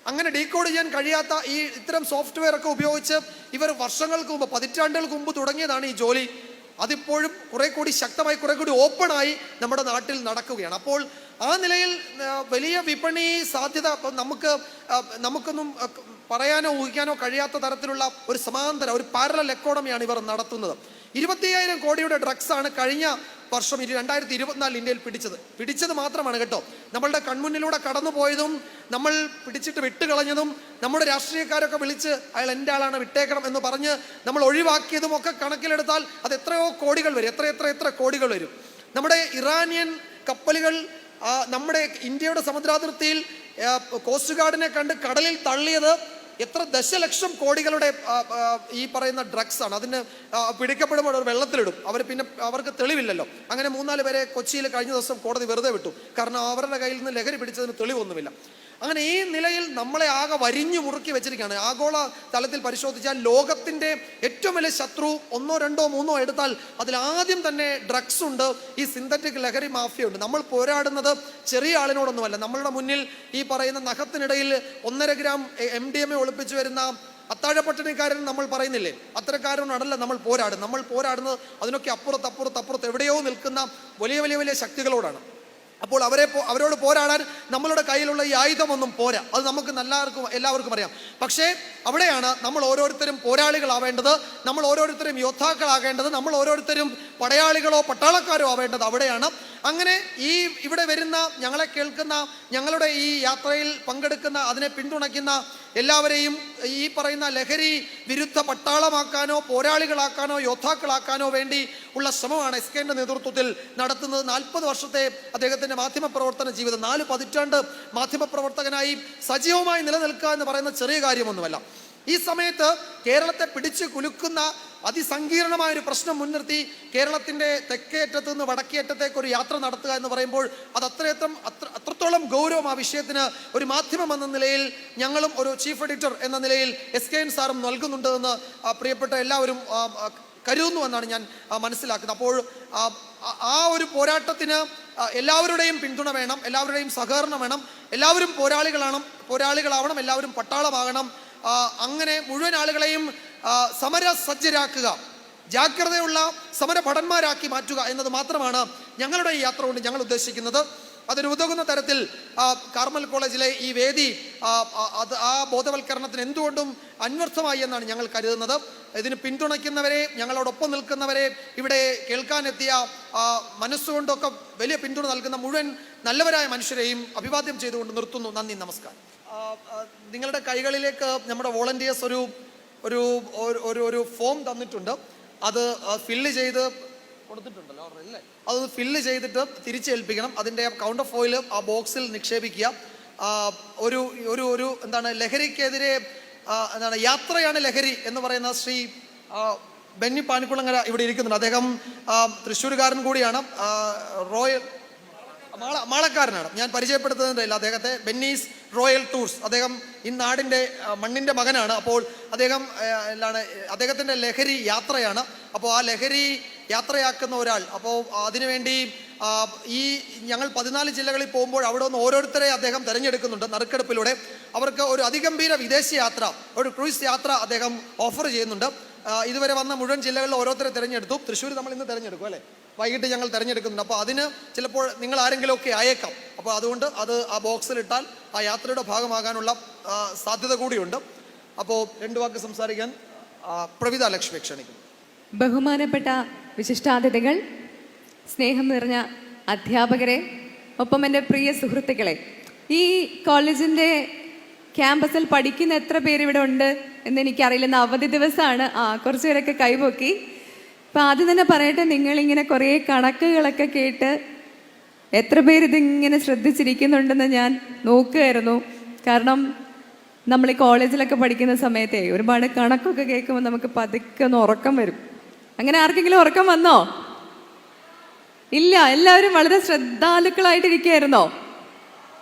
അങ്ങനെ ഡീകോഡ് ചെയ്യാൻ കഴിയാത്ത ഈ ഇത്തരം സോഫ്റ്റ്വെയർ ഒക്കെ ഉപയോഗിച്ച് ഇവർ വർഷങ്ങൾക്ക് മുമ്പ്, പതിറ്റാണ്ടുകൾക്ക് മുമ്പ് തുടങ്ങിയതാണ് ഈ ജോലി. അതിപ്പോഴും കുറെ കൂടി ശക്തമായി, കുറെ കൂടി ഓപ്പണായി നമ്മുടെ നാട്ടിൽ നടക്കുകയാണ്. അപ്പോൾ ആ നിലയിൽ വലിയ വിപണി സാധ്യത നമുക്കൊന്നും പറയാനോ ഊഹിക്കാനോ കഴിയാത്ത തരത്തിലുള്ള ഒരു സമാന്തര, ഒരു പാരലൽ എക്കോണമിയാണ് ഇവർ നടത്തുന്നത്. 25,000 കോടിയുടെ ഡ്രഗ്സ് ആണ് കഴിഞ്ഞ വർഷം 2024 ഇന്ത്യയിൽ പിടിച്ചത് മാത്രമാണ് കേട്ടോ. നമ്മളുടെ കൺമുന്നിലൂടെ കടന്നു പോയതും നമ്മൾ പിടിച്ചിട്ട് വിട്ടുകളഞ്ഞതും നമ്മുടെ രാഷ്ട്രീയക്കാരൊക്കെ വിളിച്ച് അയാൾ എൻ്റെ ആളാണ്, വിട്ടേക്കണം എന്ന് പറഞ്ഞ് നമ്മൾ ഒഴിവാക്കിയതും ഒക്കെ കണക്കിലെടുത്താൽ അത് എത്രയോ കോടികൾ വരും, എത്ര കോടികൾ വരും. നമ്മുടെ ഇറാനിയൻ കപ്പലുകൾ നമ്മുടെ ഇന്ത്യയുടെ സമുദ്രാതിർത്തിയിൽ കോസ്റ്റ് ഗാർഡിനെ കണ്ട് കടലിൽ തള്ളിയത് എത്ര ദശലക്ഷം കോടികളുടെ ഈ പറയുന്ന ഡ്രഗ്സ് ആണ്. അതിന് പിടിക്കപ്പെടുമ്പോൾ അവർ വെള്ളത്തിലിടും, പിന്നെ അവർക്ക് തെളിവില്ലല്ലോ. അങ്ങനെ 3-4 പേരെ കൊച്ചിയിൽ കഴിഞ്ഞ ദിവസം കോടതി വെറുതെ വിട്ടു, കാരണം അവരുടെ കയ്യിൽ നിന്ന് ലഹരി പിടിച്ചതിന് തെളിവൊന്നുമില്ല. അങ്ങനെ ഈ നിലയിൽ നമ്മളെ ആകെ വരിഞ്ഞു മുറുക്കി വെച്ചിരിക്കുകയാണ്. ആഗോള തലത്തിൽ പരിശോധിച്ചാൽ ലോകത്തിൻ്റെ ഏറ്റവും വലിയ ശത്രു 1, 2, 3 എടുത്താൽ അതിലാദ്യം തന്നെ ഡ്രഗ്സ് ഉണ്ട്, ഈ സിന്തറ്റിക് ലഹരി മാഫിയ ഉണ്ട്. നമ്മൾ പോരാടുന്നത് ചെറിയ ആളിനോടൊന്നുമല്ല. നമ്മളുടെ മുന്നിൽ ഈ പറയുന്ന നഖത്തിനിടയിൽ 1.5 ഗ്രാം MDMA ഒളിപ്പിച്ചു വരുന്ന അത്താഴപ്പട്ടിണിക്കാരൻ നമ്മൾ പറയുന്നില്ലേ, അത്തരക്കാരനോടല്ല നമ്മൾ പോരാടുന്നത് അതിനൊക്കെ അപ്പുറത്ത് എവിടെയോ നിൽക്കുന്ന വലിയ ശക്തികളോടാണ്. അപ്പോൾ അവരോട് പോരാടാൻ നമ്മളുടെ കയ്യിലുള്ള ഈ ആയുധമൊന്നും പോരാ, അത് നമുക്ക് എല്ലാവർക്കും അറിയാം. പക്ഷേ അവിടെയാണ് നമ്മൾ ഓരോരുത്തരും പോരാളികളാവേണ്ടത്, നമ്മൾ ഓരോരുത്തരും യോദ്ധാക്കളാകേണ്ടത്, നമ്മൾ ഓരോരുത്തരും പടയാളികളോ പട്ടാളക്കാരോ ആവേണ്ടത് അവിടെയാണ്. അങ്ങനെ ഇവിടെ വരുന്ന, ഞങ്ങളെ കേൾക്കുന്ന, ഞങ്ങളുടെ ഈ യാത്രയിൽ പങ്കെടുക്കുന്ന, അതിനെ പിന്തുണയ്ക്കുന്ന എല്ലാവരെയും ഈ പറയുന്ന ലഹരി വിരുദ്ധ പട്ടാളമാക്കാനോ പോരാളികളാക്കാനോ യോദ്ധാക്കളാക്കാനോ വേണ്ടി ഉള്ള ശ്രമമാണ് SKന്റെ നേതൃത്വത്തിൽ നടത്തുന്നത്. 40 വർഷത്തെ അദ്ദേഹത്തിൻ്റെ മാധ്യമപ്രവർത്തന ജീവിതം, 4 പതിറ്റാണ്ട് മാധ്യമപ്രവർത്തകനായി സജീവമായി നിലനിൽക്കുക എന്ന് പറയുന്ന ചെറിയ കാര്യമൊന്നുമല്ല. ഈ സമയത്ത് കേരളത്തെ പിടിച്ചു കുലുക്കുന്ന അതിസങ്കീർണമായൊരു പ്രശ്നം മുൻനിർത്തി കേരളത്തിൻ്റെ തെക്കേയറ്റത്ത് നിന്ന് വടക്കേയറ്റത്തേക്ക് ഒരു യാത്ര നടത്തുക എന്ന് പറയുമ്പോൾ അത് അത്രത്തോളം ഗൗരവം ആ വിഷയത്തിന് ഒരു മാധ്യമം എന്ന നിലയിൽ ഞങ്ങളും ഒരു ചീഫ് എഡിറ്റർ എന്ന നിലയിൽ SKN സാറും നൽകുന്നുണ്ട് എന്ന് പ്രിയപ്പെട്ട എല്ലാവരും കരുതുന്നു എന്നാണ് ഞാൻ മനസ്സിലാക്കുന്നത്. അപ്പോൾ ആ ഒരു പോരാട്ടത്തിന് എല്ലാവരുടെയും പിന്തുണ വേണം, എല്ലാവരുടെയും സഹകരണം വേണം. എല്ലാവരും പോരാളികളാവണം, എല്ലാവരും പട്ടാളമാകണം. അങ്ങനെ മുഴുവൻ ആളുകളെയും സമരസജ്ജരാക്കുക, ജാഗ്രതയുള്ള സമരഭടന്മാരാക്കി മാറ്റുക എന്നത് മാത്രമാണ് ഞങ്ങളുടെ ഈ യാത്ര കൊണ്ട് ഞങ്ങൾ ഉദ്ദേശിക്കുന്നത്. അതിന് ഉതകുന്ന തരത്തിൽ കാർമൽ കോളേജിലെ ഈ വേദി ആ ബോധവൽക്കരണത്തിന് എന്തുകൊണ്ടും അന്വർത്ഥമായി എന്നാണ് ഞങ്ങൾ കരുതുന്നത്. ഇതിന് പിന്തുണയ്ക്കുന്നവരെ, ഞങ്ങളോടൊപ്പം നിൽക്കുന്നവരെ, ഇവിടെ കേൾക്കാനെത്തിയ മനസ്സുകൊണ്ടൊക്കെ വലിയ പിന്തുണ നൽകുന്ന മുഴുവൻ നല്ലവരായ മനുഷ്യരെയും അഭിവാദ്യം ചെയ്തുകൊണ്ട് നിർത്തുന്നു. നന്ദി, നമസ്കാരം. നിങ്ങളുടെ കൈകളിലേക്ക് നമ്മുടെ വോളണ്ടിയേഴ്സ് ഒരു ഫോം തന്നിട്ടുണ്ട്. അത് ഫില്ല് ചെയ്ത് കൊടുത്തിട്ടുണ്ടല്ലോ അല്ലേ? അതൊന്ന് ഫില്ല് ചെയ്തിട്ട് തിരിച്ചേൽപ്പിക്കണം. അതിൻ്റെ കൗണ്ടർ ഫോയിൽ ആ ബോക്സിൽ നിക്ഷേപിക്കുക. ഒരു എന്താണ്, ലഹരിക്കെതിരെ യാത്രയാണ് ലഹരി എന്ന് പറയുന്ന ശ്രീ ബെന്നി പാനിക്കുളങ്ങര ഇവിടെ ഇരിക്കുന്നുണ്ട്. അദ്ദേഹം തൃശ്ശൂരുകാരൻ കൂടിയാണ്, മാളക്കാരനാണ്. ഞാൻ പരിചയപ്പെടുത്തുന്നതില്ല അദ്ദേഹത്തെ. ബെന്നീസ് റോയൽ ടൂർസ്, അദ്ദേഹം ഈ നാടിൻ്റെ മണ്ണിൻ്റെ മകനാണ്. അപ്പോൾ അദ്ദേഹത്തിൻ്റെ ലഹരി യാത്രയാണ്. അപ്പോൾ ആ ലഹരി യാത്രയാക്കുന്ന ഒരാൾ, അപ്പോൾ അതിനുവേണ്ടി ഞങ്ങൾ 14 ജില്ലകളിൽ പോകുമ്പോൾ അവിടെ നിന്ന് ഓരോരുത്തരെ അദ്ദേഹം തിരഞ്ഞെടുക്കുന്നുണ്ട് നറുക്കെടുപ്പിലൂടെ. അവർക്ക് ഒരു അതിഗംഭീര വിദേശ യാത്ര, ഒരു ക്രൂയിസ് യാത്ര അദ്ദേഹം ഓഫർ ചെയ്യുന്നുണ്ട്. ഇതുവരെ വന്ന മുഴുവൻ ജില്ലകളിൽ ഓരോരുത്തരെ തിരഞ്ഞെടുത്തു. തൃശ്ശൂർ നമ്മൾ ഇന്ന് തിരഞ്ഞെടുക്കും അല്ലേ, വൈകിട്ട് ഞങ്ങൾ തിരഞ്ഞെടുക്കുന്നുണ്ട്. അപ്പോൾ അതിന് ചിലപ്പോൾ നിങ്ങൾ ആരെങ്കിലുമൊക്കെ അയക്കാം. അപ്പോൾ അതുകൊണ്ട് അത് ആ ബോക്സിലിട്ടാൽ ആ യാത്രയുടെ ഭാഗമാകാനുള്ള സാധ്യത കൂടിയുണ്ട്. അപ്പോൾ 2 വാക്ക് സംസാരിക്കാൻ പ്രവിത ലക്ഷ്മി ക്ഷണിക്കുന്നു. ബഹുമാനപ്പെട്ട വിശിഷ്ടാതിഥികൾ, സ്നേഹം നിറഞ്ഞ അധ്യാപകരെ, ഒപ്പം എൻ്റെ പ്രിയ സുഹൃത്തുക്കളെ, ഈ കോളേജിൻ്റെ ക്യാമ്പസിൽ പഠിക്കുന്ന എത്ര പേര് ഇവിടെ ഉണ്ട് എന്ന് എനിക്കറിയില്ല. ഇന്ന് അവധി ദിവസമാണ്. കുറച്ച് പേരൊക്കെ കൈപൊക്കി. അപ്പം ആദ്യം തന്നെ പറയട്ടെ, നിങ്ങളിങ്ങനെ കുറേ കണക്കുകളൊക്കെ കേട്ട് എത്ര പേരിതിങ്ങനെ ശ്രദ്ധിച്ചിരിക്കുന്നുണ്ടെന്ന് ഞാൻ നോക്കുകയായിരുന്നു. കാരണം നമ്മൾ ഈ കോളേജിലൊക്കെ പഠിക്കുന്ന സമയത്തെ ഒരുപാട് കണക്കൊക്കെ കേൾക്കുമ്പോൾ നമുക്ക് പതുക്കെ ഒന്ന് ഉറക്കം വരും. അങ്ങനെ ആർക്കെങ്കിലും ഉറക്കം വന്നോ? ഇല്ല, എല്ലാവരും വളരെ ശ്രദ്ധാലുക്കളായിട്ടിരിക്കുകയായിരുന്നോ?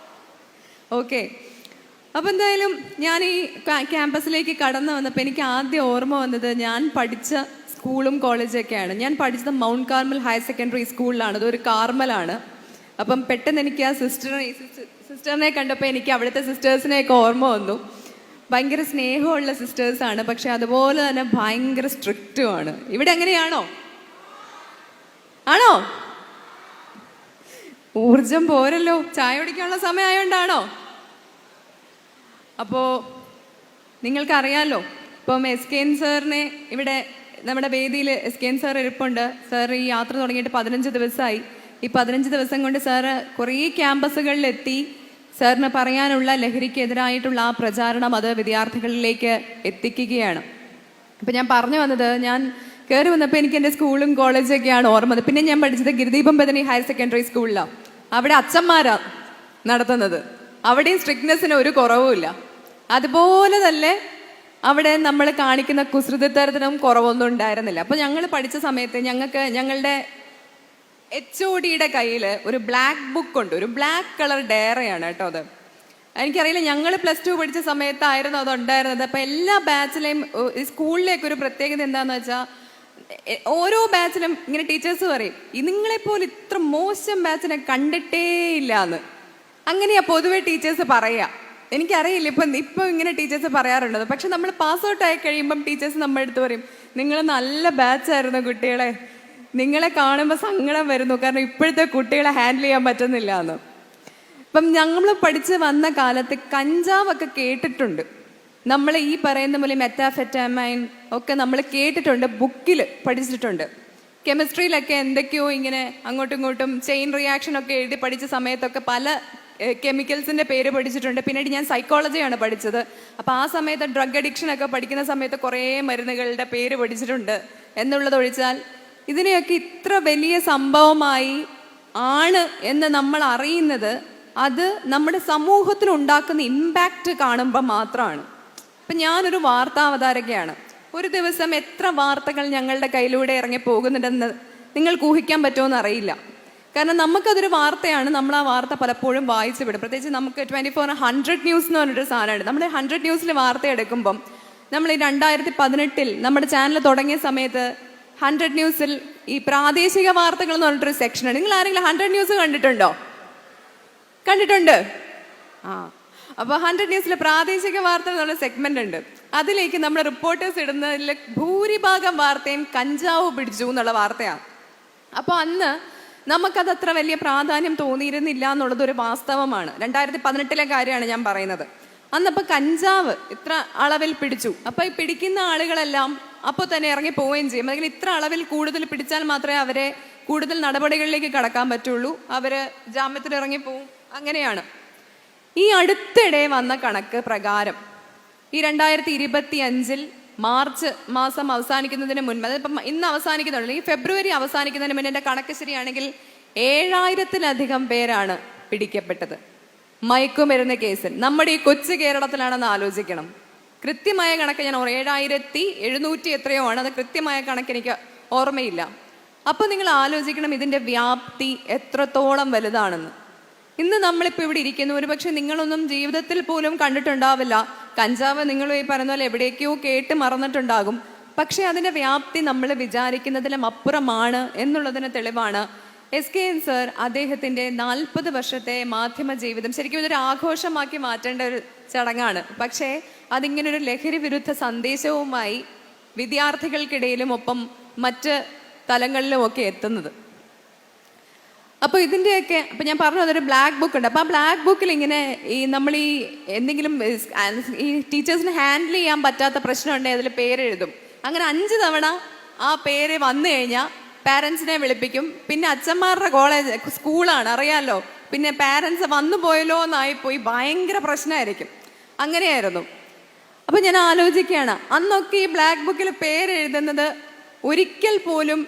ഓക്കെ. അപ്പം എന്തായാലും ഞാൻ ഈ ക്യാമ്പസിലേക്ക് കടന്നു വന്നപ്പോൾ എനിക്ക് ആദ്യം ഓർമ്മ വന്നത് ഞാൻ പഠിച്ച സ്കൂളും കോളേജൊക്കെയാണ്. ഞാൻ പഠിച്ചത് മൗണ്ട് കാർമൽ ഹയർ സെക്കൻഡറി സ്കൂളിലാണ്. അതൊരു കാർമലാണ്. അപ്പം പെട്ടെന്ന് എനിക്ക് ആ സിസ്റ്ററിനെ കണ്ടപ്പോൾ എനിക്ക് അവിടുത്തെ സിസ്റ്റേഴ്സിനെയൊക്കെ ഓർമ്മ വന്നു. ഭയങ്കര സ്നേഹമുള്ള സിസ്റ്റേഴ്സാണ്, പക്ഷെ അതുപോലെ തന്നെ ഭയങ്കര സ്ട്രിക്റ്റുമാണ്. ഇവിടെ എങ്ങനെയാണോ? ആണോ? ഊർജം പോരല്ലോ, ചായ കുടിക്കാനുള്ള സമയമായോണ്ടാണോ? അപ്പോൾ നിങ്ങൾക്കറിയാമല്ലോ, ഇപ്പം SKN സാറിനെ ഇവിടെ നമ്മുടെ വേദിയിൽ SKN സാർ ഇരിപ്പുണ്ട്. സാർ ഈ യാത്ര തുടങ്ങിയിട്ട് 15 ദിവസമായി. ഈ 15 ദിവസം കൊണ്ട് സാറ് കുറേ ക്യാമ്പസുകളിലെത്തി സാറിന് പറയാനുള്ള ലഹരിക്കെതിരായിട്ടുള്ള ആ പ്രചാരണം അത് വിദ്യാർത്ഥികളിലേക്ക് എത്തിക്കുകയാണ്. അപ്പം ഞാൻ പറഞ്ഞു വന്നത്, ഞാൻ കയറി വന്നപ്പോൾ എനിക്ക് എൻ്റെ സ്കൂളും കോളേജൊക്കെയാണ് ഓർമ്മ. പിന്നെ ഞാൻ പഠിച്ചത് ഗിരിദീപം ബദനി ഹയർ സെക്കൻഡറി സ്കൂളിലാണ്. അവിടെ അച്ഛന്മാരാണ് നടത്തുന്നത്. അവിടെയും സ്ട്രിക്ട്നെസ്സിന് ഒരു കുറവുമില്ല. അതുപോലെ തന്നെ അവിടെ നമ്മൾ കാണിക്കുന്ന കുസൃതിത്തരത്തിനും കുറവൊന്നും ഉണ്ടായിരുന്നില്ല. അപ്പോൾ ഞങ്ങൾ പഠിച്ച സമയത്ത് ഞങ്ങളുടെ HODയുടെ കയ്യിൽ ഒരു ബ്ലാക്ക് ബുക്ക് ഉണ്ട്. ഒരു ബ്ലാക്ക് കളർ ഡയറിയാണ് കേട്ടോ അത്. എനിക്കറിയില്ല, ഞങ്ങൾ +2 പഠിച്ച സമയത്തായിരുന്നു അതുണ്ടായിരുന്നത്. അപ്പം എല്ലാ ബാച്ചിലെയും സ്കൂളിലേക്ക് ഒരു പ്രത്യേകത എന്താണെന്ന് വെച്ചാൽ, ഓരോ ബാച്ചിലും ഇങ്ങനെ ടീച്ചേഴ്സ് പറയും, നിങ്ങളെപ്പോലെ ഇത്ര മോശം ബാച്ചിനെ കണ്ടിട്ടേ ഇല്ല എന്ന്. അങ്ങനെയാ പൊതുവെ ടീച്ചേഴ്സ് പറയുക. എനിക്കറിയില്ല ഇപ്പം ഇങ്ങനെ ടീച്ചേഴ്സ് പറയാറുണ്ടത്. പക്ഷെ നമ്മൾ പാസ് ഔട്ട് ആയി കഴിയുമ്പം ടീച്ചേഴ്സ് നമ്മുടെ അടുത്ത് പറയും, നിങ്ങൾ നല്ല ബാച്ചായിരുന്നു കുട്ടികളെ, നിങ്ങളെ കാണുമ്പോൾ സങ്കടം വരുന്നു, കാരണം ഇപ്പോഴത്തെ കുട്ടികളെ ഹാൻഡിൽ ചെയ്യാൻ പറ്റുന്നില്ല എന്ന്. ഇപ്പം ഞങ്ങൾ പഠിച്ച് വന്ന കാലത്ത് കഞ്ചാവൊക്കെ കേട്ടിട്ടുണ്ട്. നമ്മൾ ഈ പറയുന്ന പോലെ മെറ്റാഫെറ്റാമൈൻ ഒക്കെ നമ്മൾ കേട്ടിട്ടുണ്ട്, ബുക്കിൽ പഠിച്ചിട്ടുണ്ട്. കെമിസ്ട്രിയിലൊക്കെ എന്തൊക്കെയോ ഇങ്ങനെ അങ്ങോട്ടും ഇങ്ങോട്ടും ചെയിൻ റിയാക്ഷൻ ഒക്കെ എഴുതി പഠിച്ച സമയത്തൊക്കെ പല കെമിക്കൽസിൻ്റെ പേര് പഠിച്ചിട്ടുണ്ട്. പിന്നീട് ഞാൻ സൈക്കോളജിയാണ് പഠിച്ചത്. അപ്പോൾ ആ സമയത്ത് ഡ്രഗ് അഡിക്ഷൻ ഒക്കെ പഠിക്കുന്ന സമയത്ത് കുറേ മരുന്നുകളുടെ പേര് പഠിച്ചിട്ടുണ്ട്. എന്നുള്ളതൊഴിച്ചാൽ ഇതിനെയൊക്കെ ഇത്ര വലിയ സംഭവമായി ആണ് എന്ന് നമ്മൾ അറിയുന്നത് അത് നമ്മുടെ സമൂഹത്തിൽ ഉണ്ടാക്കുന്ന ഇമ്പാക്റ്റ് കാണുമ്പോൾ മാത്രമാണ്. ഇപ്പം ഞാനൊരു വാർത്താവതാരകയാണ്. ഒരു ദിവസം എത്ര വാർത്തകൾ ഞങ്ങളുടെ കയ്യിലൂടെ ഇറങ്ങി പോകുന്നുണ്ടെന്ന് നിങ്ങൾക്ക് ഊഹിക്കാൻ പറ്റുമോ അറിയില്ല. കാരണം നമുക്കതൊരു വാർത്തയാണ്, നമ്മൾ ആ വാർത്ത പലപ്പോഴും വായിച്ചു വിടും. പ്രത്യേകിച്ച് നമുക്ക് 24/100 ന്യൂസ് എന്ന് പറഞ്ഞൊരു സാധനമുണ്ട്. നമ്മൾ 100 ന്യൂസിൽ വാർത്ത എടുക്കുമ്പം നമ്മൾ ഈ 2018 നമ്മുടെ ചാനൽ തുടങ്ങിയ സമയത്ത് 100 ന്യൂസിൽ ഈ പ്രാദേശിക വാർത്തകൾ എന്ന് പറഞ്ഞിട്ടൊരു സെക്ഷനാണ്. നിങ്ങൾ ആരെങ്കിലും 100 ന്യൂസ് കണ്ടിട്ടുണ്ടോ? കണ്ടിട്ടുണ്ട്? അപ്പോൾ 100 ന്യൂസിൽ പ്രാദേശിക വാർത്ത എന്നുള്ള സെഗ്മെന്റ് ഉണ്ട്. അതിലേക്ക് നമ്മൾ റിപ്പോർട്ടേഴ്സ് ഇടുന്നതിൽ ഭൂരിഭാഗം വാർത്തയും കഞ്ചാവ് പിടിച്ചു എന്നുള്ള വാർത്തയാണ്. അപ്പോൾ അന്ന് നമുക്കത് അത്ര വലിയ പ്രാധാന്യം തോന്നിയിരുന്നില്ല എന്നുള്ളതൊരു വാസ്തവമാണ്. 2018 കാര്യമാണ് ഞാൻ പറയുന്നത്. അന്നപ്പോൾ കഞ്ചാവ് ഇത്ര അളവിൽ പിടിച്ചു. അപ്പോൾ ഈ പിടിക്കുന്ന ആളുകളെല്ലാം അപ്പോൾ തന്നെ ഇറങ്ങി പോവുകയും ചെയ്യും. അല്ലെങ്കിൽ ഇത്ര അളവിൽ കൂടുതൽ പിടിച്ചാൽ മാത്രമേ അവരെ കൂടുതൽ നടപടികളിലേക്ക് കടക്കാൻ പറ്റുള്ളൂ, അവർ ജാമ്യത്തിൽ ഇറങ്ങിപ്പോവും. അങ്ങനെയാണ്. ഈ അടുത്തിടെ വന്ന കണക്ക് പ്രകാരം ഈ 2025 മാർച്ച് മാസം അവസാനിക്കുന്നതിന് മുൻപ്, അതിപ്പം ഇന്ന് അവസാനിക്കുന്നുള്ളൂ, ഈ ഫെബ്രുവരി അവസാനിക്കുന്നതിന് മുന്നേ എൻ്റെ കണക്ക് ശരിയാണെങ്കിൽ 7000-ലധികം പേരാണ് പിടിക്കപ്പെട്ടത് മയക്കുമരുന്ന് കേസിൽ. നമ്മുടെ ഈ കൊച്ചു കേരളത്തിലാണെന്ന് ആലോചിക്കണം. കൃത്യമായ കണക്ക് ഞാൻ 7700 എത്രയോ ആണ്, അത് കൃത്യമായ കണക്ക് എനിക്ക് ഓർമ്മയില്ല. അപ്പോൾ നിങ്ങൾ ആലോചിക്കണം ഇതിൻ്റെ വ്യാപ്തി എത്രത്തോളം വലുതാണെന്ന്. ഇന്ന് നമ്മളിപ്പോൾ ഇവിടെ ഇരിക്കുന്നു, ഒരു പക്ഷെ നിങ്ങളൊന്നും ജീവിതത്തിൽ പോലും കണ്ടിട്ടുണ്ടാവില്ല. കഞ്ചാവ് നിങ്ങൾ ഈ പറയുന്ന പോലെ എവിടേക്കോ കേട്ട് മറന്നിട്ടുണ്ടാകും. പക്ഷെ അതിൻ്റെ വ്യാപ്തി നമ്മൾ വിചാരിക്കുന്നതിലും അപ്പുറമാണ് എന്നുള്ളതിന് തെളിവാണ് SKN സർ അദ്ദേഹത്തിൻ്റെ 40 വർഷത്തെ മാധ്യമ ജീവിതം. ശരിക്കും ഇതൊരു ആഘോഷമാക്കി മാറ്റേണ്ട ഒരു ചടങ്ങാണ്. പക്ഷേ അതിങ്ങനൊരു ലഹരി വിരുദ്ധ സന്ദേശവുമായി വിദ്യാർത്ഥികൾക്കിടയിലും ഒപ്പം മറ്റ് തലങ്ങളിലുമൊക്കെ എത്തുന്നത്. അപ്പോൾ ഇതിൻ്റെയൊക്കെ അപ്പം ഞാൻ പറഞ്ഞു അതൊരു ബ്ലാക്ക് ബുക്ക് ഉണ്ട്. അപ്പോൾ ആ ബ്ലാക്ക് ബുക്കിൽ ഇങ്ങനെ നമ്മൾ ഈ എന്തെങ്കിലും ഈ ടീച്ചേഴ്സിന് ഹാൻഡിൽ ചെയ്യാൻ പറ്റാത്ത പ്രശ്നമുണ്ടെങ്കിൽ അതിൽ പേരെഴുതും. അങ്ങനെ 5 തവണ ആ പേര് വന്നു കഴിഞ്ഞാൽ പാരൻസിനെ വിളിപ്പിക്കും. പിന്നെ അച്ഛന്മാരുടെ സ്കൂളാണ് അറിയാമല്ലോ, പിന്നെ പാരൻസ് വന്നു പോയല്ലോ എന്നായിപ്പോയി ഭയങ്കര പ്രശ്നമായിരിക്കും. അങ്ങനെയായിരുന്നു. അപ്പം ഞാൻ ആലോചിക്കുകയാണ്, അന്നൊക്കെ ഈ ബ്ലാക്ക് ബുക്കിൽ പേരെഴുതുന്നത് ഒരിക്കൽ പോലും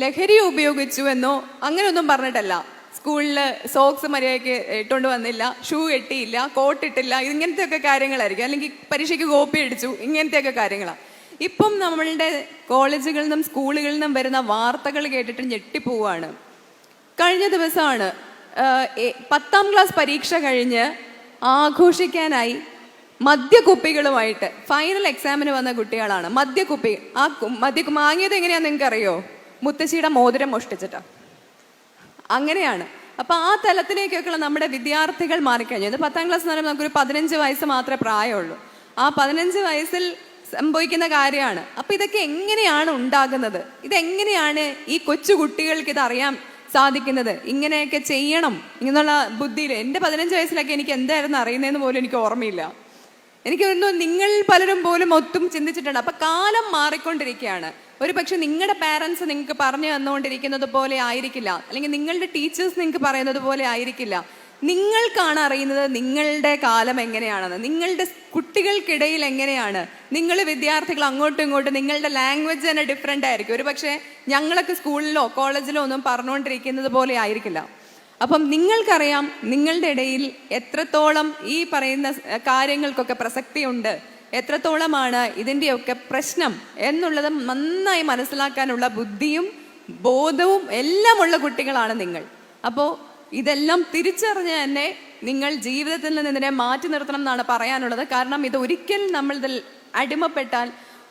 ലഹരി ഉപയോഗിച്ചു എന്നോ അങ്ങനെയൊന്നും പറഞ്ഞിട്ടല്ല. സ്കൂളിൽ സോക്സ് മര്യാദയ്ക്ക് ഇട്ടുകൊണ്ട് വന്നില്ല, ഷൂ കെട്ടിയില്ല, കോട്ടിട്ടില്ല, ഇങ്ങനത്തെയൊക്കെ കാര്യങ്ങളായിരിക്കും. അല്ലെങ്കിൽ പരീക്ഷയ്ക്ക് കോപ്പി അടിച്ചു, ഇങ്ങനത്തെയൊക്കെ കാര്യങ്ങളാണ്. ഇപ്പം നമ്മളുടെ കോളേജുകളിൽ നിന്നും സ്കൂളുകളിൽ നിന്നും വരുന്ന വാർത്തകൾ കേട്ടിട്ട് ഞെട്ടിപ്പോവാണ്. കഴിഞ്ഞ ദിവസമാണ് 10ാം ക്ലാസ് പരീക്ഷ കഴിഞ്ഞ് ആഘോഷിക്കാനായി മദ്യക്കുപ്പികളുമായിട്ട് ഫൈനൽ എക്സാമിന് വന്ന കുട്ടികളാണ്. മദ്യക്കുപ്പി, ആ വാങ്ങിയത് എങ്ങനെയാന്ന് നിങ്ങൾക്ക് അറിയോ? മുത്തശ്ശിയുടെ മോതിരം മോഷ്ടിച്ചിട്ടാ. അങ്ങനെയാണ്. അപ്പൊ ആ തലത്തിലേക്കൊക്കെയുള്ള നമ്മുടെ വിദ്യാർത്ഥികൾ മാറിക്കഴിഞ്ഞു. ഇത് 10ാം ക്ലാസ് എന്ന് പറയുമ്പോൾ നമുക്കൊരു 15 വയസ്സ് മാത്രമേ പ്രായമുള്ളൂ. ആ 15 വയസ്സിൽ സംഭവിക്കുന്ന കാര്യമാണ്. അപ്പൊ ഇതൊക്കെ എങ്ങനെയാണ് ഉണ്ടാകുന്നത്? ഇതെങ്ങനെയാണ് ഈ കൊച്ചു കുട്ടികൾക്ക് ഇത് അറിയാൻ സാധിക്കുന്നത്? ഇങ്ങനെയൊക്കെ ചെയ്യണം എന്നുള്ള ബുദ്ധിയിൽ എൻ്റെ 15 വയസ്സിലൊക്കെ എനിക്ക് എന്തായിരുന്നു അറിയുന്നതെന്ന് പോലും എനിക്ക് ഓർമ്മയില്ല. എനിക്ക് തോന്നുന്നു നിങ്ങൾ പലരും പോലും ഒത്തും ചിന്തിച്ചിട്ടുണ്ട്. അപ്പൊ കാലം മാറിക്കൊണ്ടിരിക്കുകയാണ്. ഒരു പക്ഷെ നിങ്ങളുടെ പാരൻസ് നിങ്ങൾക്ക് പറഞ്ഞു തന്നുകൊണ്ടിരിക്കുന്നത് പോലെ ആയിരിക്കില്ല, അല്ലെങ്കിൽ നിങ്ങളുടെ ടീച്ചേഴ്സ് നിങ്ങൾക്ക് പറയുന്നത് പോലെ ആയിരിക്കില്ല. നിങ്ങൾക്കാണ് അറിയുന്നത് നിങ്ങളുടെ കാലം എങ്ങനെയാണെന്ന്, നിങ്ങളുടെ കുട്ടികൾക്കിടയിൽ എങ്ങനെയാണ്. നിങ്ങൾ വിദ്യാർത്ഥികൾ അങ്ങോട്ടും ഇങ്ങോട്ടും നിങ്ങളുടെ ലാംഗ്വേജ് തന്നെ ഡിഫറെൻ്റ് ആയിരിക്കും. ഒരു പക്ഷേ ഞങ്ങളൊക്കെ സ്കൂളിലോ കോളേജിലോ ഒന്നും പറഞ്ഞുകൊണ്ടിരിക്കുന്നത് പോലെ ആയിരിക്കില്ല. അപ്പം നിങ്ങൾക്കറിയാം നിങ്ങളുടെ ഇടയിൽ എത്രത്തോളം ഈ പറയുന്ന കാര്യങ്ങൾക്കൊക്കെ പ്രസക്തിയുണ്ട്, എത്രത്തോളമാണ് ഇതിൻ്റെയൊക്കെ പ്രശ്നം എന്നുള്ളത് നന്നായി മനസ്സിലാക്കാനുള്ള ബുദ്ധിയും ബോധവും എല്ലാമുള്ള കുട്ടികളാണ് നിങ്ങൾ. അപ്പോൾ ഇതെല്ലാം തിരിച്ചറിഞ്ഞ് തന്നെ നിങ്ങൾ ജീവിതത്തിൽ നിന്ന് ഇതിനെ മാറ്റി നിർത്തണം എന്നാണ് പറയാനുള്ളത്. കാരണം ഇത് ഒരിക്കൽ നമ്മളിതിൽ അടിമപ്പെട്ടാൽ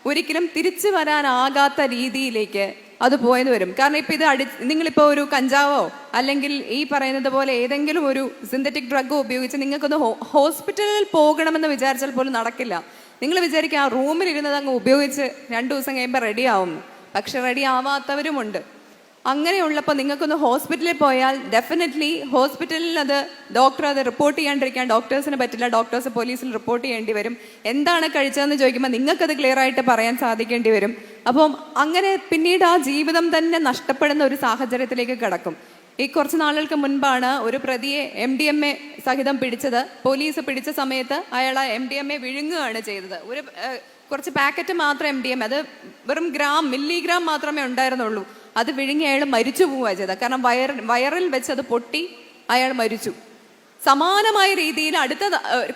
ഒരിക്കലും തിരിച്ചു വരാനാകാത്ത രീതിയിലേക്ക് അത് പോയെന്ന് വരും. കാരണം ഇപ്പം ഇത് നിങ്ങളിപ്പോൾ ഒരു കഞ്ചാവോ അല്ലെങ്കിൽ ഈ പറയുന്നത് പോലെ ഏതെങ്കിലും ഒരു സിന്തറ്റിക് ഡ്രഗോ ഉപയോഗിച്ച് നിങ്ങൾക്കൊന്ന് ഹോസ്പിറ്റലിൽ പോകണമെന്ന് വിചാരിച്ചാൽ പോലും നടക്കില്ല. നിങ്ങൾ വിചാരിക്കുക ആ റൂമിലിരുന്നത് അങ്ങ് ഉപയോഗിച്ച് 2 ദിവസം കഴിയുമ്പോൾ റെഡി ആവും. പക്ഷെ റെഡി ആവാത്തവരുമുണ്ട്. അങ്ങനെയുള്ളപ്പോൾ നിങ്ങൾക്കൊന്ന് ഹോസ്പിറ്റലിൽ പോയാൽ ഡെഫിനറ്റ്ലി ഹോസ്പിറ്റലിൽ ഡോക്ടർ അത് റിപ്പോർട്ട് ചെയ്യാണ്ടിരിക്കാൻ ഡോക്ടേഴ്സിന് പറ്റില്ല. ഡോക്ടേഴ്സ് പോലീസിൽ റിപ്പോർട്ട് ചെയ്യേണ്ടി വരും. എന്താണ് കഴിച്ചതെന്ന് ചോദിക്കുമ്പോൾ നിങ്ങൾക്കത് ക്ലിയർ ആയിട്ട് പറയാൻ സാധിക്കേണ്ടി വരും. അപ്പം അങ്ങനെ പിന്നീട് ആ ജീവിതം തന്നെ നഷ്ടപ്പെടുന്ന ഒരു സാഹചര്യത്തിലേക്ക് കിടക്കും. ഈ കുറച്ച് നാളുകൾക്ക് മുൻപാണ് ഒരു പ്രതിയെ MDMA സഹിതം പിടിച്ചത്. പോലീസ് പിടിച്ച സമയത്ത് അയാൾ MDMA വിഴുങ്ങുകയാണ് ചെയ്തത്. കുറച്ച് പാക്കറ്റ് മാത്രം MDMA, അത് വെറും മില്ലിഗ്രാം മാത്രമേ ഉണ്ടായിരുന്നുള്ളൂ. അത് വിഴുങ്ങി അയാൾ മരിച്ചു പോവുക ചെയ്തത്. കാരണം വയറിൽ വെച്ച് അത് പൊട്ടി അയാൾ മരിച്ചു. സമാനമായ രീതിയിൽ അടുത്ത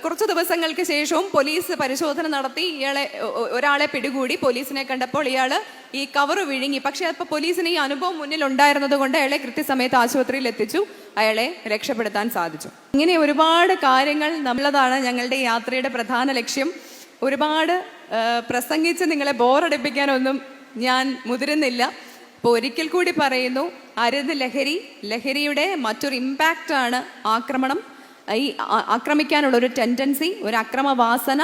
കുറച്ച് ദിവസങ്ങൾക്ക് ശേഷവും പോലീസ് പരിശോധന നടത്തി ഒരാളെ പിടികൂടി. പോലീസിനെ കണ്ടപ്പോൾ ഇയാൾ ഈ കവറ് വിഴുങ്ങി. പക്ഷെ അപ്പോൾ പോലീസിന് ഈ അനുഭവം മുന്നിൽ ഉണ്ടായിരുന്നത് കൊണ്ട് അയാളെ കൃത്യസമയത്ത് ആശുപത്രിയിൽ എത്തിച്ചു. അയാളെ രക്ഷപ്പെടുത്താൻ സാധിച്ചു. ഇങ്ങനെ ഒരുപാട് കാര്യങ്ങൾ നമ്മളതാണ് ഞങ്ങളുടെ ഈ യാത്രയുടെ പ്രധാന ലക്ഷ്യം. ഒരുപാട് പ്രസംഗിച്ച് നിങ്ങളെ ബോറടിപ്പിക്കാനൊന്നും ഞാൻ മുതിരുന്നില്ല. അപ്പോൾ ഒരിക്കൽ കൂടി പറയുന്നു, അരുത് ലഹരി. ലഹരിയുടെ മറ്റൊരു ഇമ്പാക്റ്റാണ് ആക്രമണം. ഈ ആക്രമിക്കാനുള്ള ഒരു ടെൻഡൻസി, ഒരു അക്രമവാസന.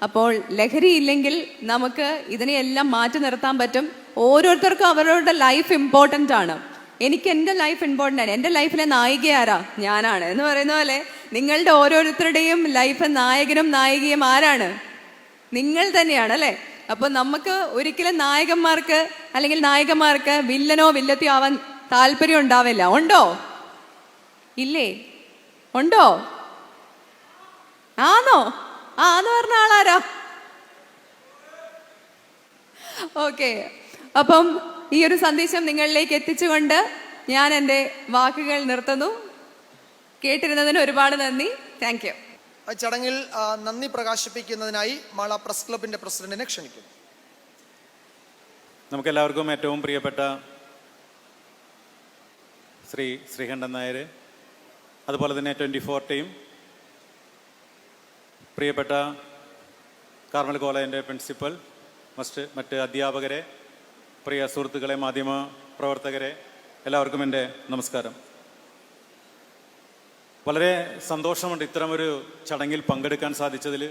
അപ്പോൾ ലഹരി ഇല്ലെങ്കിൽ നമുക്ക് ഇതിനെയെല്ലാം മാറ്റി നിർത്താൻ പറ്റും. ഓരോരുത്തർക്കും അവരവരുടെ ലൈഫ് ഇമ്പോർട്ടൻ്റ് ആണ്. എനിക്ക് എൻ്റെ ലൈഫ് ഇമ്പോർട്ടൻ്റ് ആണ്. എൻ്റെ ലൈഫിലെ നായിക ആരാ? ഞാനാണ് എന്ന് പറയുന്ന പോലെ നിങ്ങളുടെ ഓരോരുത്തരുടെയും ലൈഫ് നായകനും നായികയും ആരാണ്? നിങ്ങൾ തന്നെയാണ് അല്ലേ? അപ്പോൾ നമുക്ക് ഒരിക്കലും നായകന്മാർക്ക് അല്ലെങ്കിൽ നായികമാർക്ക് വില്ലനോ വില്ലത്തിയോ ആവാൻ താല്പര്യം ഉണ്ടാവില്ല. ഉണ്ടോ? ഇല്ലേ? ഉണ്ടോ? ആന്നോ? ആന്ന് പറഞ്ഞ ആളാരാ? ഓക്കെ. അപ്പം ഈ ഒരു സന്ദേശം നിങ്ങളിലേക്ക് എത്തിച്ചുകൊണ്ട് ഞാൻ എൻ്റെ വാക്കുകൾ നിർത്തുന്നു. കേട്ടിരുന്നതിന് ഒരുപാട് നന്ദി. Thank you. ചടങ്ങിൽ നന്ദി പ്രകാശിപ്പിക്കുന്നതിനായി മാള പ്രസ് ക്ലബിന്റെ പ്രസിഡന്റിനെ ക്ഷണിക്കുന്നു. നമുക്കെല്ലാവർക്കും ഏറ്റവും പ്രിയപ്പെട്ട ശ്രീകണ്ഠൻ നായർ, അതുപോലെ തന്നെ 24 ടീം, പ്രിയപ്പെട്ട കാർമൽ കോളേജിൻ്റെ പ്രിൻസിപ്പൽ, മറ്റ് അധ്യാപകരെ, പ്രിയ സുഹൃത്തുക്കളെ, മാധ്യമ പ്രവർത്തകരെ, എല്ലാവർക്കും എൻ്റെ നമസ്കാരം. വളരെ സന്തോഷമുണ്ട് ഇത്തരമൊരു ചടങ്ങിൽ പങ്കെടുക്കാൻ സാധിച്ചതിൽ.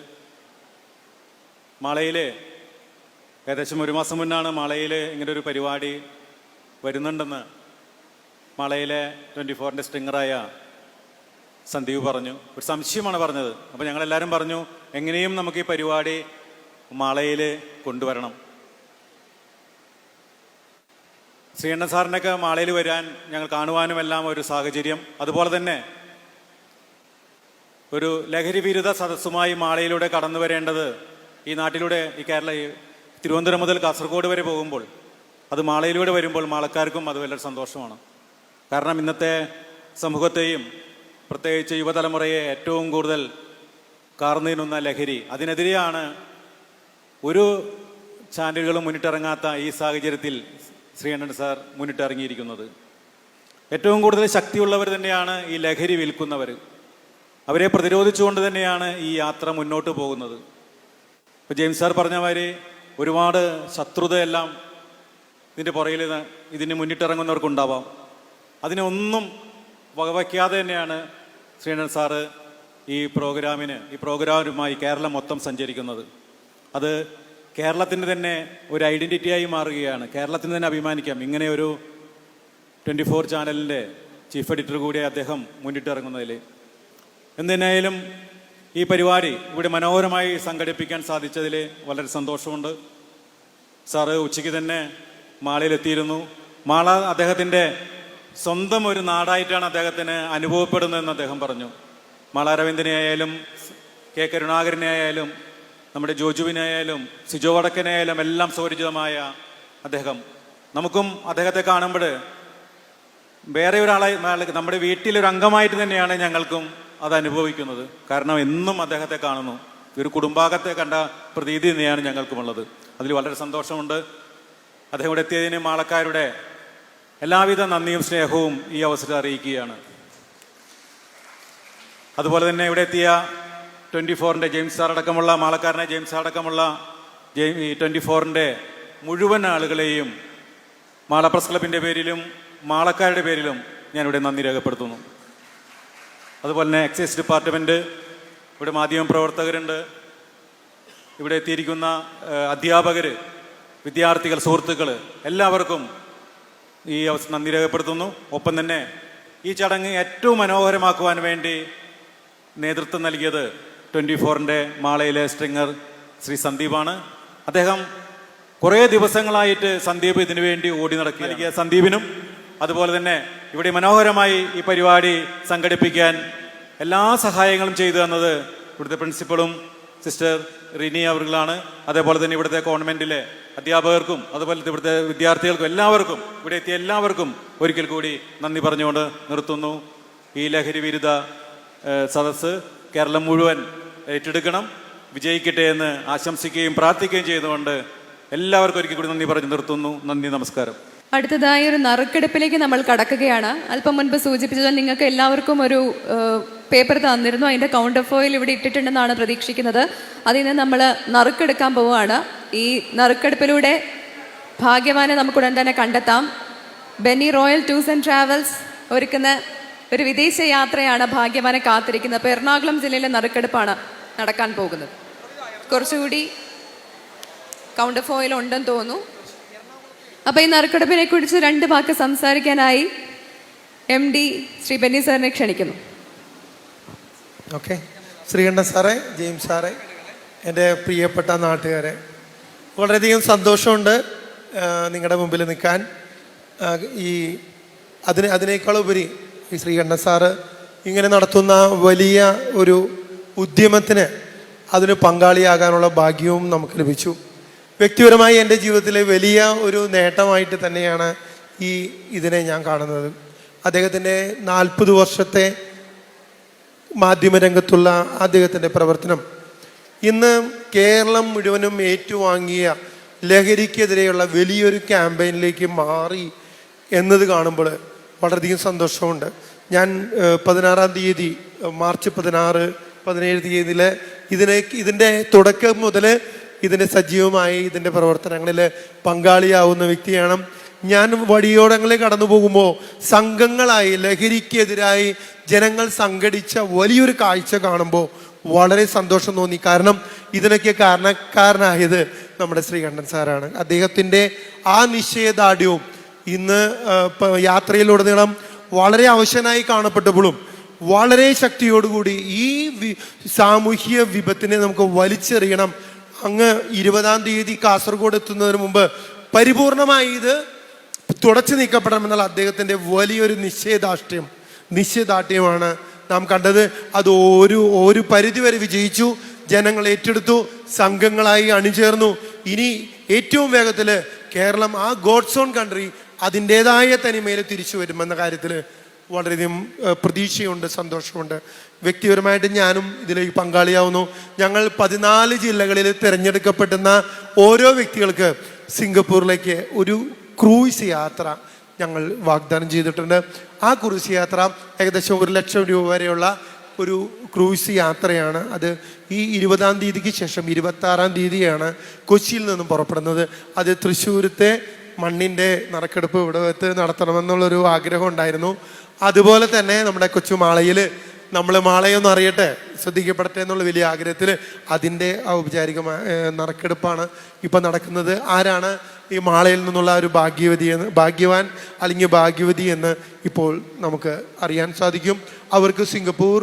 മാളയിൽ ഏകദേശം 1 മാസം മുന്നാണ് മാളയിൽ ഇങ്ങനൊരു പരിപാടി വരുന്നുണ്ടെന്ന് മാളയിലെ 24ൻ്റെ സ്ട്രിങ്ങറായ സന്ദീപ് പറഞ്ഞു. ഒരു സംശയമാണ് പറഞ്ഞത്. അപ്പോൾ ഞങ്ങളെല്ലാവരും പറഞ്ഞു എങ്ങനെയും നമുക്ക് ഈ പരിപാടി മാളയിൽ കൊണ്ടുവരണം. ശ്രീകണ്ഠൻ സാറിനൊക്കെ മാളയിൽ വരാൻ ഞങ്ങൾ കാണുവാനും എല്ലാം ഒരു സാഹചര്യം. അതുപോലെ തന്നെ ഒരു ലഹരി വിരുദ്ധ സദസ്സുമായി മാളയിലൂടെ കടന്നു വരേണ്ടത് ഈ നാട്ടിലൂടെ ഈ തിരുവനന്തപുരം മുതൽ കാസർഗോഡ് വരെ പോകുമ്പോൾ അത് മാളയിലൂടെ വരുമ്പോൾ മാളക്കാർക്കും അത് വലിയൊരു സന്തോഷമാണ്. കാരണം ഇന്നത്തെ സമൂഹത്തെയും പ്രത്യേകിച്ച് യുവതലമുറയെ ഏറ്റവും കൂടുതൽ കാർന്നുതിന്നുന്ന ലഹരി, അതിനെതിരെയാണ് ഒരു ചാനലുകളും മുന്നിട്ടിറങ്ങാത്ത ഈ സാഹചര്യത്തിൽ ശ്രീകണ്ഠൻ സാർ മുന്നിട്ടിറങ്ങിയിരിക്കുന്നത്. ഏറ്റവും കൂടുതൽ ശക്തിയുള്ളവർ തന്നെയാണ് ഈ ലഹരി വിൽക്കുന്നവർ. അവരെ പ്രതിരോധിച്ചുകൊണ്ട് തന്നെയാണ് ഈ യാത്ര മുന്നോട്ട് പോകുന്നത്. ഇപ്പോൾ ജെയിംസ് സാർ പറഞ്ഞ മാതിരി ഒരുപാട് ശത്രുതയെല്ലാം ഇതിൻ്റെ പുറകിൽ ഇതിന് മുന്നിട്ടിറങ്ങുന്നവർക്കുണ്ടാവാം. അതിനൊന്നും വകവയ്ക്കാതെ തന്നെയാണ് ശ്രീധരൻ സാറ് ഈ പ്രോഗ്രാമുമായി കേരളം മൊത്തം സഞ്ചരിക്കുന്നത്. അത് കേരളത്തിൻ്റെ തന്നെ ഒരു ഐഡൻറ്റിറ്റിയായി മാറുകയാണ്. കേരളത്തിന് തന്നെ അഭിമാനിക്കാം ഇങ്ങനെ ഒരു 24 ചാനലിൻ്റെ ചീഫ് എഡിറ്റർ കൂടി അദ്ദേഹം മുന്നിട്ടിറങ്ങുന്നതിൽ. എന്തിനായാലും ഈ പരിപാടി ഇവിടെ മനോഹരമായി സംഘടിപ്പിക്കാൻ സാധിച്ചതിൽ വളരെ സന്തോഷമുണ്ട്. സാറ് ഉച്ചയ്ക്ക് തന്നെ മാളയിലെത്തിയിരുന്നു. മാള അദ്ദേഹത്തിൻ്റെ സ്വന്തം ഒരു നാടായിട്ടാണ് അദ്ദേഹത്തിന് അനുഭവപ്പെടുന്നതെന്ന് അദ്ദേഹം പറഞ്ഞു. മാള രവീന്ദ്രനെ ആയാലും കെ കരുണാകരനെ ആയാലും നമ്മുടെ ജോജുവിനെ ആയാലും സിജോ വടക്കനെ ആയാലും എല്ലാം സുപരിചിതമായ അദ്ദേഹം. നമുക്കും അദ്ദേഹത്തെ കാണുമ്പോൾ വേറെ നമ്മുടെ വീട്ടിലൊരു അംഗമായിട്ട് തന്നെയാണ് ഞങ്ങൾക്കും അത് അനുഭവിക്കുന്നത്. കാരണം എന്നും അദ്ദേഹത്തെ കാണുന്നു. ഒരു കുടുംബാംഗത്തെ കണ്ട പ്രതീതി തന്നെയാണ് ഞങ്ങൾക്കുമുള്ളത്. അതിൽ വളരെ സന്തോഷമുണ്ട്. അദ്ദേഹം ഇവിടെ എത്തിയതിന് മാളക്കാരുടെ എല്ലാവിധ നന്ദിയും സ്നേഹവും ഈ അവസരം അറിയിക്കുകയാണ്. അതുപോലെ തന്നെ ഇവിടെ എത്തിയ 24-ൻ്റെ ജെയിംസ് സാർ അടക്കമുള്ള മാളക്കാരനെ ജെയിംസ് സാർ അടക്കമുള്ള 24-ൻ്റെ മുഴുവൻ ആളുകളെയും മാള പ്രസ് ക്ലബിൻ്റെ പേരിലും മാളക്കാരുടെ പേരിലും ഞാനിവിടെ നന്ദി രേഖപ്പെടുത്തുന്നു. അതുപോലെ തന്നെ എക്സൈസ് ഡിപ്പാർട്ട്മെൻറ്റ്, ഇവിടെ മാധ്യമപ്രവർത്തകരുണ്ട്, ഇവിടെ എത്തിയിരിക്കുന്ന അധ്യാപകർ, വിദ്യാർത്ഥികൾ, സുഹൃത്തുക്കൾ എല്ലാവർക്കും ഈ നന്ദി രേഖപ്പെടുത്തുന്നു. ഒപ്പം തന്നെ ഈ ചടങ്ങ് ഏറ്റവും മനോഹരമാക്കുവാൻ വേണ്ടി നേതൃത്വം നൽകിയത് 24-ൻ്റെ മാളയിലെ സ്ട്രിങ്ങർ ശ്രീ സന്ദീപാണ്. അദ്ദേഹം കുറേ ദിവസങ്ങളായിട്ട് സന്ദീപ് ഇതിനു വേണ്ടി ഓടി നടക്കിയ സന്ദീപിനും അതുപോലെ തന്നെ ഇവിടെ മനോഹരമായി ഈ പരിപാടി സംഘടിപ്പിക്കാൻ എല്ലാ സഹായങ്ങളും ചെയ്തു തന്നത് ഇവിടുത്തെ പ്രിൻസിപ്പളും സിസ്റ്റർ റിനി അവർകളാണ്. അതേപോലെ തന്നെ ഇവിടുത്തെ കോൺവെന്റിലെ അധ്യാപകർക്കും അതുപോലെ ഇവിടുത്തെ വിദ്യാർത്ഥികൾക്കും എല്ലാവർക്കും ഇവിടെ എത്തിയ എല്ലാവർക്കും ഒരിക്കൽ കൂടി നന്ദി പറഞ്ഞുകൊണ്ട് നിർത്തുന്നു. ഈ ലഹരി വിരുദ്ധ സദസ്സ് കേരളം മുഴുവൻ ഏറ്റെടുക്കണം, വിജയിക്കട്ടെ എന്ന് ആശംസിക്കുകയും പ്രാർത്ഥിക്കുകയും ചെയ്തുകൊണ്ട് എല്ലാവർക്കും ഒരിക്കൽ കൂടി നന്ദി പറഞ്ഞു നിർത്തുന്നു. നന്ദി, നമസ്കാരം. അടുത്തതായി ഒരു നറുക്കെടുപ്പിലേക്ക് നമ്മൾ കടക്കുകയാണ്. അല്പം മുൻപ് സൂചിപ്പിച്ചത് നിങ്ങൾക്ക് എല്ലാവർക്കും ഒരു പേപ്പർ തന്നിരുന്നു. അതിൻ്റെ കൗണ്ടർ ഫോയിൽ ഇവിടെ ഇട്ടിട്ടുണ്ടെന്നാണ് പ്രതീക്ഷിക്കുന്നത്. അതിൽ നിന്ന് നമ്മൾ നറുക്കെടുക്കാൻ പോവുകയാണ്. ഈ നറുക്കെടുപ്പിലൂടെ ഭാഗ്യവാനെ നമുക്കുടൻ തന്നെ കണ്ടെത്താം. Benny royal tours and travels ഒരുക്കുന്ന ഒരു വിദേശ യാത്രയാണ് ഭാഗ്യവാനെ കാത്തിരിക്കുന്നത്. അപ്പോൾ എറണാകുളം ജില്ലയിലെ നറുക്കെടുപ്പാണ് നടക്കാൻ പോകുന്നത്. കുറച്ചുകൂടി കൗണ്ടർ ഫോയിൽ ഉണ്ടെന്ന് തോന്നുന്നു. അപ്പോൾ ഈ നറുക്കെടുപ്പിനെ കുറിച്ച് 2 വാക്ക് സംസാരിക്കാനായി MD ശ്രീ ബെന്നി സാറിനെ ക്ഷണിക്കുന്നു. ഓക്കെ. ശ്രീകണ്ഠൻ സാറേ, ജെയിംസ് സാറേ, എൻ്റെ പ്രിയപ്പെട്ട നാട്ടുകാരെ, വളരെയധികം സന്തോഷമുണ്ട് നിങ്ങളുടെ മുമ്പിൽ നിൽക്കാൻ. അതിനേക്കാളുപരി ഈ ശ്രീകണ്ഠൻ സാറ് ഇങ്ങനെ നടത്തുന്ന വലിയ ഒരു ഉദ്യമത്തിന് അതിന് പങ്കാളിയാകാനുള്ള ഭാഗ്യവും നമുക്ക് ലഭിച്ചു. വ്യക്തിപരമായി എൻ്റെ ജീവിതത്തിലെ വലിയ ഒരു നേട്ടമായിട്ട് തന്നെയാണ് ഇതിനെ ഞാൻ കാണുന്നത്. അദ്ദേഹത്തിൻ്റെ 40 വർഷത്തെ മാധ്യമരംഗത്തുള്ള അദ്ദേഹത്തിൻ്റെ പ്രവർത്തനം ഇന്ന് കേരളം മുഴുവനും ഏറ്റുവാങ്ങിയ ലഹരിക്കെതിരെയുള്ള വലിയൊരു ക്യാമ്പയിനിലേക്ക് മാറി എന്നത് കാണുമ്പോൾ വളരെയധികം സന്തോഷമുണ്ട്. ഞാൻ 16-ാം തീയതി മാർച്ച് 16-17 തീയതിയിൽ ഇതിൻ്റെ തുടക്കം മുതൽ ഇതിൻ്റെ സജീവമായി ഇതിൻ്റെ പ്രവർത്തനങ്ങളിൽ പങ്കാളിയാവുന്ന വ്യക്തിയാണ് ഞാൻ. വഴിയോരങ്ങളിൽ കടന്നു പോകുമ്പോൾ സംഘങ്ങളായി ലഹരിക്കെതിരായി ജനങ്ങൾ സംഘടിച്ച വലിയൊരു കാഴ്ച കാണുമ്പോൾ വളരെ സന്തോഷം തോന്നി. കാരണം ഇതിനൊക്കെ കാരണക്കാരനായത് നമ്മുടെ ശ്രീകണ്ഠൻ സാറാണ്. അദ്ദേഹത്തിൻ്റെ ആ നിശ്ചയദാർഢ്യവും ഇന്ന് യാത്രയിലുടനീളം വളരെ അവശനായി കാണപ്പെട്ടപ്പോഴും വളരെ ശക്തിയോടുകൂടി ഈ സാമൂഹ്യ വിപത്തിനെ നമുക്ക് വലിച്ചെറിയണം. അങ്ങ് 20-ാം തീയതി കാസർഗോഡ് എത്തുന്നതിന് മുമ്പ് പരിപൂർണമായി ഇത് തുടച്ചു നീക്കപ്പെടണമെന്നുള്ള അദ്ദേഹത്തിൻ്റെ വലിയൊരു നിശ്ചയദാർഢ്യമാണ് നാം കണ്ടത്. അത് ഒരു പരിധിവരെ വിജയിച്ചു. ജനങ്ങൾ ഏറ്റെടുത്തു, സംഘങ്ങളായി അണിചേർന്നു. ഇനി ഏറ്റവും വേഗത്തിൽ കേരളം ആ ഗോഡ്സ് ഓൺ കൺട്രി അതിൻ്റെതായ തനിമയിൽ തിരിച്ചു വരുമെന്ന കാര്യത്തിൽ വളരെയധികം പ്രതീക്ഷയുണ്ട്, സന്തോഷമുണ്ട്. വ്യക്തിപരമായിട്ട് ഞാനും ഇതിലേക്ക് പങ്കാളിയാവുന്നു. ഞങ്ങൾ 14 ജില്ലകളിൽ തിരഞ്ഞെടുക്കപ്പെടുന്ന ഓരോ വ്യക്തികൾക്ക് സിംഗപ്പൂരിലേക്ക് ഒരു ക്രൂയിസ് യാത്ര ഞങ്ങൾ വാഗ്ദാനം ചെയ്തിട്ടുണ്ട്. ആ ക്രൂയിസ് യാത്ര ഏകദേശം 1 ലക്ഷം രൂപ വരെയുള്ള ഒരു ക്രൂയിസ് യാത്രയാണ്. അത് ഈ 20-ാം തീയതിക്ക് ശേഷം 26-ാം തീയതിയാണ് കൊച്ചിയിൽ നിന്നും പുറപ്പെടുന്നത്. അത് തൃശ്ശൂരത്തെ മണ്ണിൻ്റെ നറുക്കെടുപ്പ് ഇവിടെ വെച്ച് നടത്തണമെന്നുള്ളൊരു ആഗ്രഹം ഉണ്ടായിരുന്നു. അതുപോലെ തന്നെ നമ്മുടെ കൊച്ചുമാളയിൽ നമ്മൾ മാളയൊന്നും അറിയട്ടെ, ശ്രദ്ധിക്കപ്പെടട്ടെ എന്നുള്ള വലിയ ആഗ്രഹത്തിൽ അതിൻ്റെ ഔപചാരികമായ നറുക്കെടുപ്പാണ് ഇപ്പം നടക്കുന്നത്. ആരാണ് ഈ മാളയിൽ നിന്നുള്ള ഒരു ഭാഗ്യവാൻ അല്ലെങ്കിൽ ഭാഗ്യവതി എന്ന് ഇപ്പോൾ നമുക്ക് അറിയാൻ സാധിക്കും. അവർക്ക് സിംഗപ്പൂർ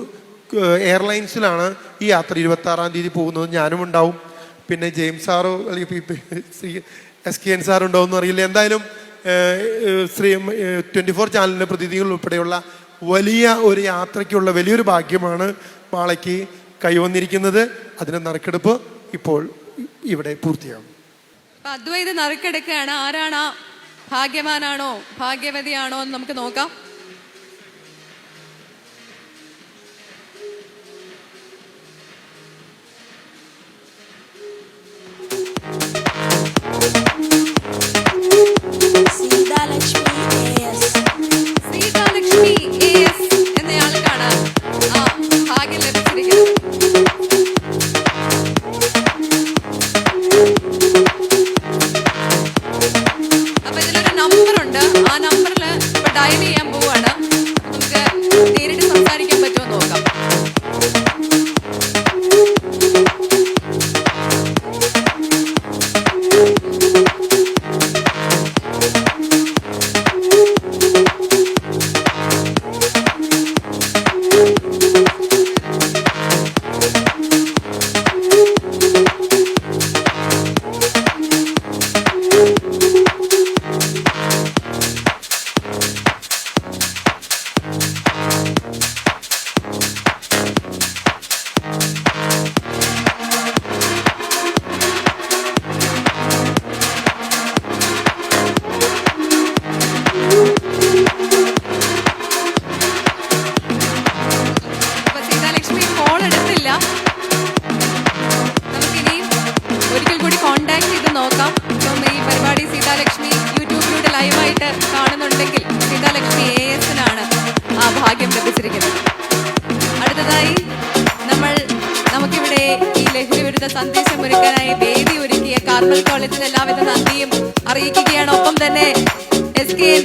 എയർലൈൻസിലാണ് ഈ യാത്ര 26-ാം തീയതി പോകുന്നത്. ഞാനും ഉണ്ടാവും, പിന്നെ ജെയിംസ് സാറോ അല്ലെങ്കിൽ SKN സാറുണ്ടാവും അറിയില്ല. എന്തായാലും 24 ചാനലിൻ്റെ പ്രതിനിധികൾ ഉൾപ്പെടെയുള്ള വലിയ ഒരു യാത്രയ്ക്കുള്ള വലിയൊരു ഭാഗ്യമാണ് മാളയ്ക്ക് കൈവന്നിരിക്കുന്നത്. അതിൻ്റെ നറുക്കെടുപ്പ് ഇപ്പോൾ ഇവിടെ പൂർത്തിയാകും. അദ്വൈത് നറുക്കെടുക്കുകയാണ്. ആരാണ് ഭാഗ്യവാനാണോ ഭാഗ്യവതിയാണോ എന്ന് നമുക്ക് നോക്കാം. സീതാലക്ഷ്മി AS എന്നയാൾക്കാണ് ആ ഭാഗ്യം ലഭിച്ചിരിക്കുന്നത്. അപ്പൊ ഇതിലൊരു നമ്പറുണ്ട്. ആ നമ്പറിൽ ഇപ്പൊ ഡയൽ ചെയ്യാൻ പോവാണ്. നമുക്ക് നേരിട്ട് സംസാരിക്കാൻ പറ്റുമോ നോക്കാം. സന്ദേശമൊരുക്കാനായി വേദി ഒരുക്കിയ കാർമൽ കോളേജിന് എല്ലാവിധ നന്ദിയും അറിയിക്കുകയാണ്. ഒപ്പം തന്നെ SKN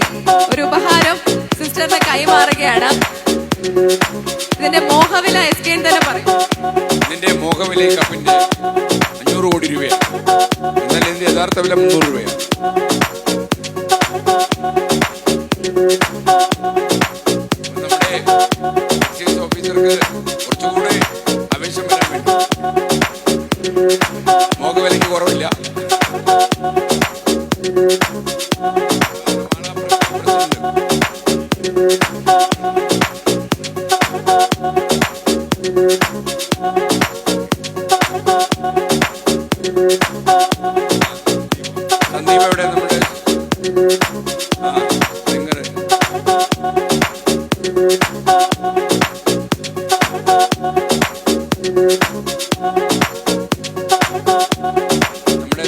ഒരു ഉപഹാരം സിസ്റ്ററിന് കൈമാറുകയാണ്. ഇതിന്റെ മോഹവില SKN തന്നെ പറയും. ഇതിന്റെ മോഹവില കപ്പിന്റെ 500 കോടി രൂപയാണ്. എന്നാൽ ഇതിന്റെ യഥാർത്ഥ വില 300 രൂപയാണ്. നമ്മുടെ ഓഫീസർക്ക് കുറച്ചുകൂടെ ആവേശം വരാൻ വേണ്ടി മോഹവിലയ്ക്ക് കുറവില്ല. സന്ദീപ് എവിടെ? നമ്മുടെ സിംഗർ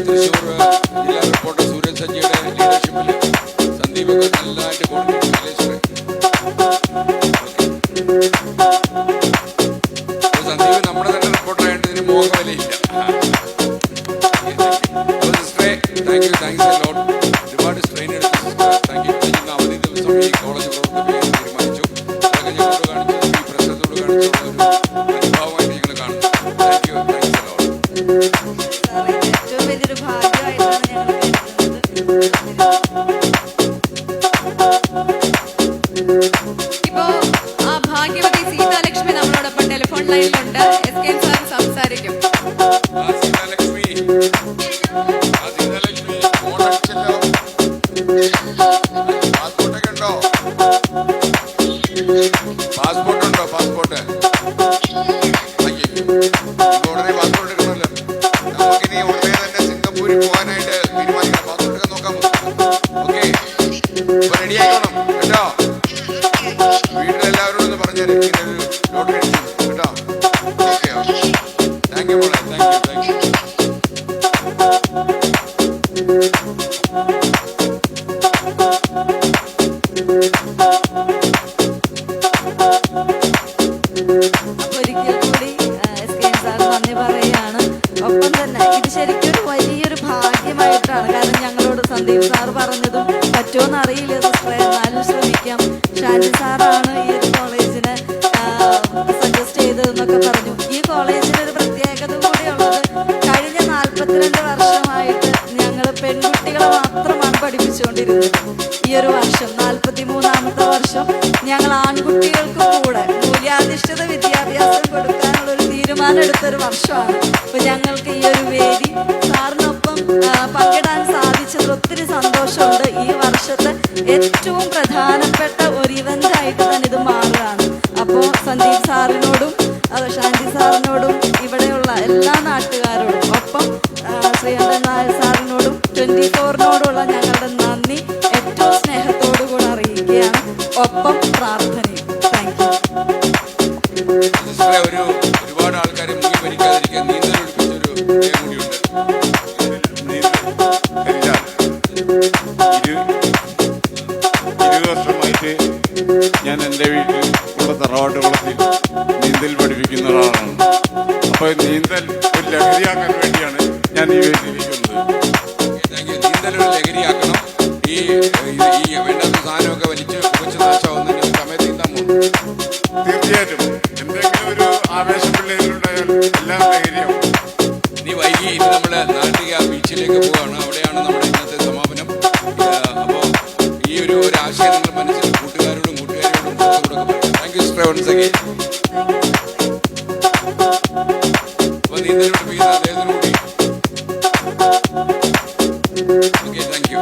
തൃശ്ശൂർ ജില്ലാ റിപ്പോർട്ടർ സൂരജ് സജ്ജിയുടെ ലീഡർഷിപ്പിൽ സന്ദീപൊക്കെ നല്ലതായിട്ട് സന്ദീപ് നമ്മുടെ തന്നെ റിപ്പോർട്ടർ ആയിട്ട് ഇതിന് മോഹവിലയില്ല. Thanks a lot. ഒരുപാട് സ്ട്രെയിൻ എടുത്ത് താങ്ക് യു. അവധി ദിവസം ഈ കോളേജ് പ്രവർത്തിപ്പിക്കാൻ തീരുമാനിച്ചു. അതൊക്കെ ഞങ്ങളോട് കാണിച്ചു, ഈ പ്രശ്നത്തോട് കാണിച്ചുള്ള ഒരു അനുഭാവമായിട്ട് ഞങ്ങൾ കാണുന്നു. Thank you. Thanks a lot. ഏറ്റവും വലിയൊരു ഭാഗ്യമായിട്ടാണ് ഞങ്ങൾ ഇപ്പോ ആ ഭാഗ്യവതി സീതാലക്ഷ്മി നമ്മളോടൊപ്പം ടെലിഫോൺ ലൈനിലുണ്ട്. SKN സാർ സംസാരിക്കും. പാസ്പോർട്ട് ഉണ്ടോ? പാസ്പോർട്ട് ഉടനെ പാസ്പോർട്ട് എടുക്കണമല്ലോ. നമുക്കിനി ഉടനെ തന്നെ സിംഗപ്പൂരിൽ പോകാനായിട്ട് തീരുമാനിക്കണം. പാസ്പോർട്ട് ഒക്കെ നോക്കാം. ഓക്കെ, ഇപ്പൊ റെഡി ആയിക്കോണം കേട്ടോ. വീട്ടിലെല്ലാവരോടും ഒന്ന് പറഞ്ഞേരെ ഇങ്ങനെ ഒരു ലോട്ടറി അടിച്ചു കേട്ടോ. Okay okay. താങ്ക് യു മോളെ. Thank you. Thank you. Sandeep sir പറഞ്ഞതും പറ്റുമോന്ന് അറിയില്ല സിസ്റ്ററെ, എന്നാലും ശ്രമിക്കാം. ഷാൻഡി സാറാണ് ഈ ഒരു കോളേജിന് സജസ്റ്റ് ചെയ്തതെന്നൊക്കെ പറഞ്ഞു. ഈ കോളേജിന് ഒരു പ്രത്യേകത കൂടിയുള്ളത്, കഴിഞ്ഞ 42 വർഷമായിട്ട് ഞങ്ങൾ പെൺകുട്ടികളെ മാത്രമാണ് പഠിപ്പിച്ചുകൊണ്ടിരുന്നത്. ഈ ഒരു വർഷം 43ാമത്തെ വർഷം ഞങ്ങൾ ആൺകുട്ടികൾക്ക് കൂടെ മൂല്യാധിഷ്ഠിത വിദ്യാഭ്യാസം കൊടുക്കാനുള്ള ഒരു തീരുമാനം എടുത്തൊരു വർഷമാണ്. അപ്പൊ ഞങ്ങൾക്ക് ഈ ഒരു വേദി സാറിനൊപ്പം പങ്കിടാൻ സാധിച്ചതിൽ ഒത്തിരി സന്തോഷമുണ്ട്. ഈ വർഷത്തെ ഏറ്റവും പ്രധാനപ്പെട്ട ഒരു ഇവന്റ് ആയിട്ട് തന്നെ ഇത് മാറുകയാണ്. അപ്പോൾ സന്ദീപ് സാറിനോടും ഷാൻഡി സാറിനോടും ഇവിടെയുള്ള എല്ലാ നാട്ടുകാരോടും ഒപ്പം ശ്രീകണ്ഠൻ നായർ സാറിനോടും 24നോടുള്ള ഞങ്ങളുടെ നന്ദി ഏറ്റവും സ്നേഹത്തോടു കൂടെ അറിയിക്കുകയാണ്, ഒപ്പം പ്രാർത്ഥനയും. Thank you. ഒരുപാട് ആൾക്കാർ മുങ്ങി മരിക്കാതിരിക്കാൻ നീന്തൽ ഒഴിപ്പിച്ചൊരു കൂടിയുണ്ട്. 20 വർഷമായിട്ട് ഞാൻ എൻ്റെ വീട്ടിൽ ഉള്ള തറവാട്ട് കുളത്തിൽ നീന്തൽ പഠിപ്പിക്കുന്ന ഒരാളാണ്. അപ്പോൾ നീന്തൽ ഒരു ലഹരിയാക്കാൻ വേണ്ടിയാണ് ഞാൻ ഈ വേദിയിലിരിക്കുന്നത്. നീന്തൽ ഒരു ലഹരിയാക്കണം. ഈ വേണ്ടാത്ത സാധനമൊക്കെ വലിച്ച് കൊച്ചു നാശമാവുന്നതിന് സമയത്ത് നീന്താൻ പോകും. തീർച്ചയായിട്ടും എന്തെങ്കിലും ഒരു ആവേശം പിള്ളേരിലുണ്ടായാൽ എല്ലാം ലഹരിയാവും. ഇനി വൈകി ഇനി നമ്മൾ നാട്ടിക ബീച്ചിലേക്ക് പോവുകയാണ്. അവിടെയാണ് നമ്മുടെ ഇന്നത്തെ സമാപനം. അപ്പോൾ ഈ ഒരു ആശയം നിങ്ങൾ മനസ്സിൽ കൂട്ടുകാരോടും കൂട്ടുകാരോടും സുഹൃത്തുക്കളോടൊക്കെ പറയാം. Thank you sister once again. അപ്പോൾ നീന്തൽ പഠിപ്പിക്കുന്ന അദ്ദേഹത്തിനു കൂടി ഓക്കെ. Thank U.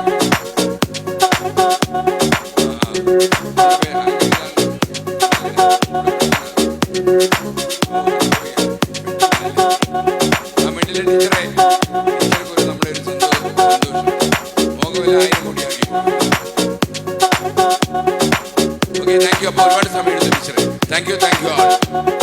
ടീച്ചറെ, ടീച്ചർക്ക് നമ്മുടെ ഒരു സന്തോഷം മോഹവില 1000 കോടിയാക്കി. Okay, thank you. അപ്പോൾ ഒരുപാട് സമയം എടുത്തു ടീച്ചറെ. Thank you all.